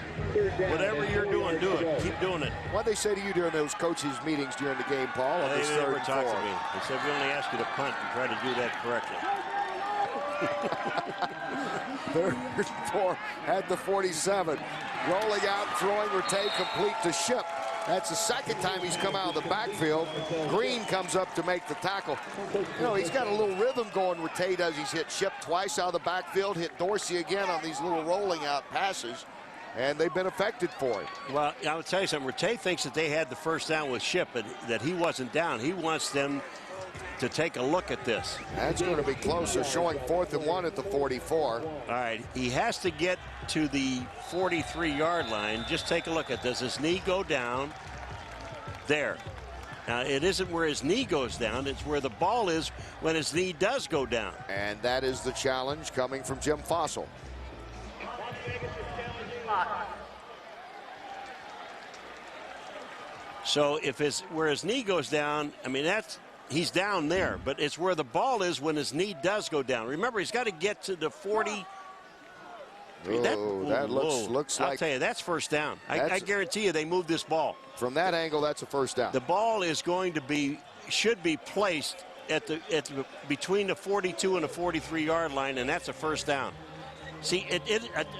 Whatever you're doing, do it. Keep doing it. What they say to you during those coaches' meetings during the game, Paul? They never talk to me. They said, we only ask you to punt and try to do that correctly. 3rd and 4 at the 47. Rolling out, throwing, Rattay complete to Ship. That's the 2nd time he's come out of the backfield. Green comes up to make the tackle. You know, he's got a little rhythm going. Rattay does. He's hit Ship twice out of the backfield, hit Dorsey again on these little rolling out passes, and they've been effective for him. Well, I would tell you something. Rattay thinks that they had the first down with Ship, but that he wasn't down. He wants them to take a look at this. That's going to be closer, showing 4th and 1 at the 44. All right, he has to get to the 43-yard line. Just take a look at this. His knee go down there. It isn't where his knee goes down. It's where the ball is when his knee does go down. And that is the challenge coming from Jim Fossil. So if it's where his knee goes down, I mean, he's down there, but it's where the ball is when his knee does go down. Remember, he's got to get to the 40. That looks like... I'll tell you, that's first down. I guarantee you they moved this ball. From that angle, that's a first down. The ball is should be placed between the 42 and the 43-yard line, and that's a first down. See,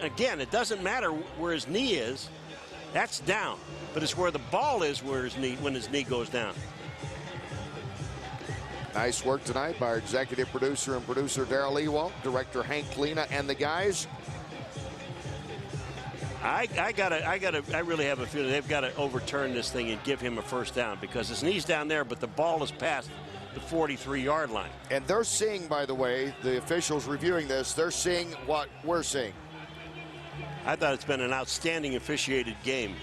again, it doesn't matter where his knee is. That's down. But it's where the ball is when his knee goes down. Nice work tonight by our executive producer and producer Darrell Ewald, director Hank Lena, and the guys. I really have a feeling they've got to overturn this thing and give him a first down because his knee's down there, but the ball is past the 43-yard line. And they're seeing, by the way, the officials reviewing this, they're seeing what we're seeing. I thought it's been an outstanding officiated game.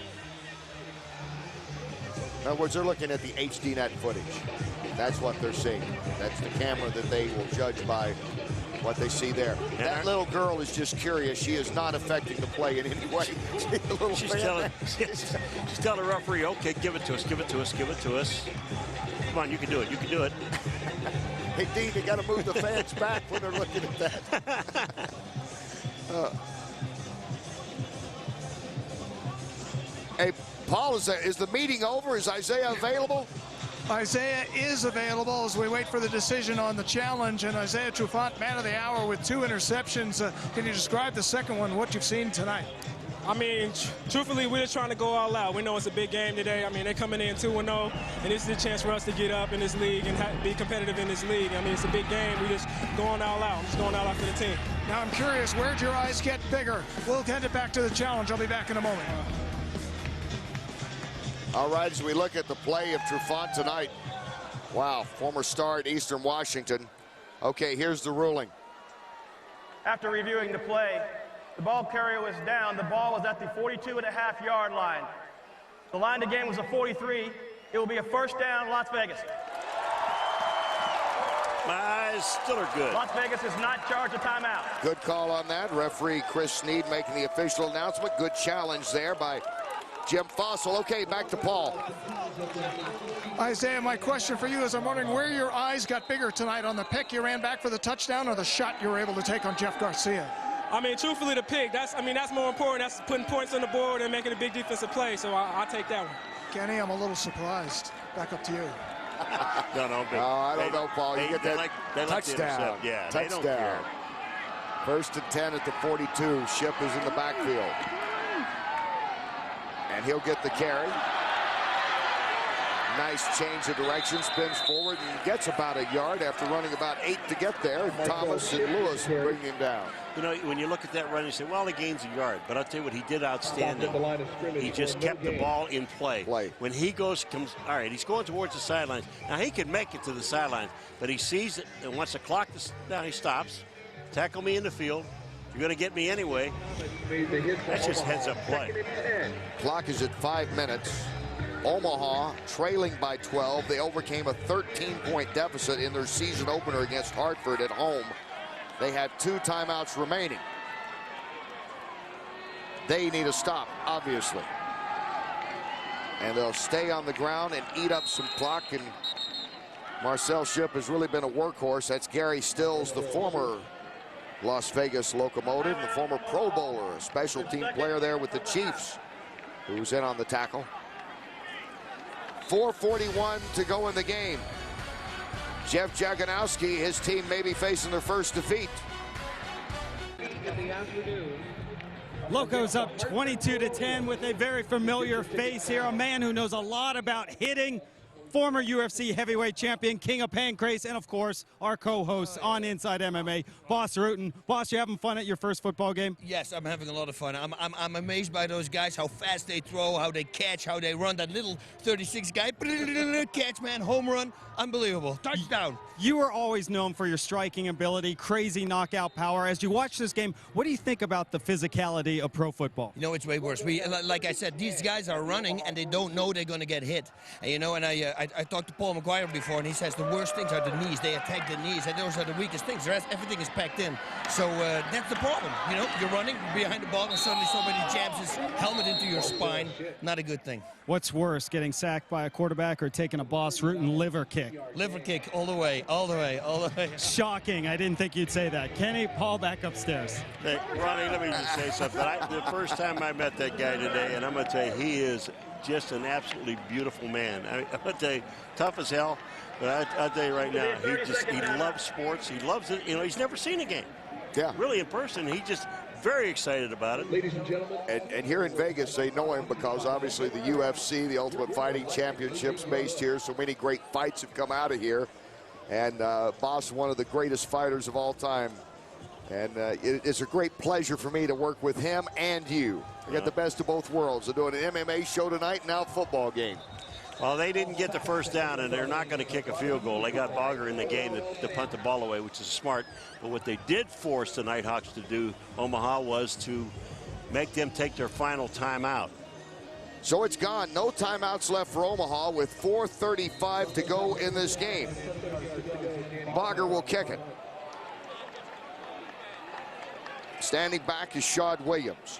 In other words, they're looking at the HD net footage. That's what they're seeing. That's the camera that they will judge by what they see there. And that little girl is just curious. She is not affecting the play in any way. She's telling the referee, okay, give it to us, give it to us, give it to us. Come on, you can do it, you can do it. Hey, Dean, you got to move the fans back when they're looking at that. Hey, Paul, is the meeting over? Is Isaiah available? Isaiah is available as we wait for the decision on the challenge. And Isaiah Trufant, man of the hour with 2 interceptions. Can you describe the second one, what you've seen tonight? I mean, truthfully, we're just trying to go all out. We know it's a big game today. I mean, they're coming in 2-0, and this is a chance for us to get up in this league and be competitive in this league. I mean, it's a big game. We just going all out. I'm just going all out for the team. Now, I'm curious, where'd your eyes get bigger? We'll hand it back to the challenge. I'll be back in a moment. All right, as we look at the play of Trufant tonight. Wow, former star at Eastern Washington. Okay, here's the ruling. After reviewing the play, the ball carrier was down. The ball was at the 42.5-yard line. The line of game was a 43. It will be a first down, Las Vegas. My eyes still are good. Las Vegas is not charged a timeout. Good call on that. Referee Chris Sneed making the official announcement. Good challenge there by Jim Fossil. Okay, back to Paul. Isaiah, my question for you is I'm wondering where your eyes got bigger tonight, on the pick you ran back for the touchdown or the shot you were able to take on Jeff Garcia? I mean, truthfully, the pick, that's more important. That's putting points on the board and making a big defensive play, so I'll take that one. Kenny, I'm a little surprised. Back up to you. No, I don't know, Paul. You get that touchdown. Yeah, touchdown. They don't care. First and 10 at the 42. Ship is in the backfield. And he'll get the carry. Nice change of direction, spins forward and gets about a yard after running about 8 to get there. And Thomas and Lewis bring him down. You know, when you look at that run, you say, well, he gains a yard. But I'll tell you what he did outstanding. He just kept the ball in play. When he all right, he's going towards the sidelines. Now, he can make it to the sidelines, but he sees it, and once the clock he stops. Tackle me in the field. You're going to get me anyway. That's just heads-up play. Clock is at 5 minutes. Omaha trailing by 12. They overcame a 13-point deficit in their season opener against Hartford at home. They have 2 timeouts remaining. They need a stop, obviously. And they'll stay on the ground and eat up some clock. And Marcel Ship has really been a workhorse. That's Gary Stills, the former Las Vegas Locomotive, the former Pro Bowler, a special team player there with the Chiefs, who's in on the tackle. 4:41 to go in the game. Jeff Jaganowski, his team may be facing their first defeat. Locos up 22-10 with a very familiar face here, a man who knows a lot about hitting, former UFC heavyweight champion, King of Pancrase, and of course, our co-host on Inside MMA, Boss Rutan. Boss, you having fun at your first football game? Yes, I'm having a lot of fun. I'm amazed by those guys, how fast they throw, how they catch, how they run. That little 36 guy, catch, man, home run, unbelievable. Touchdown. You are always known for your striking ability, crazy knockout power. As you watch this game, what do you think about the physicality of pro football? You know, it's way worse. Like I said, these guys are running and they don't know they're going to get hit. And, you know, and I I talked to Paul McGuire before, and he says the worst things are the knees. They attack the knees, and those are the weakest things. The rest, everything is packed in. So that's the problem. You know, you're running behind the ball, and suddenly somebody jabs his helmet into your spine. Not a good thing. What's worse, getting sacked by a quarterback or taking a Boss Rutan liver kick? Liver kick all the way, all the way, all the way. Shocking. I didn't think you'd say that. Kenny, Paul, back upstairs. Hey, Ronnie, let me just say something. The first time I met that guy today, and I'm going to tell you, he is just an absolutely beautiful man. I'm going to tell you, tough as hell, but I'll tell you right now, he loves sports. He loves it. You know, he's never seen a game. Yeah. Really in person. He just very excited about it. Ladies and gentlemen. And here in Vegas, they know him because obviously the UFC, the Ultimate Fighting Championships, based here. So many great fights have come out of here. And Boss, one of the greatest fighters of all time. And it's a great pleasure for me to work with him and you. I got the best of both worlds. They're doing an MMA show tonight, and now a football game. Well, they didn't get the first down, and they're not going to kick a field goal. They got Bogger in the game to punt the ball away, which is smart. But what they did force the Nighthawks to do, Omaha, was to make them take their final timeout. So it's gone. No timeouts left for Omaha with 4:35 to go in this game. Bogger will kick it. Standing back is Shad Williams.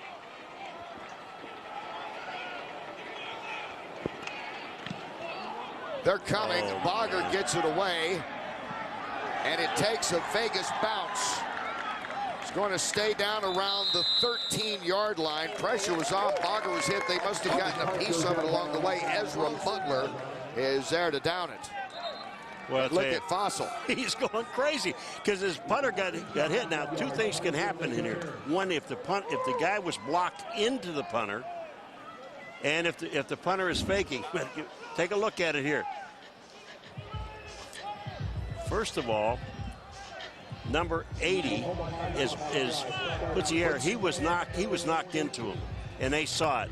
They're coming. Bogger gets it away. And it takes a Vegas bounce. It's going to stay down around the 13-yard line. Pressure was on. Bogger was hit. They must have gotten a piece of it along the way. Ezra Butler is there to down it. Well, look at Fossil. He's going crazy because his punter got hit. Now, two things can happen in here. One, if the guy was blocked into the punter, and if the punter is faking. Take a look at it here. First of all, number 80 is Putier. He was knocked into him, and they saw it.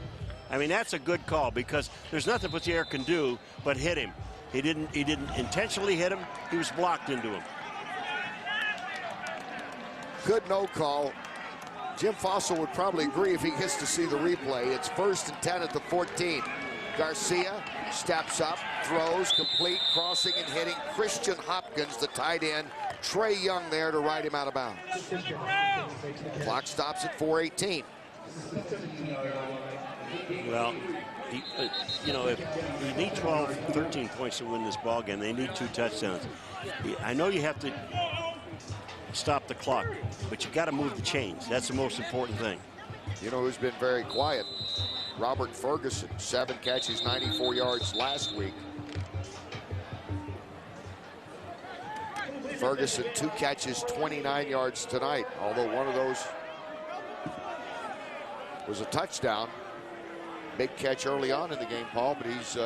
I mean, that's a good call because there's nothing Putier can do but hit him. He didn't intentionally hit him. He was blocked into him. Good no call. Jim Fossil would probably agree if he gets to see the replay. It's 1st and 10 at the 14. Garcia steps up, throws, complete, crossing and hitting Christian Hopkins, the tight end. Trey Young there to ride him out of bounds. Clock stops at 4:18. Well, you know, if you need 12, 13 points to win this ball game, they need 2 touchdowns. I know you have to stop the clock, but you got to move the chains. That's the most important thing. You know who's been very quiet? Robert Ferguson, 7 catches, 94 yards last week. Ferguson, 2 catches, 29 yards tonight, although one of those was a touchdown. Big catch early on in the game, Paul, but he's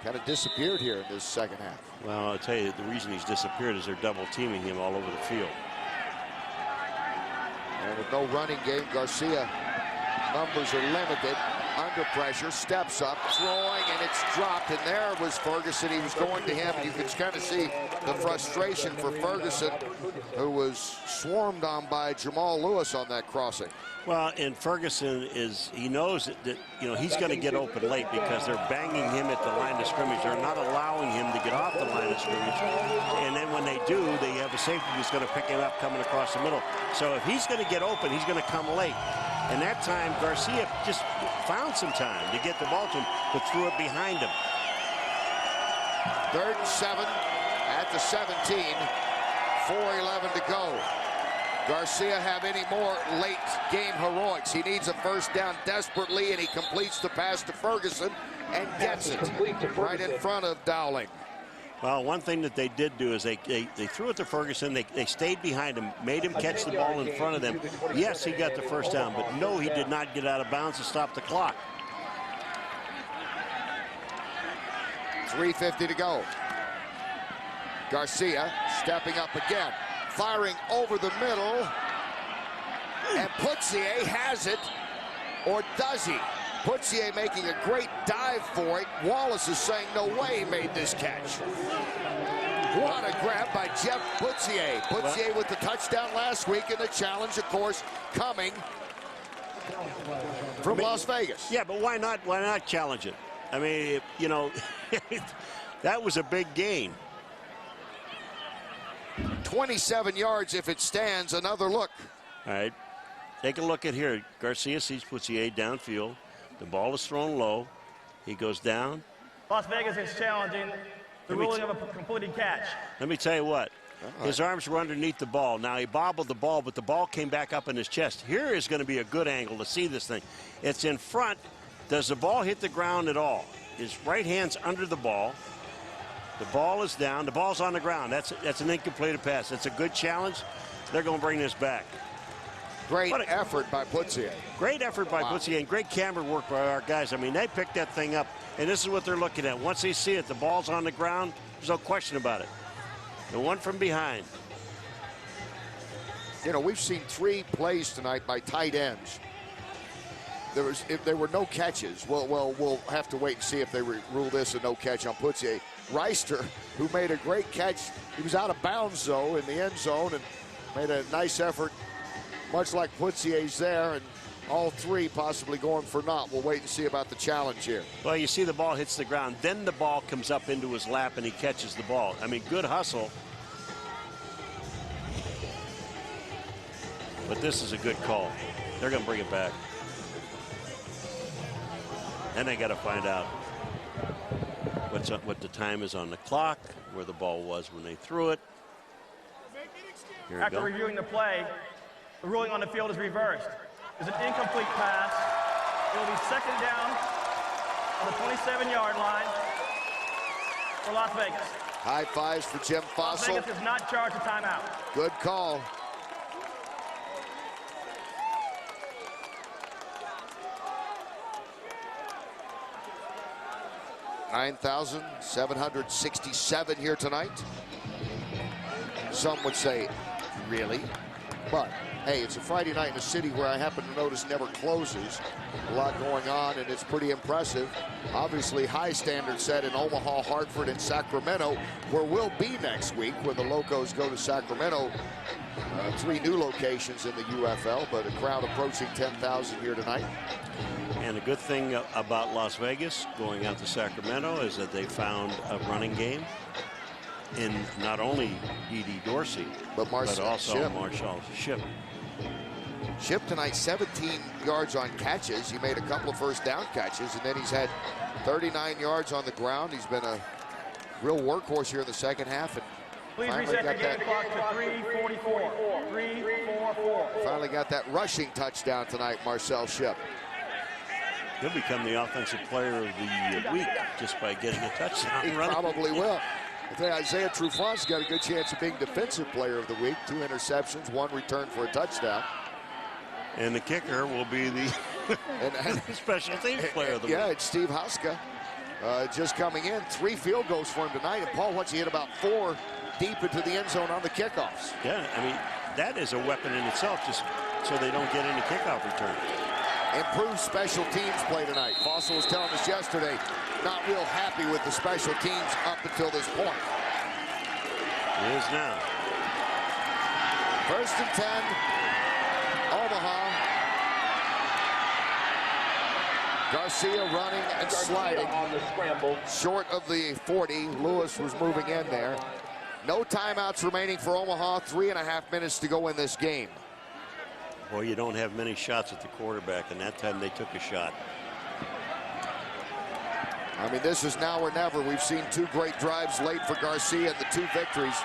kind of disappeared here in this second half. Well, I'll tell you, the reason he's disappeared is they're double teaming him all over the field. And with no running game, Garcia, numbers are limited. Under pressure, steps up, throwing, and it's dropped. And there was Ferguson. He was going to him. You could kind of see the frustration for Ferguson, who was swarmed on by Jamal Lewis on that crossing. Well, and Ferguson he knows that you know, he's going to get open late because they're banging him at the line of scrimmage. They're not allowing him to get off the line of scrimmage. And then when they do, they have a safety who's going to pick him up coming across the middle. So if he's going to get open, he's going to come late. And that time, Garcia just found some time to get the ball to him, but threw it behind him. 3rd and 7 at the 17. 4:11 to go. Garcia have any more late game heroics? He needs a first down desperately, and he completes the pass to Ferguson and gets it right in front of Dowling. Well, one thing that they did do is they threw it to Ferguson. They stayed behind him, made him catch the ball in front of them. Yes, he got the first down, but no, he did not get out of bounds to stop the clock. 3:50 to go. Garcia stepping up again, firing over the middle, and Putier has it, or does he? Putier making a great dive for it. Wallace is saying no way he made this catch. What a grab by Jeff Putier. Putier with the touchdown last week, and the challenge, of course, coming from Las Vegas. Yeah, but why not challenge it? I mean, you know, that was a big gain. 27 yards if it stands. Another look. All right. Take a look at here. Garcia sees Putsier downfield. The ball is thrown low. He goes down. Las Vegas is challenging the ruling of a completed catch. Let me tell you what. His arms were underneath the ball. Now, he bobbled the ball, but the ball came back up in his chest. Here is going to be a good angle to see this thing. It's in front. Does the ball hit the ground at all? His right hand's under the ball. The ball is down. The ball's on the ground. That's an incompleted pass. It's a good challenge. They're going to bring this back. Great effort by Putsier. Great effort by Putsier and great camera work by our guys. I mean, they picked that thing up, and this is what they're looking at. Once they see it, the ball's on the ground. There's no question about it. The one from behind. You know, we've seen 3 plays tonight by tight ends. If there were no catches, we'll have to wait and see if they rule this a no catch on Putsier. Reister, who made a great catch, he was out of bounds though in the end zone and made a nice effort, much like Putsier's there, and all 3 possibly going for naught. We'll wait and see about the challenge here. Well, you see the ball hits the ground, then the ball comes up into his lap and he catches the ball. I mean, good hustle. But this is a good call. They're going to bring it back. And they got to find out what the time is on the clock, where the ball was when they threw it. Here After reviewing the play, the ruling on the field is reversed. It's an incomplete pass. It will be second down on the 27-yard line for Las Vegas. High fives for Jim Fossil. Las Vegas is not charged a timeout. Good call. $9,767 here tonight. Some would say, really? But, hey, it's a Friday night in a city where I happen to notice never closes. A lot going on, and it's pretty impressive. Obviously, high standards set in Omaha, Hartford, and Sacramento, where we'll be next week when the Locos go to Sacramento. 3 new locations in the UFL, but a crowd approaching 10,000 here tonight. And the good thing about Las Vegas going out to Sacramento is that they found a running game in not only D.D. Dorsey, but also Ship. Marcel Ship. Ship tonight, 17 yards on catches. He made a couple of first down catches, and then he's had 39 yards on the ground. He's been a real workhorse here in the second half. And please reset the game clock to 3:44. 3:44. Finally got that rushing touchdown tonight, Marcel Ship. He'll become the offensive player of the week just by getting a touchdown. He probably will. I think Isaiah Trufant's got a good chance of being defensive player of the week. 2 interceptions, 1 return for a touchdown. And the kicker will be the special teams player of the week. Yeah, it's Steve Hauska just coming in. 3 field goals for him tonight. And Paul, once he hit about 4 deep into the end zone on the kickoffs. Yeah, I mean, that is a weapon in itself, just so they don't get any kickoff return. Improved special teams play tonight. Fossil was telling us yesterday, not real happy with the special teams up until this point. It is now. 1st and 10, Omaha. Garcia running and sliding. Short of the 40. Lewis was moving in there. No timeouts remaining for Omaha. 3.5 minutes to go in this game. Boy, you don't have many shots at the quarterback, and that time they took a shot. I mean, this is now or never. We've seen 2 great drives late for Garcia and the 2 victories.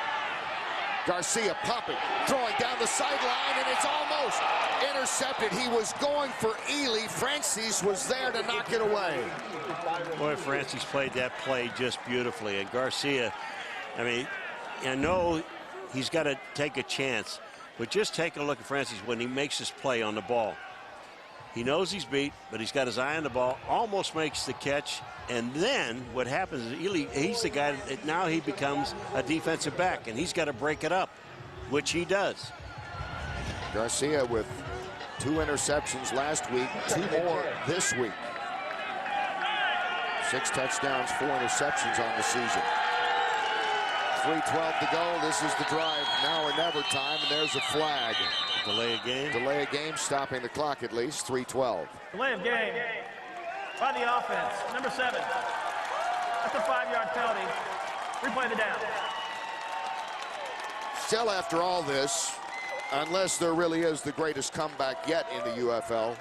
Garcia pumping, throwing down the sideline, and it's almost intercepted. He was going for Ely. Francis was there to knock it away. Boy, Francis played that play just beautifully. And Garcia, I mean, I know he's got to take a chance, but just take a look at Francis when he makes his play on the ball. He knows he's beat, but he's got his eye on the ball, almost makes the catch, and then what happens is Ely, he's the guy that now he becomes a defensive back, and he's got to break it up, which he does. Garcia with 2 interceptions last week, 2 more this week. 6 touchdowns, 4 interceptions on the season. 3:12 to go. This is the drive. Now or never time, and there's a flag. Delay a game? Delay a game, stopping the clock at least. 3:12. Delay of game. By the offense, number 7. That's a 5-yard penalty. Replay the down. Still, after all this, unless there really is the greatest comeback yet in the UFL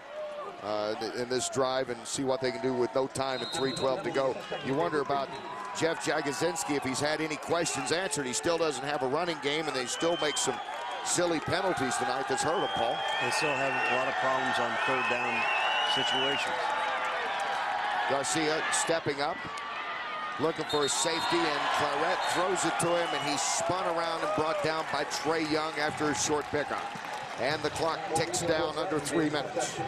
in this drive, and see what they can do with no time and 3:12 to go, you wonder about Jeff Jagosinski, if he's had any questions answered. He still doesn't have a running game, and they still make some silly penalties tonight that's hurt him, Paul. They still have a lot of problems on third down situations. Garcia stepping up, looking for a safety, and Claret throws it to him, and he's spun around and brought down by Trey Young after a short pickup. And the clock ticks down under 3 minutes.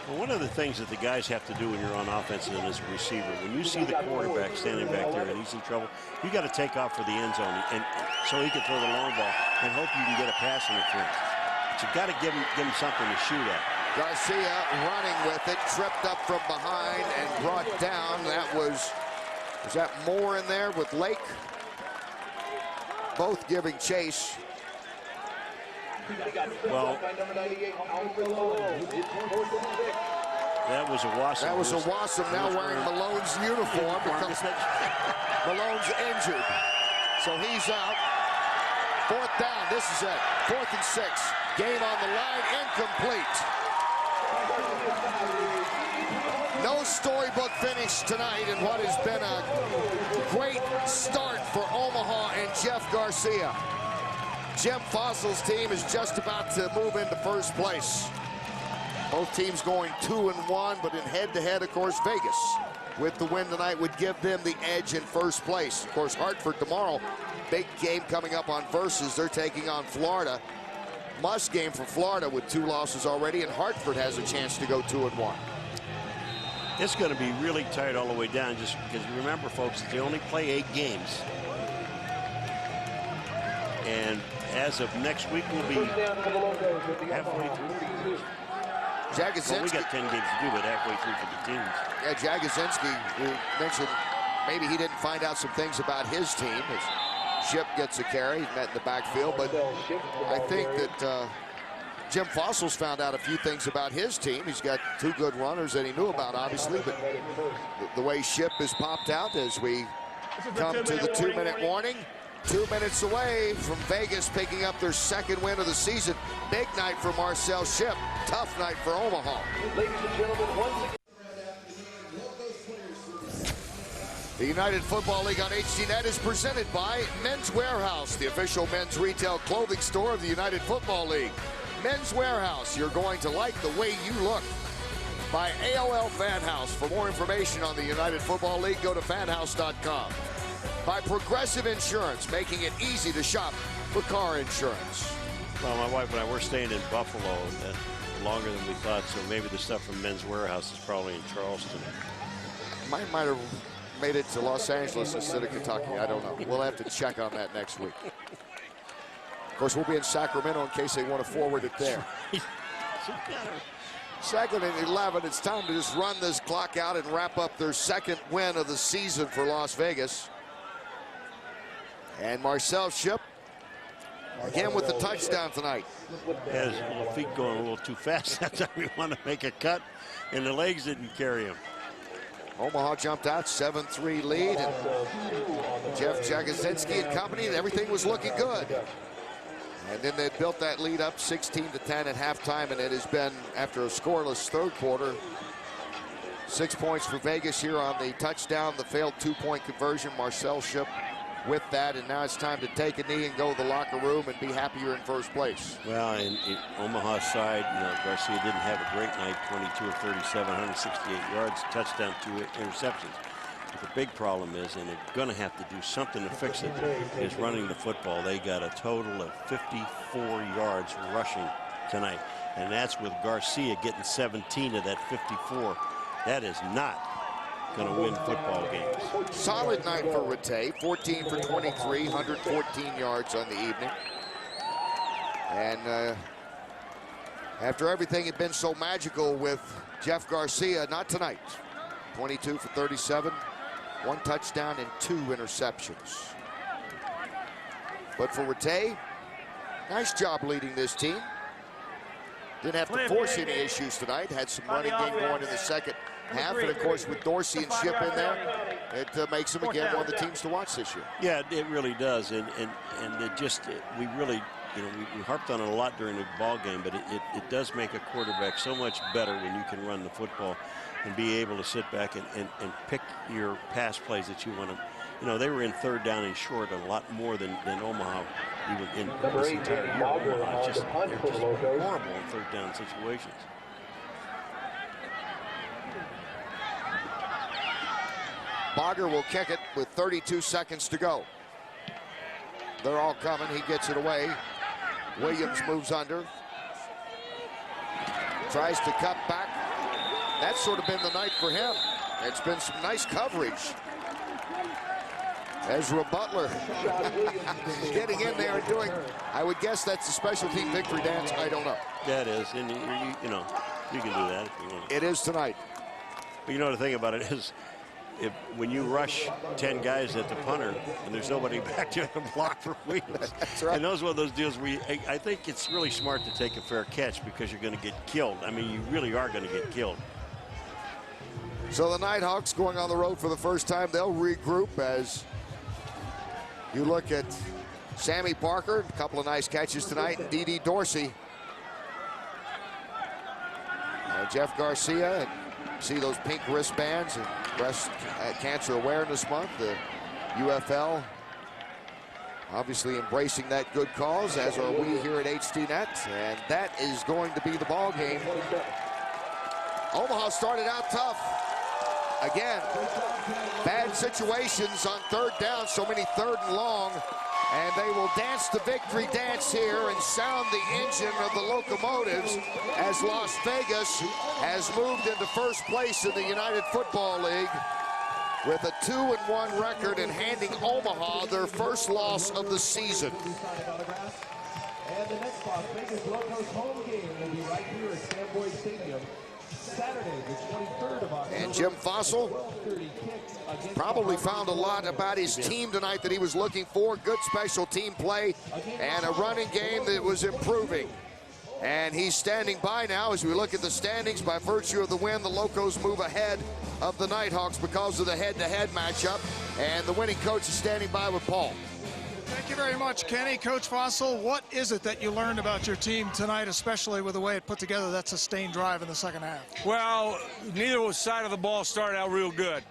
Well, one of the things that the guys have to do when you're on offense and as a receiver, when you see the quarterback standing back there and he's in trouble, you got to take off for the end zone, and so he can throw the long ball and hope you can get a pass interference. But you got to give him something to shoot at. Garcia running with it, tripped up from behind and brought down. That was that Moore in there with Lake? Both giving chase. Well, that was a Wasson. That was a Wasson now wearing Malone's uniform because Malone's injured. So he's out. 4th down. This is it. 4th and 6. Game on the line. Incomplete. No storybook finish tonight in what has been a great start for Omaha and Jeff Garcia. Jim Fossil's team is just about to move into first place. Both teams going 2-1, but in head-to-head, of course, Vegas with the win tonight would give them the edge in first place. Of course, Hartford tomorrow, big game coming up on Versus. They're taking on Florida. Must game for Florida with 2 losses already, and Hartford has a chance to go 2-1. It's going to be really tight all the way down, just because remember, folks, that they only play 8 games. And as of next week, we'll be halfway through. Jagosinski. Well, we got 10 games to do, but halfway through for the teams. Yeah, Jagosinski, who mentioned maybe he didn't find out some things about his team. As Ship gets a carry, he's met in the backfield, but I think that Jim Fossil's found out a few things about his team. He's got 2 good runners that he knew about, obviously, but the way Ship has popped out as we come to the 2-minute warning. 2 minutes away from Vegas picking up their 2nd win of the season. Big night for Marcel Ship. Tough night for Omaha. Ladies and gentlemen, once again. The United Football League on HDNet is presented by Men's Warehouse, the official men's retail clothing store of the United Football League. Men's Warehouse, you're going to like the way you look. By AOL Fan House. For more information on the United Football League, go to fanhouse.com. By Progressive Insurance, making it easy to shop for car insurance. Well, my wife and I were staying in Buffalo longer than we thought, so maybe the stuff from Men's Warehouse is probably in Charleston. Mine might have made it to Los Angeles instead of Kentucky. I don't know. We'll have to check on that next week. Of course, we'll be in Sacramento in case they want to forward it there. 2nd and 11. It's time to just run this clock out and wrap up their 2nd win of the season for Las Vegas. And Marcel Ship, again with the touchdown tonight. Has his little feet going a little too fast. That's how we want to make a cut, and the legs didn't carry him. Omaha jumped out, 7-3 lead, and Jeff Jagosinski and company, everything was looking good. And then they built that lead up 16-10 at halftime, and it has been, after a scoreless 3rd quarter, 6 points for Vegas here on the touchdown, the failed 2-point conversion. Marcel Ship with that, and now it's time to take a knee and go to the locker room and be happy you're in first place. Well, in Omaha's side, Garcia didn't have a great night, 22 of 37, 168 yards, touchdown, 2 interceptions. But the big problem is, and they're going to have to do something to fix it, is running the football. They got a total of 54 yards rushing tonight, and that's with Garcia getting 17 of that 54. That is not going to win football games. Solid night for Rattay, 14 for 23, 114 yards on the evening. And after everything had been so magical with Jeff Garcia, not tonight. 22 for 37, 1 touchdown and 2 interceptions. But for Rattay, nice job leading this team. Didn't have to force any issues tonight. Had some running game going in the 2nd half. And, of course, with Dorsey and Ship in there, it makes them, again, one of the teams to watch this year. Yeah, it really does. And it just, we really, we harped on it a lot during the ball game, but it does make a quarterback so much better when you can run the football and be able to sit back and pick your pass plays that you want to. They were in third down and short a lot more than Omaha even in this entire year. Omaha they're just horrible in third down situations. Bogger will kick it with 32 seconds to go. They're all coming. He gets it away. Williams moves under. Tries to cut back. That's sort of been the night for him. It's been some nice coverage. Ezra Butler getting in there and doing, I would guess that's a special team victory dance. I don't know. Yeah, it is. And, you can do that if you want. It is tonight. But the thing about it is, when you rush 10 guys at the punter and there's nobody back there to block for Williams, that's right. And those are one of those deals where I think it's really smart to take a fair catch because you're going to get killed. I mean, you really are going to get killed. So the Nighthawks going on the road for the first time. They'll regroup as you look at Sammy Parker, a couple of nice catches tonight, and D.D. Dorsey. And Jeff Garcia, and see those pink wristbands and Breast Cancer Awareness Month. The UFL obviously embracing that good cause, as are we here at HDNet, and that is going to be the ball game. Omaha started out tough. Again, bad situations on third down, so many third and long, and they will dance the victory dance here and sound the engine of the locomotives as Las Vegas has moved into first place in the United Football League with a 2-1 record and handing Omaha their first loss of the season. And the next Las Vegas Locos home game will be right here at Sam Boyd Stadium, Saturday, the 23rd of October. And Jim Fossil probably found a lot about his team tonight that he was looking for. Good special team play and a running game that was improving. And he's standing by now as we look at the standings. By virtue of the win, the Locos move ahead of the Nighthawks because of the head-to-head matchup. And the winning coach is standing by with Paul. Thank you very much, Kenny. Coach Fossil, what is it that you learned about your team tonight, especially with the way it put together that sustained drive in the second half? Well, neither side of the ball started out real good,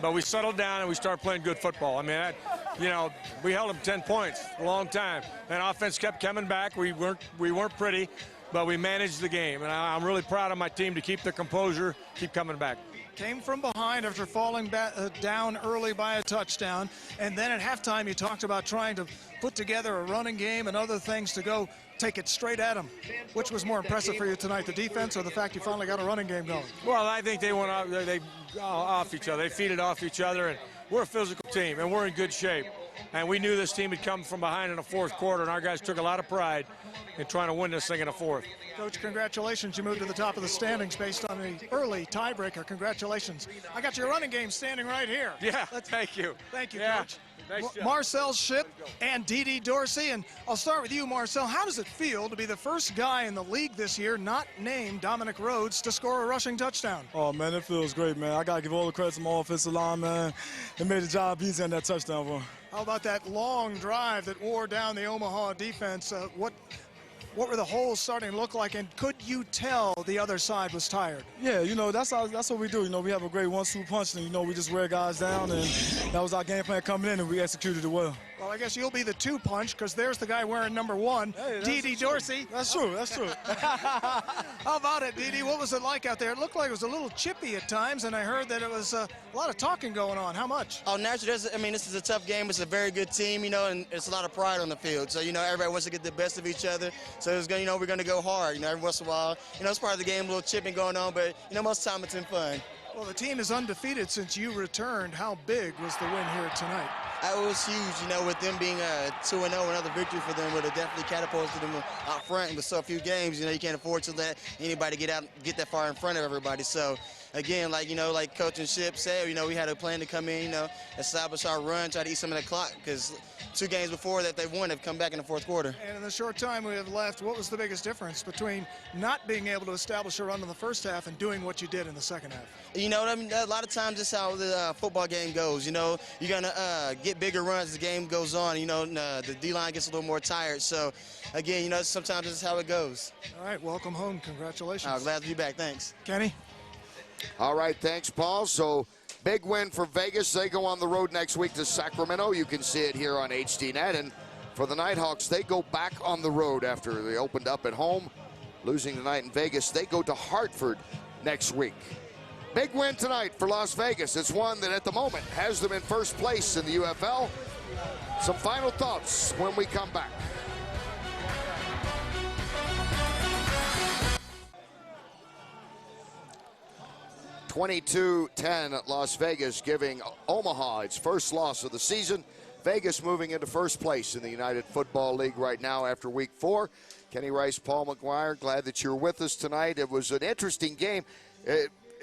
but we settled down and we started playing good football. I mean, we held them 10 points for a long time, and offense kept coming back. We weren't pretty, but we managed the game, and I'm really proud of my team to keep their composure, keep coming back. Came from behind after falling down early by a touchdown, and then at halftime you talked about trying to put together a running game and other things to go take it straight at them. Which was more impressive for you tonight, the defense or the fact you finally got a running game going? Well, I think they went off each other. They feeded off each other, and we're a physical team, and we're in good shape. And we knew this team had come from behind in the fourth quarter, and our guys took a lot of pride in trying to win this thing in the fourth. Coach, congratulations. You moved to the top of the standings based on the early tiebreaker. Congratulations. I got your running game standing right here. Yeah, thank you. Thank you, yeah. Coach. Nice job. Marcel Ship and D.D. Dorsey. And I'll start with you, Marcel. How does it feel to be the first guy in the league this year not named Dominic Rhodes to score a rushing touchdown? Oh, man, it feels great, man. I got to give all the credit to my offensive line, man. It made the job easy on that touchdown run. How about that long drive that wore down the Omaha defense? What were the holes starting to look like, and could you tell the other side was tired? Yeah, that's what we do. We have a great 1-2 punch, and we just wear guys down, and that was our game plan coming in, and we executed it well. Well, I guess you'll be the 2-punch because there's the guy wearing number 1, hey, D.D. Dorsey. That's true. How about it, D.D.? What was it like out there? It looked like it was a little chippy at times, and I heard that it was a lot of talking going on. How much? Oh, naturally, this is a tough game. It's a very good team, and it's a lot of pride on the field. So, everybody wants to get the best of each other. So, it's going, we're going to go hard. Every once in a while, it's part of the game, a little chipping going on, but, most of the time it's in fun. Well, the team is undefeated since you returned. How big was the win here tonight? It was huge, you know, with them being 2-0, another victory for them would have definitely catapulted them out front. And with so few games, you know, you can't afford to let anybody get that far in front of everybody. So, again, like, you know, like Coach and Ship said, you know, we had a plan to come in, you know, establish our run, try to eat some of the clock, because 2 games before that they've won have come back in the fourth quarter. And in the short time we have left, what was the biggest difference between not being able to establish a run in the first half and doing what you did in the second half? You know, I mean, a lot of times that's how the football game goes. You know, you're going to get bigger runs as the game goes on. You know, the D-line gets a little more tired. So, again, you know, sometimes this is how it goes. All right, welcome home. Congratulations. Glad to be back. Thanks. Kenny? All right, thanks, Paul. So, big win for Vegas. They go on the road next week to Sacramento. You can see it here on HDNet. And for the Nighthawks, they go back on the road after they opened up at home, losing tonight in Vegas. They go to Hartford next week. Big win tonight for Las Vegas. It's one that at the moment has them in first place in the UFL. Some final thoughts when we come back. (22-10) Las Vegas, giving Omaha its first loss of the season. Vegas moving into first place in the United Football League right now after week 4. Kenny Rice, Paul McGuire, glad that you're with us tonight. It was an interesting game.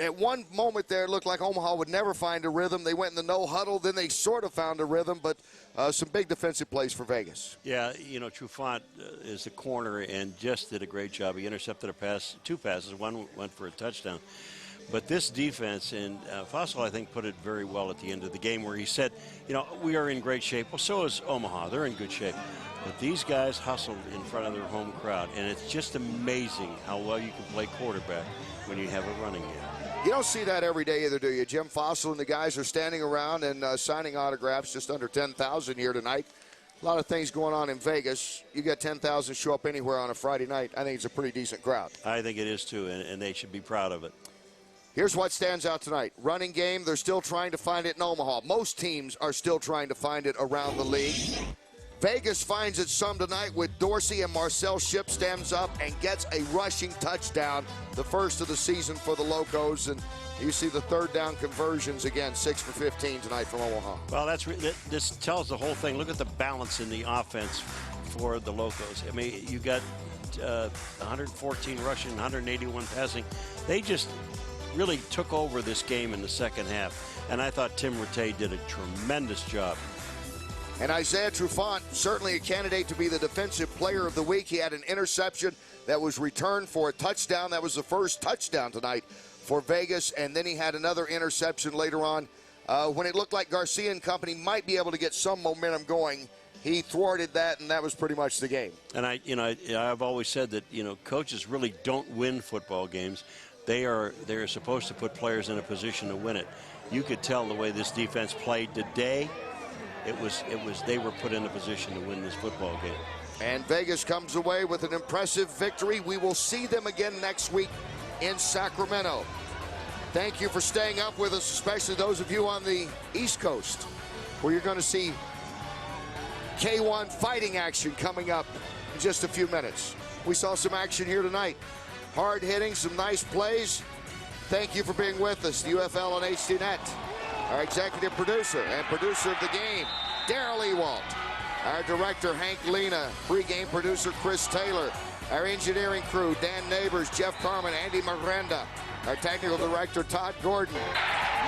At one moment there, it looked like Omaha would never find a rhythm. They went in the no huddle, then they sort of found a rhythm, but some big defensive plays for Vegas. Yeah, you know, Trufant is the corner and just did a great job. He intercepted a pass, 2 passes, one went for a touchdown. But this defense, and Fossil, I think, put it very well at the end of the game where he said, you know, we are in great shape. Well, so is Omaha. They're in good shape. But these guys hustled in front of their home crowd, and it's just amazing how well you can play quarterback when you have a running game. You don't see that every day either, do you? Jim Fossil and the guys are standing around and signing autographs, just under 10,000 here tonight. A lot of things going on in Vegas. You got 10,000 show up anywhere on a Friday night. I think it's a pretty decent crowd. I think it is, too, and they should be proud of it. Here's what stands out tonight. Running game, they're still trying to find it in Omaha. Most teams are still trying to find it around the league. Vegas finds it some tonight with Dorsey, and Marcel Ship stands up and gets a rushing touchdown, the first of the season for the Locos. And you see the third down conversions again, 6 for 15 tonight from Omaha. Well, this tells the whole thing. Look at the balance in the offense for the Locos. I mean, you got 114 rushing, 181 passing. They just really took over this game in the second half. And I thought Tim Rattay did a tremendous job. And Isaiah Trufant, certainly a candidate to be the defensive player of the week. He had an interception that was returned for a touchdown. That was the first touchdown tonight for Vegas. And then he had another interception later on when it looked like Garcia and company might be able to get some momentum going. He thwarted that, and that was pretty much the game. And I've always said that, you know, coaches really don't win football games. They're supposed to put players in a position to win it. You could tell the way this defense played today. They were put in a position to win this football game. And Vegas comes away with an impressive victory. We will see them again next week in Sacramento. Thank you for staying up with us, especially those of you on the East Coast, where you're going to see K1 fighting action coming up in just a few minutes. We saw some action here tonight. Hard hitting, some nice plays. Thank you for being with us. The UFL on HDNet. Our executive producer and producer of the game, Darrell Ewald. Our director, Hank Lena. Pregame producer, Chris Taylor. Our engineering crew, Dan Neighbors, Jeff Carmen, Andy Miranda. Our technical director, Todd Gordon.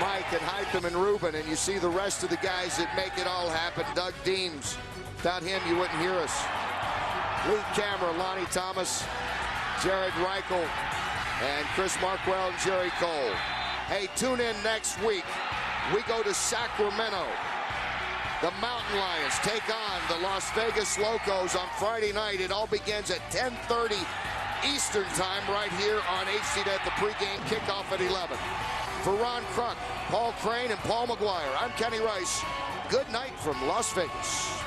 Mike and Hytham and Ruben. And you see the rest of the guys that make it all happen. Doug Deems. Without him, you wouldn't hear us. Lead camera, Lonnie Thomas, Jared Reichel, and Chris Markwell and Jerry Cole. Hey, tune in next week. We go to Sacramento. The Mountain Lions take on the Las Vegas Locos on Friday night. It all begins at 10:30 Eastern time right here on HDNet, the pregame kickoff at 11. For Ron Kruk, Paul Crane, and Paul McGuire, I'm Kenny Rice. Good night from Las Vegas.